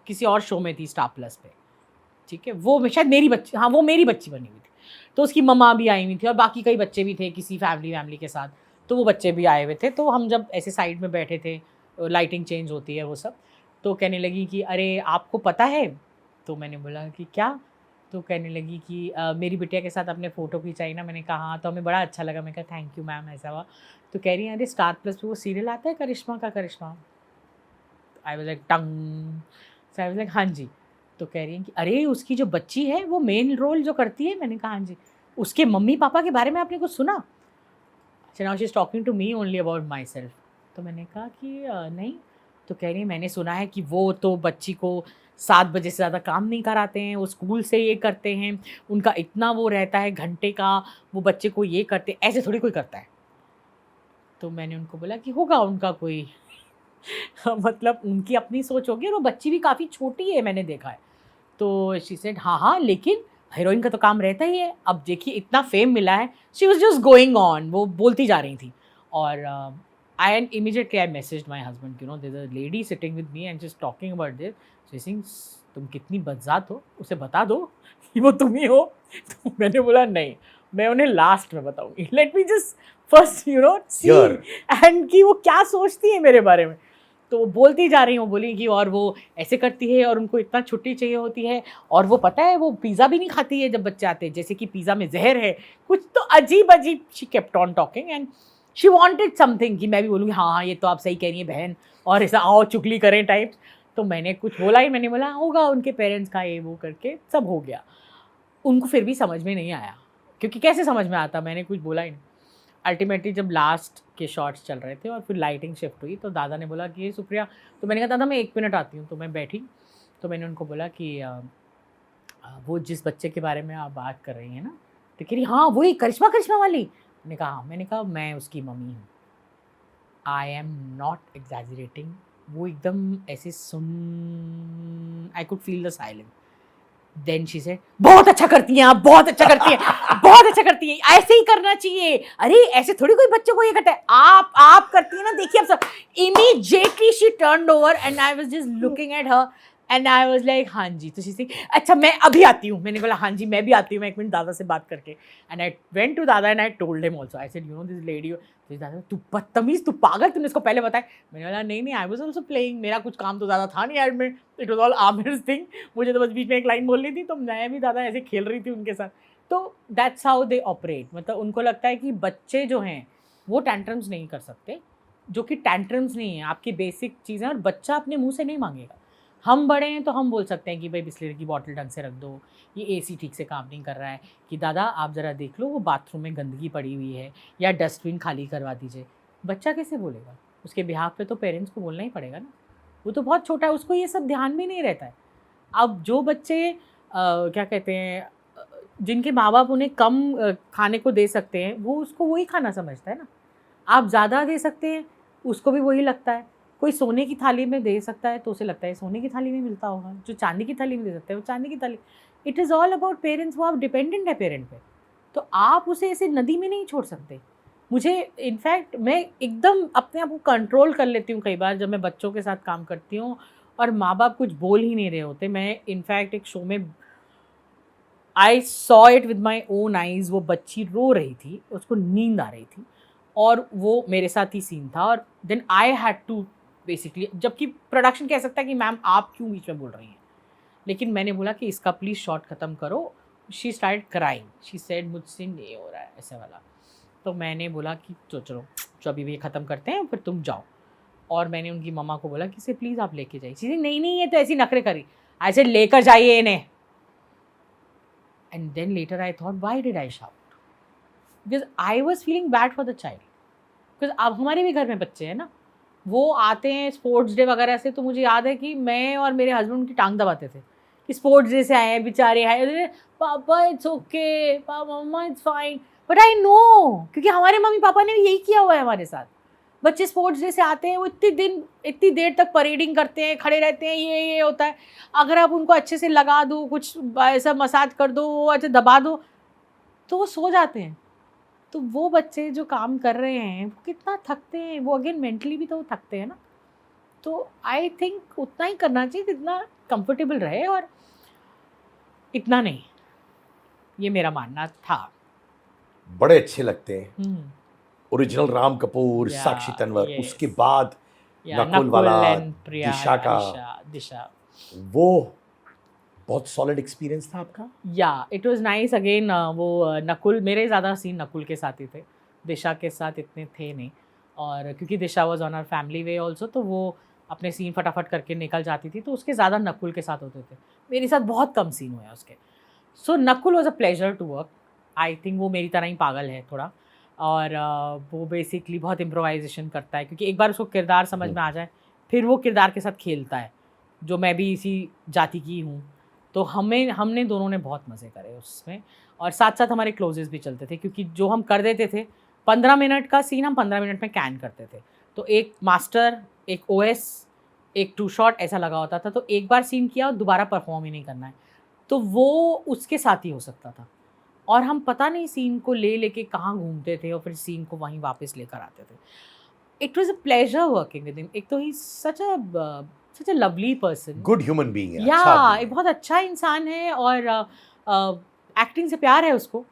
किसी और शो में थी, स्टार प्लस पे, ठीक है। वो शायद मेरी बच्ची, हाँ वो मेरी बच्ची बनी हुई थी। तो उसकी मम्मा भी आई हुई थी, और बाकी कई बच्चे भी थे किसी फैमिली के साथ, तो वो बच्चे भी आए हुए थे। तो हम जब ऐसे साइड में बैठे थे, लाइटिंग चेंज होती है वो सब, तो कहने लगी कि अरे आपको पता है। तो मैंने बोला कि क्या? तो कहने लगी कि मेरी बिटिया के साथ आपने फ़ोटो खिंचाई ना। मैंने कहा हाँ, तो हमें बड़ा अच्छा लगा। मैंने कहा थैंक यू मैम, ऐसा हुआ। तो कह रही है अरे स्टार प्लस पे वो सीरियल आता है करिश्मा का Karishma. I was like tongue, so I was like हाँ जी। तो कह रही है कि अरे उसकी जो बच्ची है वो मेन रोल जो करती है। मैंने कहा हाँ जी। उसके मम्मी पापा के बारे में आपने कुछ सुना? अच्छा, now she is talking to me only about myself. तो मैंने कहा कि नहीं। तो कह रही है मैंने सुना है कि वो तो बच्ची को 7 बजे से ज़्यादा काम नहीं कराते हैं, वो स्कूल से ये करते हैं, उनका इतना वो रहता है घंटे का, वो बच्चे को ये करते, ऐसे थोड़ी कोई करता है। तो मैंने उनको बोला कि होगा उनका कोई मतलब उनकी अपनी सोच होगी, और वो बच्ची भी काफ़ी छोटी है, मैंने देखा है। तो शी सेड हाँ, लेकिन हीरोइन का तो काम रहता ही है। अब देखिए इतना फेम मिला है। She was just going on, वो बोलती जा रही थी। और And immediately I messaged my husband, you know, there's a lady sitting with me and she's talking about this. She's saying, तुम कितनी बदजात हो, उसे बता दो कि वो तुम ही हो. तो मैंने बोला नहीं, मैं उन्हें लास्ट में बताऊंगी. Let me just first you know see and कि वो क्या सोचती है मेरे बारे में. तो वो बोलती जा रही हूँ, बोली कि और वो ऐसे करती है और उनको इतना छुट्टी चाहिए होती है और वो पता है वो पिज़्ज़ा भी नहीं खाती है जब बच्चे आते हैं, जैसे कि पिज़्ज़ा में जहर है, कुछ तो अजीब अजीब. She kept on talking and she wanted something कि मैं भी बोलूँगी हाँ हाँ ये तो आप सही कह रही हैं बहन, और ऐसा आओ चुगली करें टाइप्स. तो मैंने कुछ बोला ही, मैंने बोला होगा उनके पेरेंट्स का ये वो करके सब हो गया. उनको फिर भी समझ में नहीं आया, क्योंकि कैसे समझ में आता, मैंने कुछ बोला ही नहीं. अल्टीमेटली जब लास्ट के शॉट्स चल रहे थे और फिर लाइटिंग शिफ्ट हुई तो दादा ने बोला कि ये सुप्रिया, तो मैंने कहा दादा मैं 1 मिनट आती हूँ. तो मैं बैठी, तो मैंने उनको बोला कि वो जिस बच्चे के बारे में आप बात कर रही हैं ना, तो कह रही हाँ वही करिश्मा वाली. मैंने कहा हाँ. मैंने कहा मैं उसकी मम्मी हूँ. I am not exaggerating. वो एकदम ऐसे सुन, I could feel the silence. Then she said बहुत अच्छा करती हैं आप, बहुत अच्छा करती हैं, बहुत अच्छा करती हैं, ऐसे ही करना चाहिए. अरे ऐसे थोड़ी कोई बच्चों को ये करता है, आप करती हैं ना, देखिए आप सब. Immediately she turned over and I was just looking at her and I was like हाँ जी. तो शी सेड अच्छा मैं अभी आती हूँ. मैंने बोला हाँ जी मैं भी आती हूँ, मैं 1 मिनट दादा से बात करके. एंड आई वेंट टू दादा and I told him also. I said you know this lady. दादा तू बदतमीज, तू पागल, तूने इसको पहले बताया. मैंने बोला नहीं आई वाज आल्सो प्लेइंग, मेरा कुछ काम तो ज़्यादा था नहीं एड में, it was all Aamir's thing. मुझे तो बस बीच में एक लाइन बोलनी थी, तो मैं भी दादा ऐसे खेल रही थी उनके साथ. तो दैट्स हाउ दे ऑपरेट. मतलब उनको लगता है कि बच्चे जो हैं वो टैंट्रम्स नहीं कर सकते, जो कि टैंट्रम्स नहीं है, आपकी बेसिक चीज़ें. और बच्चा अपने मुँह से नहीं मांगेगा. हम बड़े हैं तो हम बोल सकते हैं कि भाई बिस्लेरी की बॉटल ढंग से रख दो, ये एसी ठीक से काम नहीं कर रहा है, कि दादा आप ज़रा देख लो वो बाथरूम में गंदगी पड़ी हुई है, या डस्टबिन खाली करवा दीजिए. बच्चा कैसे बोलेगा? उसके बिहाफ पे तो पेरेंट्स को बोलना ही पड़ेगा ना. वो तो बहुत छोटा है, उसको ये सब ध्यान भी नहीं रहता है. अब जो बच्चे क्या कहते हैं, जिनके माँ बाप उन्हें कम खाने को दे सकते हैं, वो उसको वही खाना समझता है ना. आप ज़्यादा दे सकते हैं, उसको भी वही लगता है. कोई सोने की थाली में दे सकता है तो उसे लगता है सोने की थाली में मिलता होगा, जो चांदी की थाली में दे सकता है वो चांदी की थाली. It is all about parents. वो आप डिपेंडेंट है पेरेंट पे, तो आप उसे ऐसे नदी में नहीं छोड़ सकते. मुझे इनफैक्ट मैं एकदम अपने आप को कंट्रोल कर लेती हूँ कई बार जब मैं बच्चों के साथ काम करती हूँ और माँ बाप कुछ बोल ही नहीं रहे होते. मैं इनफैक्ट एक शो में I saw it with my own eyes. वो बच्ची रो रही थी, उसको नींद आ रही थी और वो मेरे साथ ही सीन था. और then I had to basically, जबकि प्रोडक्शन कह सकता है कि मैम आप क्यों बीच में बोल रही हैं, लेकिन मैंने बोला कि इसका प्लीज़ शॉट ख़त्म करो. She started crying. She said मुझसे नहीं हो रहा है ऐसे वाला. तो मैंने बोला कि चलो अभी भी ख़त्म करते हैं, फिर तुम जाओ. और मैंने उनकी मम्मा को बोला कि इसे प्लीज़ आप लेके जाइए. सीधे नहीं ये तो ऐसी नखरे करी. आई सेड लेकर जाइए इन्हें. And then later I thought why did I shout, because I was feeling bad for the child. Because अब हमारे भी घर में बच्चे हैं ना, वो आते हैं स्पोर्ट्स डे वगैरह से, तो मुझे याद है कि मैं और मेरे हस्बैंड उनकी टांग दबाते थे कि स्पोर्ट्स डे से आए हैं बेचारे, आए पापा it's okay, papa mumma it's fine. But I know, क्योंकि हमारे मम्मी पापा ने भी यही किया हुआ है हमारे साथ. बच्चे स्पोर्ट्स डे से आते हैं, वो इतनी देर तक परेडिंग करते हैं, खड़े रहते हैं, ये होता है. अगर आप उनको अच्छे से लगा दो, कुछ ऐसा मसाज कर दो, अच्छे दबा दो, तो वो सो जाते हैं. तो वो बच्चे जो काम कर रहे हैं वो कितना थकते हैं, वो अगेन मेंटली भी तो वो थकते हैं ना. तो आई थिंक उतना ही करना चाहिए जितना कंफर्टेबल रहे, और इतना नहीं. ये मेरा मानना था. बड़े अच्छे लगते हैं. ओरिजिनल राम कपूर, साक्षी तन्वर, उसके बाद नकुल वाला, दिशा, वो बहुत सॉलिड एक्सपीरियंस था आपका. या इट वाज नाइस. अगेन वो नकुल, मेरे ज़्यादा सीन नकुल के साथ ही थे, दिशा के साथ इतने थे नहीं. और क्योंकि Disha was on our family way also, तो वो अपने सीन फटाफट करके निकल जाती थी, तो उसके ज़्यादा नकुल के साथ होते थे. मेरे साथ बहुत कम सीन हुए उसके. So Nakul was a pleasure to work. I think वो मेरी तरह ही पागल है थोड़ा, और वो बेसिकली बहुत इम्प्रोवाइजेशन करता है, क्योंकि एक बार उसको किरदार समझ में आ जाए फिर वो किरदार के साथ खेलता है, जो मैं भी इसी जाति की हूँ. तो हमने दोनों ने बहुत मज़े करे उसमें, और साथ साथ हमारे क्लोजेस भी चलते थे, क्योंकि जो हम कर देते थे 15 मिनट का सीन हम 15 मिनट में कैन करते थे. तो एक मास्टर, एक OS, एक 2 शॉट ऐसा लगा होता था. तो एक बार सीन किया और दोबारा परफॉर्म ही नहीं करना है, तो वो उसके साथ ही हो सकता था. और हम पता नहीं सीन को लेके कहाँ घूमते थे और फिर सीन को वहीं वापस लेकर आते थे. it was a pleasure working with him. एक तो he's such a lovely person. Good human being है. Yeah, एक बहुत अच्छा इंसान है और एक्टिंग से प्यार है उसको.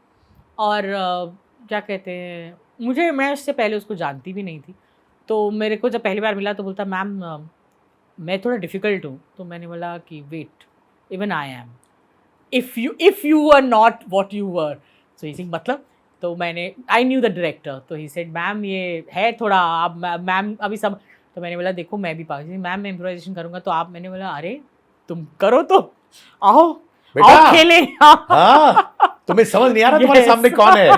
और क्या कहते हैं, मैं उससे पहले उसको जानती भी नहीं थी. तो मेरे को जब पहली बार मिला तो बोलता मैम मैं थोड़ा डिफ़िकल्ट हूँ. तो मैंने बोला कि wait, even I am, if you are not what you were. So he Singh मतलब, तो मैंने आई न्यू द डायरेक्टर. तो ही सेड मैम ये है थोड़ा, आप मैम अभी सब. तो मैंने बोला देखो मैं भी पागल, मैम मैं इम्प्रोवाइजेशन करूँगा तो आप. मैंने बोला अरे तुम करो तो आओ खेले. तुम्हें समझ नहीं आ रहा तुम्हारे सामने कौन है.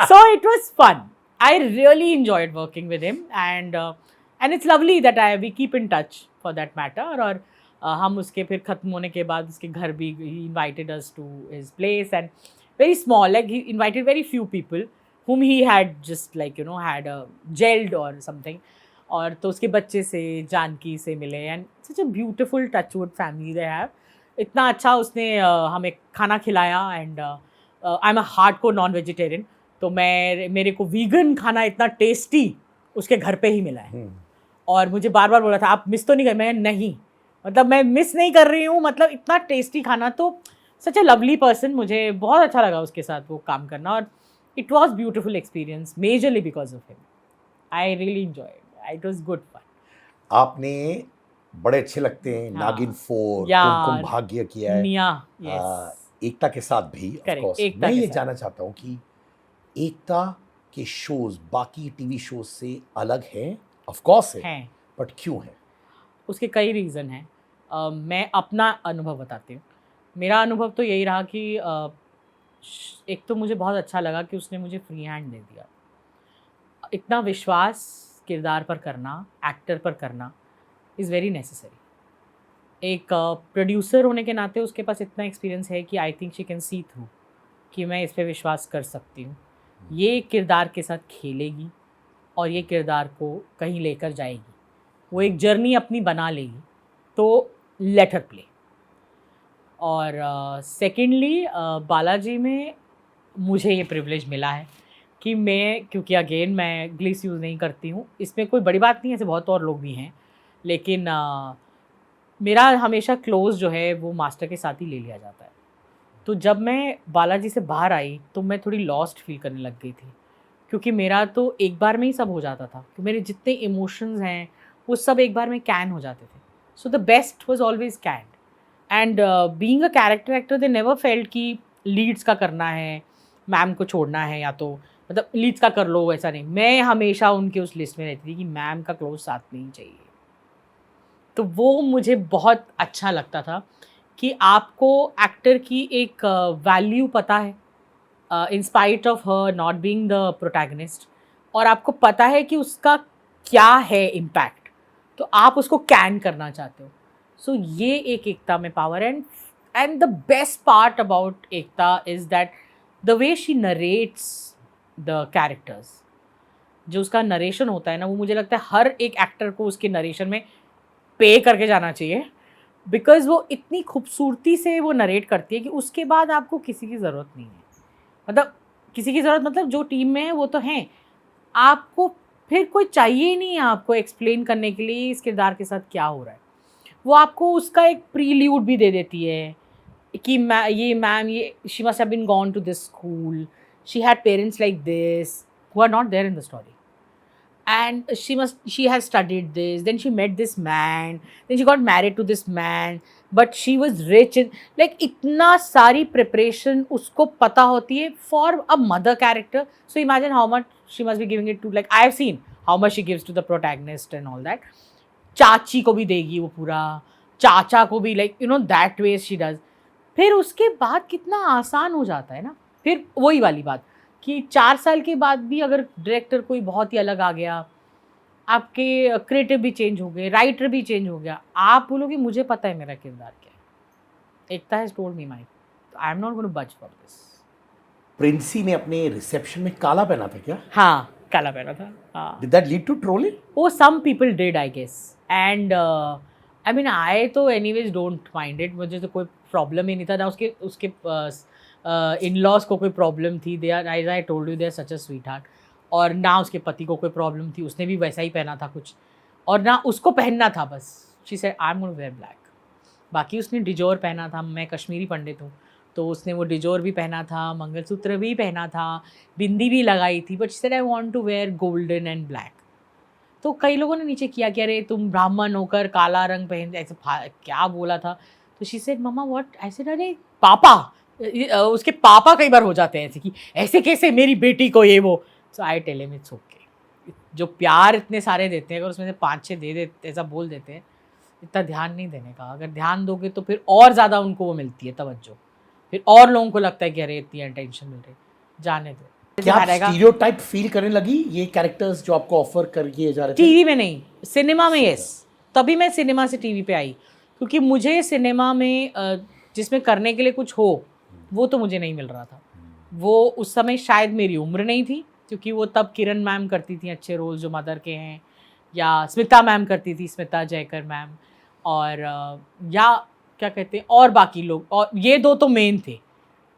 So it was fun. I really enjoyed working with him, and it's lovely that we keep in touch for that matter. और हम उसके फिर ख़त्म होने के बाद उसके घर भी, he invited us to his place, and very small, like he invited very few people whom he had just like had gelled or something. और तो उसके बच्चे से, जानकी से मिले, and such a beautiful touchwood family they have. इतना अच्छा उसने हमें खाना खिलाया. And I am a hardcore non vegetarian, तो मेरे को वीगन खाना इतना टेस्टी उसके घर पे ही मिला है. और मुझे बार बार बोला था आप मिस तो नहीं कर. मैं नहीं, मतलब मैं मिस नहीं कर रही हूँ, मतलब इतना टेस्टी खाना. तो सच अ लवली पर्सन. मुझे बहुत अच्छा लगा उसके साथ वो काम करना, और it was beautiful experience majorly because of him. I really enjoyed, it was good fun. आपने बड़े अच्छे लगते हैं. नागिन 4, कुमकुम भाग्य किया है. एकता के साथ भी ऑफ कोर्स. मैं ये जानना चाहता हूँ कि एकता के शोज बाकी टीवी शोज से अलग हैं. ऑफ कोर्स है, बट क्यों है? उसके कई रीज़न हैं. मैं अपना अनुभव बताती हूँ. मेरा अनुभव तो यही रहा कि एक तो मुझे बहुत अच्छा लगा कि उसने मुझे फ्री हैंड दे दिया. इतना विश्वास किरदार पर करना, एक्टर पर करना इज़ वेरी नेसेसरी. एक प्रोड्यूसर होने के नाते उसके पास इतना एक्सपीरियंस है कि I think she can see through कि मैं इस पे विश्वास कर सकती हूँ. ये किरदार के साथ खेलेगी और ये किरदार को कहीं लेकर जाएगी. वो एक जर्नी अपनी बना लेगी, तो लेट हर प्ले. और सेकेंडली बालाजी में मुझे ये प्रिविलेज मिला है कि मैं, क्योंकि अगेन मैं ग्लिस यूज़ नहीं करती हूँ, इसमें कोई बड़ी बात नहीं है, ऐसे बहुत और लोग भी हैं, लेकिन मेरा हमेशा क्लोज जो है वो मास्टर के साथ ही ले लिया जाता है. तो जब मैं बालाजी से बाहर आई तो मैं थोड़ी लॉस्ट फील करने लग गई थी, क्योंकि मेरा तो एक बार में ही सब हो जाता था कि मेरे जितने इमोशंस हैं वो सब एक बार में कैन हो जाते थे. So the best was always can. And being a character actor they never felt कि लीड्स का करना है, मैम को छोड़ना है, या तो मतलब लीड्स का कर लो, ऐसा नहीं. मैं हमेशा उनके उस लिस्ट में रहती थी कि मैम का क्लोज साथ नहीं चाहिए. तो वो मुझे बहुत अच्छा लगता था कि आपको एक्टर की एक वैल्यू पता है in spite of her not being the protagonist, और आपको पता है कि उसका क्या है इम्पैक्ट, तो आप उसको कैन करना चाहते हो. सो ये एक एकता में power. And the best part about Ekta is that the way she narrates the characters. जो उसका नरेशन होता है ना, वो मुझे लगता है हर एक एक्टर को उसके नरेशन में पे करके जाना चाहिए, बिकॉज़ वो इतनी खूबसूरती से वो नरेट करती है कि उसके बाद आपको किसी की ज़रूरत नहीं है. मतलब किसी की ज़रूरत, मतलब जो टीम में है वो तो हैं, आपको फिर कोई चाहिए ही नहीं है आपको एक्सप्लेन करने के लिए इस किरदार के साथ क्या हो रहा है. वो आपको उसका एक प्रील्यूड भी दे देती है कि मैम ये she must have been gone to this school, she had parents like this who are not there in the story, and she has studied this, then she met this man, then she got married to this man, but she was rich, and like इतना सारी preparation उसको पता होती है for a mother character. So imagine how much she must be giving it to, like I have seen how much she gives to the protagonist and all that. चाची को भी देगी वो पूरा, चाचा को भी, like you know that way she does. फिर उसके बाद कितना आसान हो जाता है ना. फिर वही वाली बात कि 4 साल के बाद भी अगर डायरेक्टर कोई बहुत ही अलग आ गया, आपके क्रिएटिव भी चेंज हो गए, राइटर भी चेंज हो गया, आप बोलोगे मुझे पता है मेरा किरदार क्या है. Ekta has told me my, I am not going to budge for this. Princy ने अपने रिसेप्शन में काला पहना था क्या? हाँ, काला पहना था. हाँ. Did that lead to trolling? Oh, some people did, I guess. And I mean, I तो anyways don't mind it. मुझे तो कोई प्रॉब्लम ही नहीं था ना. उसके इन लॉज को कोई प्रॉब्लम थी. They are, as I told you, they are such a sweetheart. और ना उसके पति को कोई प्रॉब्लम थी, उसने भी वैसा ही पहना था कुछ, और ना उसको पहनना था बस। She said I am gonna wear black. बाकी उसने डिजोर पहना था, मैं कश्मीरी पंडित हूँ तो उसने वो डिजोर भी पहना था, मंगलसूत्र भी पहना था, बिंदी भी लगाई थी, but she said I want to wear golden and black. तो कई लोगों ने नीचे किया कि अरे तुम ब्राह्मण होकर काला रंग पहन, ऐसे क्या बोला था। तो she said mama what, I said अरे पापा, उसके पापा कई बार हो जाते हैं ऐसे कि ऐसे कैसे मेरी बेटी को ये वो। So I tell him it's okay. जो प्यार इतने सारे देते हैं, अगर उसमें से 5-6 दे देते, ऐसा बोल देते हैं, इतना ध्यान नहीं देने का। अगर ध्यान दोगे तो फिर और ज़्यादा उनको वो मिलती है तवज्जो, फिर और लोगों को लगता है कि अरे इतनी अटेंशन मिल रही, जाने दो। क्या आप स्टीरियोटाइप फील करने लगी ये कैरेक्टर्स जो आपको ऑफर कर किए जा रहे थे? टीवी में नहीं, सिनेमा में यस। तभी मैं सिनेमा से टीवी पे आई, क्योंकि मुझे सिनेमा में जिसमें करने के लिए कुछ हो वो तो मुझे नहीं मिल रहा था। वो उस समय शायद मेरी उम्र नहीं थी, क्योंकि वो तब किरण मैम करती थी अच्छे रोल जो मदर के हैं, या स्मिता मैम करती थी, स्मिता जयकर मैम, और या क्या कहते हैं और बाकी लोग, और ये दो तो मेन थे।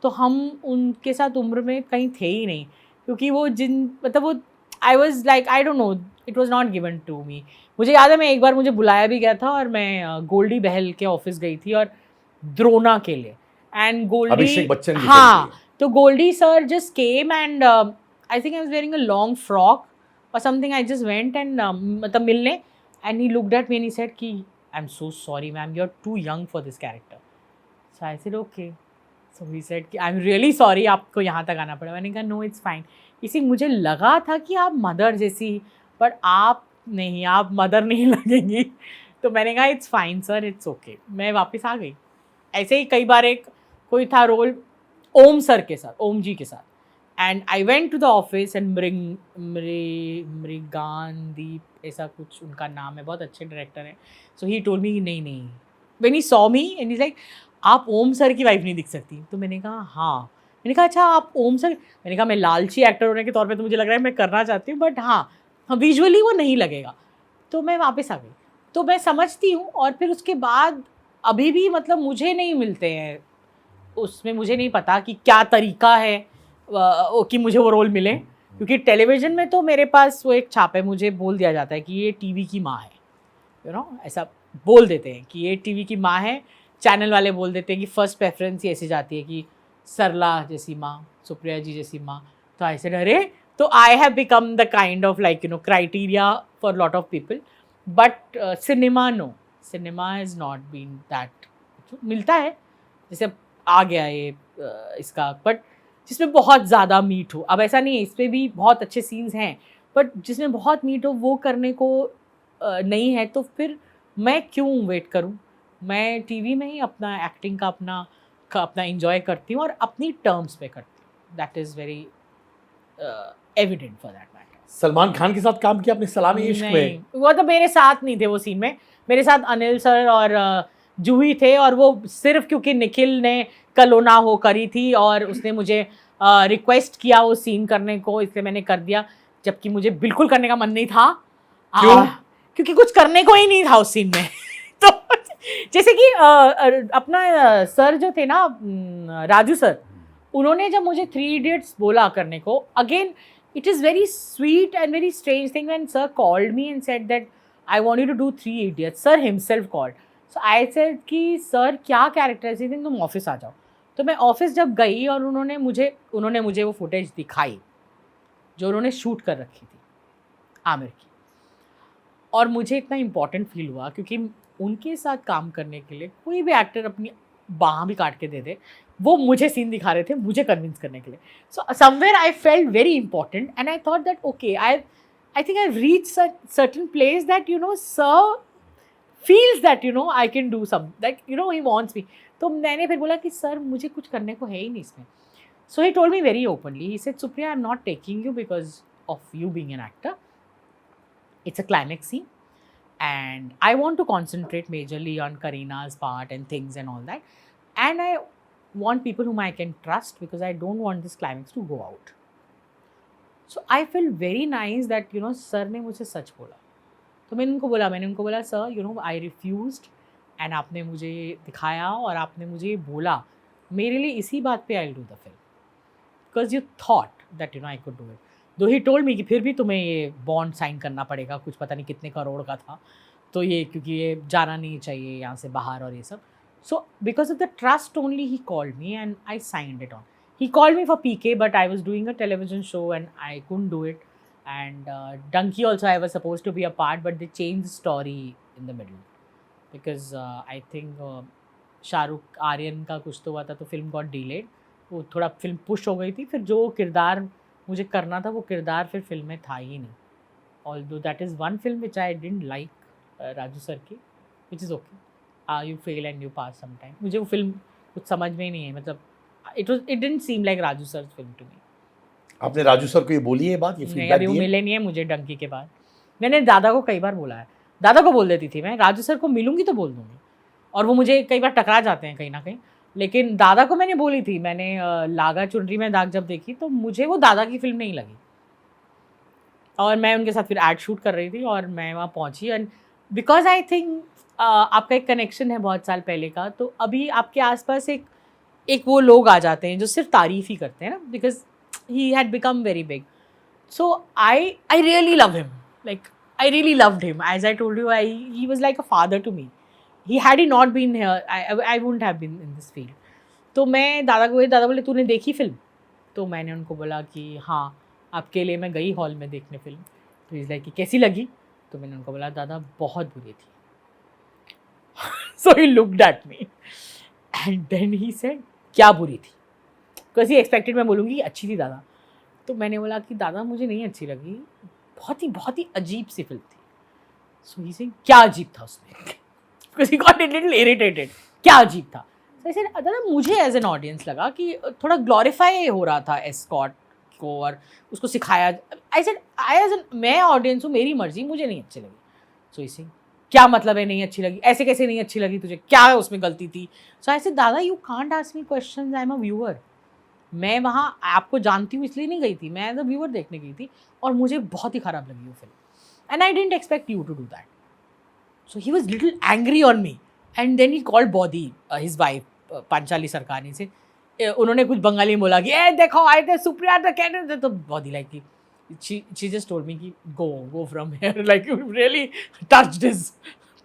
तो हम उनके साथ उम्र में कहीं थे ही नहीं, क्योंकि वो मतलब वो I was like I don't know, it was not given to me. मुझे याद है मैं एक बार, मुझे बुलाया भी गया था और मैं गोल्डी बहल के ऑफिस गई थी और द्रोना के लिए, एंड गोल्डी, हाँ, तो Goldie sir just came and I think I was wearing a long frock और something, I just went and मतलब मिलने, and he looked at me and he said कि I am so sorry ma'am, you are too young for this character. So I said okay. So he said कि I am really sorry, आपको यहाँ तक आना पड़ा। मैंने कहा no it's fine. इसी मुझे लगा था कि आप मदर जैसी, बट आप नहीं, आप मदर नहीं लगेंगी। तो मैंने कहा it's fine sir, it's okay. मैं वापस आ गई। ऐसे ही कई बार एक कोई था रोल ओम सर के साथ, ओम जी के साथ, and I went to the office and Mrigandeep ऐसा कुछ उनका नाम है, बहुत अच्छे डायरेक्टर हैं। सो ही टोल्ड मी नहीं नहीं, when he saw me and he like आप ओम सर की वाइफ नहीं दिख सकती। तो मैंने कहा हाँ। मैंने कहा अच्छा आप ओम सर, मैंने कहा मैं लालची एक्टर होने के तौर पे तो मुझे लग रहा है मैं करना चाहती हूँ, बट हाँ विजुअली वो नहीं लगेगा। तो मैं वापस आ गई। तो मैं समझती हूँ, और फिर उसके बाद अभी भी मतलब मुझे नहीं मिलते हैं उसमें, मुझे नहीं पता कि क्या तरीका है कि मुझे वो रोल मिले, क्योंकि टेलीविज़न में तो मेरे पास वो एक छाप है, मुझे बोल दिया जाता है कि ये टीवी की माँ है, यू नो, ऐसा बोल देते हैं कि ये टीवी की माँ है। चैनल वाले बोल देते हैं कि फर्स्ट प्रेफरेंस ही ऐसी जाती है कि सरला जैसी माँ, सुप्रिया जी जैसी माँ। तो ऐसे डरे, तो I have become the kind of like you know criteria for lot of people, but cinema no, cinema has not been that. मिलता है जैसे आ गया ये इसका, बट जिसमें बहुत ज़्यादा मीट हो। अब ऐसा नहीं है, इस पर भी बहुत अच्छे सीन्स हैं, बट जिसमें बहुत मीट हो वो करने को नहीं है, तो फिर मैं क्यों वेट करूं। मैं टीवी में ही अपना एक्टिंग का अपना एंजॉय करती हूँ और अपनी टर्म्स पे करती हूँ। That is very evident for that matter. Salman Khan के साथ काम किया आपने सलामी इश्क में? वो तो मेरे साथ नहीं थे वो सीन में, मेरे साथ अनिल सर और जूही थे, और वो सिर्फ क्योंकि निखिल ने कलोना हो करी थी और उसने मुझे रिक्वेस्ट किया वो सीन करने को, इसलिए मैंने कर दिया, जबकि मुझे बिल्कुल करने का मन नहीं था। क्यों? क्योंकि कुछ करने को ही नहीं था उस सीन में। तो जैसे कि अपना सर जो थे ना, राजू सर, उन्होंने जब मुझे 3 इडियट्स बोला करने को, again it is very sweet and very strange thing when sir called me and said that I want you to do 3 idiots. Sir himself called. So I said कि सर क्या character है, दिन तुम office आ जाओ। तो मैं office जब गई और उन्होंने मुझे वो फुटेज दिखाई जो उन्होंने शूट कर रखी थी आमिर की, और मुझे इतना इम्पॉर्टेंट फील हुआ, क्योंकि उनके साथ काम करने के लिए कोई भी एक्टर अपनी बाँह भी काट के दे दे, वो मुझे सीन दिखा रहे थे मुझे कन्विंस करने के लिए। So somewhere I felt very important and I thought that okay, I think I reach certain place that you know sir feels that you know I can do some, that you know he wants me. तो मैंने फिर बोला कि sir मुझे कुछ करने को है ही नहीं इसमें। So he told me very openly, he said Supriya I am not taking you because of you being an actor, it's a climax scene and I want to concentrate majorly on Kareena's part and things and all that, and I want people whom I can trust because I don't want this climax to go out. So I feel very nice that you know sir ने मुझे सच बोला। तो मैंने उनको बोला sir you know I refused and आपने मुझे दिखाया और आपने मुझे बोला, मेरे लिए इसी बात पे I will do the film because you thought that you know I could do it. दो ही टोल्ड मी कि फिर भी तुम्हें ये बॉन्ड साइन करना पड़ेगा, कुछ पता नहीं कितने करोड़ का था, तो ये क्योंकि ये जाना नहीं चाहिए यहाँ से बाहर और ये सब. So because of the trust only he called me and I signed it on. He called me for PK, but I was doing a television show and I couldn't do it. And Donkey also I was supposed to be a part, but they changed the story in the middle because I think Shahrukh Aryan का कुछ तो हुआ था तो film got delayed. वो थोड़ा film push हो गई थी. फिर जो किरदार मुझे करना था वो किरदार फिर फिल्म में था ही नहीं. Although that is one film which I didn't like, Raju sir की, which is okay. You fail and you pass sometime. मुझे वो फिल्म कुछ समझ में ही नहीं है. मतलब it didn't seem like Raju sir film to me. आपने राजू सर को ये बोली है बात, ये फीडबैक दी? नहीं, अभी वो मिले नहीं है मुझे डंकी के बाद. मैंने दादा को कई बार बोला है. दादा को बोल देती थी मैं, राजू सर को मिलूंगी तो बोल दूंगी. और वो मुझे कई बार टकरा जाते हैं कहीं ना कहीं. लेकिन दादा को मैंने बोली थी. मैंने लागा चुनरी में दाग जब देखी तो मुझे वो दादा की फिल्म नहीं लगी. और मैं उनके साथ फिर एड शूट कर रही थी और मैं वहाँ पहुँची. एंड बिकॉज आई थिंक आपका एक कनेक्शन है बहुत साल पहले का, तो अभी आपके आसपास एक वो लोग आ जाते हैं जो सिर्फ तारीफ़ ही करते हैं ना, because he had become very big. So I really love him. Like I really loved him. As I told you, he was like a father to me. Had he not been here, I wouldn't have been in this field. तो मैं दादा बोले तूने देखी film? तो मैंने उनको बोला कि हाँ, आपके लिए मैं गई हॉल में देखने फिल्म. तो इज़ लाइक कि कैसी लगी? तो मैंने उनको बोला दादा बहुत बुरी थी. So he looked at me and then he said क्या बुरी थी? Because he expected मैं बोलूँगी अच्छी थी दादा. तो मैंने बोला कि दादा मुझे नहीं अच्छी लगी, बहुत ही अजीब सी फिल्म थी. सो ही सेइंग क्या अजीब था उसमें? Because he got it little irritated. क्या अजीब था? सो आई सेड दादा मुझे एज एन ऑडियंस लगा कि थोड़ा ग्लोरीफाई हो रहा था एस्कॉट को और उसको सिखाया. आई सेड मैं ऑडियंस हूँ, मेरी मर्जी, मुझे नहीं अच्छी लगी. सो ही सेइंग क्या मतलब है नहीं अच्छी लगी? ऐसे कैसे नहीं अच्छी लगी तुझे? क्या है उसमें गलती थी? सो आई सेड दादा you can't ask me questions, I am a viewer. मैं वहाँ आपको जानती हूँ इसलिए नहीं गई थी, मैं एज अ व्यूअर देखने गई थी और मुझे बहुत ही ख़राब लगी वो film. And I didn't expect you to do that. So he was little angry on me and then he called Boudi his wife Panchali सरकारनी से. उन्होंने कुछ बंगाली में बोला कि ए देखो आए थे सुप्रिया तो कह रहे थे. तो बॉदी लाइक कि she just told me कि go from here. Like you really touched his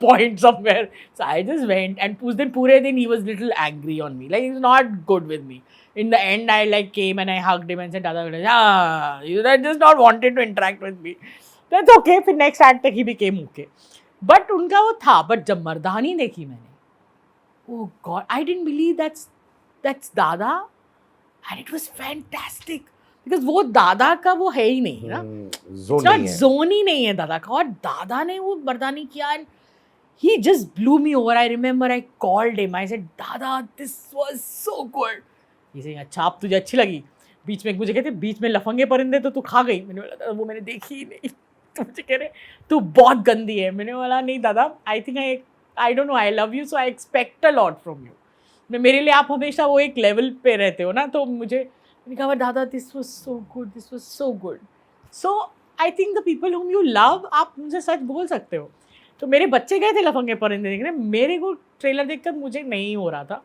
point somewhere. So I just went and उस दिन पूरे दिन he was little angry on me. Like he's not good with me. In the end, I like came and I hugged him and said, "Dada, you just not wanted to interact with me." That's okay. फिर next act तक he became okay. But उनका वो था. But जब मर्दानी देखी मैंने, oh God, I didn't believe that's दादा, and it was fantastic. Because वो दादा का वो है ही नहीं ना, जोन ही नहीं है दादा का. और दादा ने वो मर्दानी किया and he just blew me over. I remember I called him. I said, "Dada, this was so good." He said, अच्छा आप तुझे अच्छी लगी? बीच में मुझे कहते बीच में लफंगे परिंदे तो तू खा गई. मैंने बोला वो मैंने देखी ही नहीं. तो मुझे कह रहे तू बहुत गंदी है. मैंने बोला नहीं दादा, आई think I don't know, I love you so I expect a lot from you. मेरे लिए आप हमेशा वो एक लेवल पे रहते हो ना. तो मैंने कहा दादा this was so good, this was so good. So I think the people whom you love, आप मुझे सच बोल सकते हो. तो मेरे बच्चे गए थे लफंगे परिंदे देखने, मेरे को ट्रेलर देखकर मुझे नहीं हो रहा था.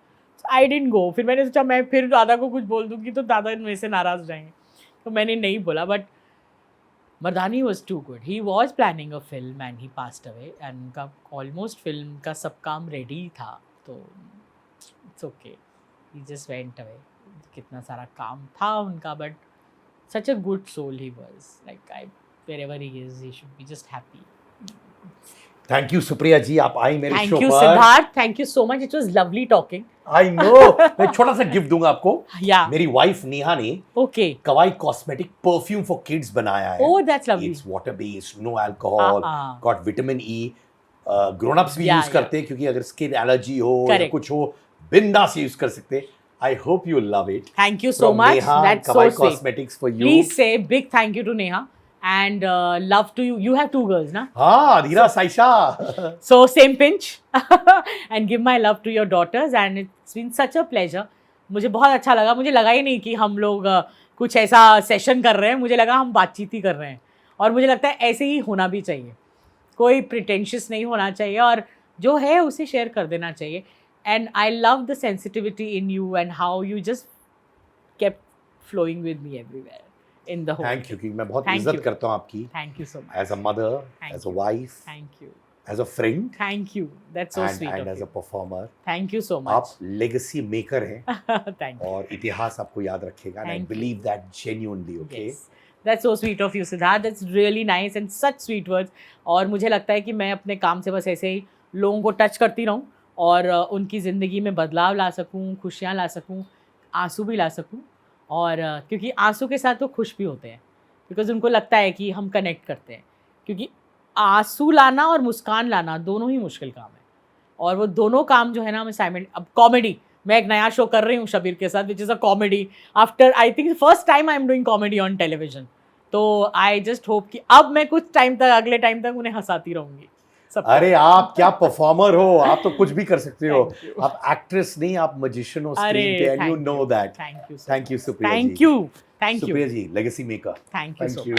I didn't go. फिर मैंने सोचा मैं फिर दादा को कुछ बोल दूँगी तो दादा मेरे से नाराज़ हो जाएंगे, तो मैंने नहीं बोला. But Mardaani was too good. He was planning a film and he passed away. And उनका ऑलमोस्ट फिल्म का सब काम रेडी था, तो it's okay. He just went away. कितना सारा काम था उनका, but such a good soul he was. Like wherever he is, he should be just happy. Thank you Supriya ji, आप आई मेरे शो पर. Thank you Siddharth, thank you so much. It was lovely talking. I know. मैं छोटा सा gift दूंगा आपको. मेरी वाइफ नेहा ने kawaii cosmetic perfume for kids बनाया है. Oh that's lovely. It's water based, no alcohol, got vitamin E. Grown ups भी यूज करते हैं क्योंकि अगर स्किन एलर्जी हो या कुछ हो बिंदास यूज कर सकते हैं. I hope you love it. Thank you so much. Neha, that's Kawai so sweet. Cosmetics for you. Please say big thank you to Neha and love to you. You have 2 girls, na? Adhira, Saisha. So same pinch and give my love to your daughters and it's been such a pleasure. मुझे बहुत अच्छा लगा. मुझे लगा ही नहीं कि हम लोग कुछ ऐसा सेशन कर रहे हैं. मुझे लगा हम बातचीत ही कर रहे हैं और मुझे लगता है ऐसे ही होना भी चाहिए. कोई प्रिटेंशियस नहीं होना चाहिए और जो है उसे शेयर कर देना चाहिए. And I love the sensitivity in you and how you just kept flowing with me everywhere. in the whole. Thank you, क्योंकि मैं बहुत इज्जत करता हूँ आपकी. Thank you so much. As a mother, as a wife. Thank you. As a friend. Thank you. That's so sweet of you. And as a performer. Thank you so much. आप legacy maker हैं. Thank you. और इतिहास आपको याद रखेगा. And I believe that genuinely, okay? Yes. That's so sweet of you, Siddharth. That's really nice and such sweet words. और मुझे लगता है कि मैं अपने काम से बस ऐसे ही लोगों को टच करती रहूँ और उनकी ज़िंदगी में बदलाव ला सकूँ, खुशियाँ ला सकूँ, आंसू भी ला सकूँ. और क्योंकि आंसू के साथ वो खुश भी होते हैं, बिकॉज उनको लगता है कि हम कनेक्ट करते हैं. क्योंकि आंसू लाना और मुस्कान लाना दोनों ही मुश्किल काम है, और वो दोनों काम जो है ना हमें साइमन. अब कॉमेडी, मैं एक नया शो कर रही हूँ शबीर के साथ, which is a comedy. After I think first time I am doing comedy on television. तो आई जस्ट होप कि अब मैं कुछ टाइम तक, अगले टाइम तक उन्हें हंसाती रहूंगी. अरे आप क्या परफॉर्मर हो, आप तो कुछ भी कर सकते हो. आप एक्ट्रेस नहीं, आप मैजिशियन हो स्क्रीन पे, and you know that. Thank you Supriya ji. Thank you Supriya ji, legacy maker. Thank you.